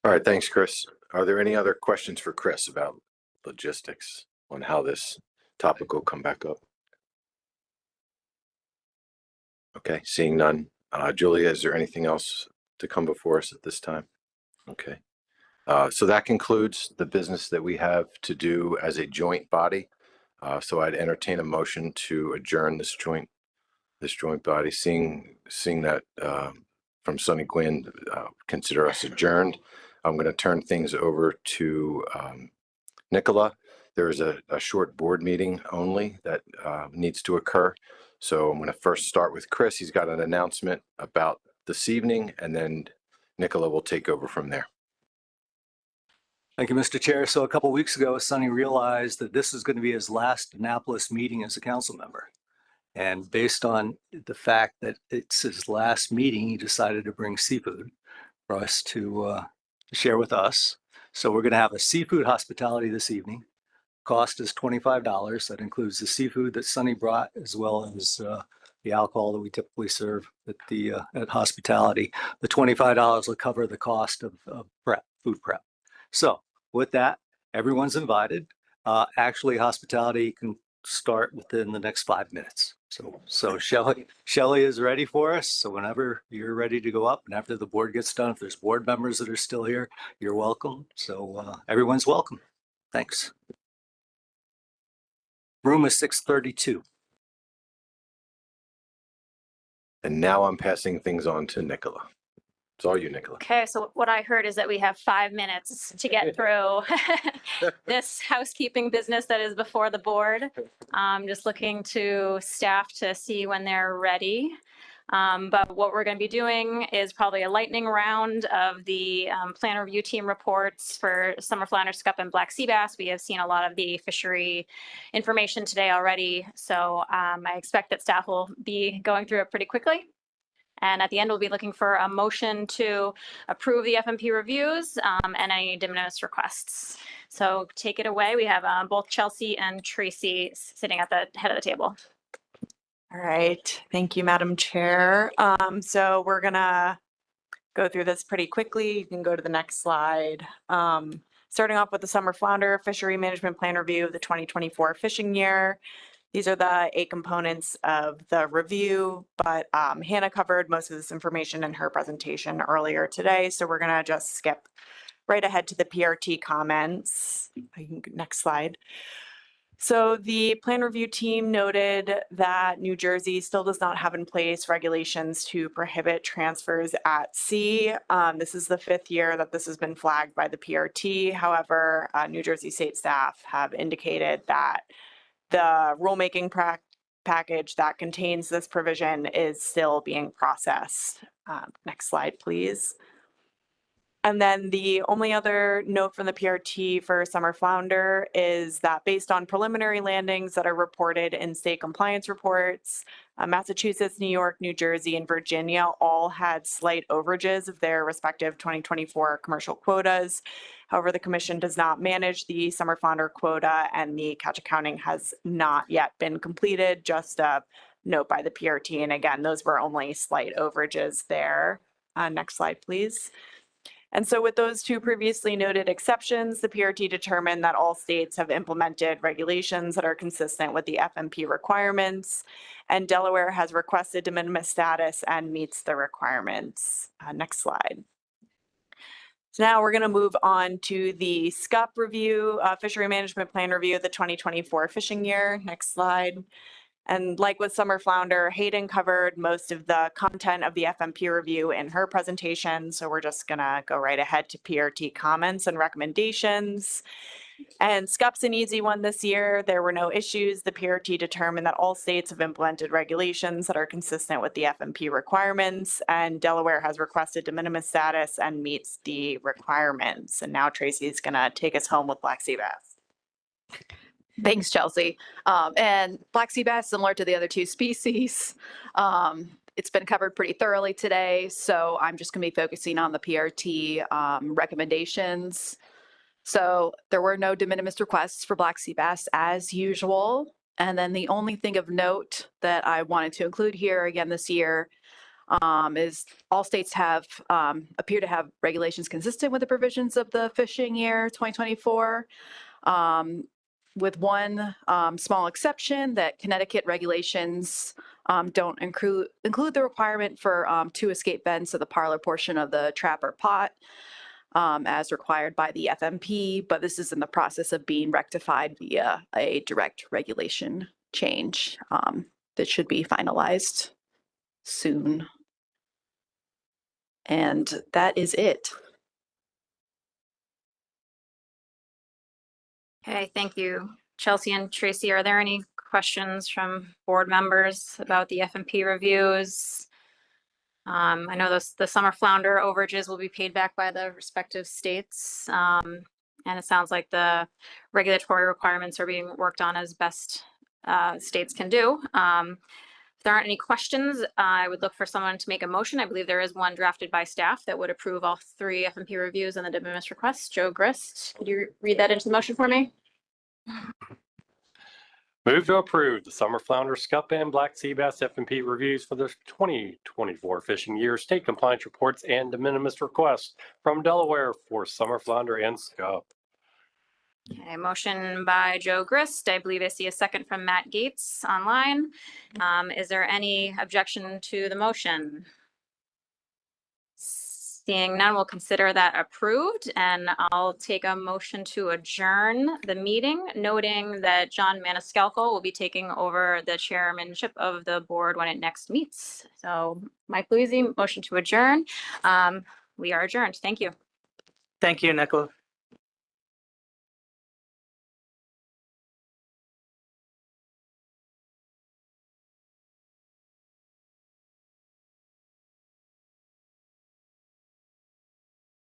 All right, thanks, Chris. Are there any other questions for Chris about logistics on how this topic will come back up? Okay, seeing none. Julia, is there anything else to come before us at this time? Okay. So that concludes the business that we have to do as a joint body. So I'd entertain a motion to adjourn this joint body. Seeing that from Sonny Gwynn, consider us adjourned. I'm going to turn things over to Nicola. There is a short board meeting only that needs to occur. So I'm going to first start with Chris. He's got an announcement about this evening, and then Nicola will take over from there. Thank you, Mr. Chair. So a couple of weeks ago, Sonny realized that this is going to be his last Annapolis meeting as a council member. And based on the fact that it's his last meeting, he decided to bring seafood for us to share with us. So we're going to have a seafood hospitality this evening. Cost is $25. That includes the seafood that Sonny brought, as well as the alcohol that we typically serve at hospitality. The $25 will cover the cost of food prep. So with that, everyone's invited. Actually, hospitality can start within the next 5 minutes. So Shelley is ready for us. So whenever you're ready to go up, and after the board gets done, if there's board members that are still here, you're welcome. So everyone's welcome. Thanks. Room is 632. And now I'm passing things on to Nicola. It's all you, Nicola. Okay, so what I heard is that we have 5 minutes to get through this housekeeping business that is before the board. Just looking to staff to see when they're ready. But what we're going to be doing is probably a lightning round of the plan review team reports for summer flounder, scup, and black sea bass. We have seen a lot of the fishery information today already, so I expect that staff will be going through it pretty quickly. And at the end, we'll be looking for a motion to approve the FMP reviews and any de minimis requests. So take it away. We have both Chelsea and Tracy sitting at the head of the table. All right. Thank you, Madam Chair. So we're gonna go through this pretty quickly. You can go to the next slide. Starting off with the summer flounder fishery management plan review of the 2024 fishing year. These are the 8 components of the review, but Hannah covered most of this information in her presentation earlier today. So we're gonna just skip right ahead to the PRT comments. Next slide. So the plan review team noted that New Jersey still does not have in place regulations to prohibit transfers at sea. This is the 5th year that this has been flagged by the PRT. However, New Jersey state staff have indicated that the rulemaking package that contains this provision is still being processed. Next slide, please. And then the only other note from the PRT for summer flounder is that based on preliminary landings that are reported in state compliance reports, Massachusetts, New York, New Jersey, and Virginia all had slight overages of their respective 2024 commercial quotas. However, the commission does not manage the summer flounder quota and the catch accounting has not yet been completed, just a note by the PRT. And again, those were only slight overages there. Next slide, please. And so with those 2 previously noted exceptions, the PRT determined that all states have implemented regulations that are consistent with the FMP requirements, and Delaware has requested de minimis status and meets the requirements. Next slide. So now we're going to move on to the SCUP review, fishery management plan review of the 2024 fishing year. Next slide. And like with summer flounder, Hayden covered most of the content of the FMP review in her presentation. So we're just gonna go right ahead to PRT comments and recommendations. And SCUP's an easy one this year. There were no issues. The PRT determined that all states have implemented regulations that are consistent with the FMP requirements, and Delaware has requested de minimis status and meets the requirements. And now Tracy's gonna take us home with black sea bass. Thanks, Chelsea. And black sea bass, similar to the other 2 species, it's been covered pretty thoroughly today. So I'm just going to be focusing on the PRT recommendations. So there were no de minimis requests for black sea bass as usual. And then the only thing of note that I wanted to include here again this year is all states have appear to have regulations consistent with the provisions of the fishing year 2024. With one small exception that Connecticut regulations don't include the requirement for 2 escape vents of the parlor portion of the trap or pot as required by the FMP, but this is in the process of being rectified via a direct regulation change that should be finalized soon. And that is it. Okay, thank you, Chelsea and Tracy. Are there any questions from board members about the FMP reviews? I know the summer flounder overages will be paid back by the respective states. And it sounds like the regulatory requirements are being worked on as best states can do. If there aren't any questions, I would look for someone to make a motion. I believe there is one drafted by staff that would approve all 3 FMP reviews and the de minimis requests. Joe Grist, could you read that into the motion for me? Move to approve the summer flounder, scup, and black sea bass FMP reviews for the 2024 fishing year, state compliance reports, and de minimis requests from Delaware for summer flounder and scup. Okay, motion by Joe Grist. I believe I see a second from Matt Gates online. Is there any objection to the motion? Seeing none, we'll consider that approved, and I'll take a motion to adjourn the meeting, noting that John Maniscalco will be taking over the chairmanship of the board when it next meets. So Mike Louisi, motion to adjourn. We are adjourned. Thank you. Thank you, Nicola.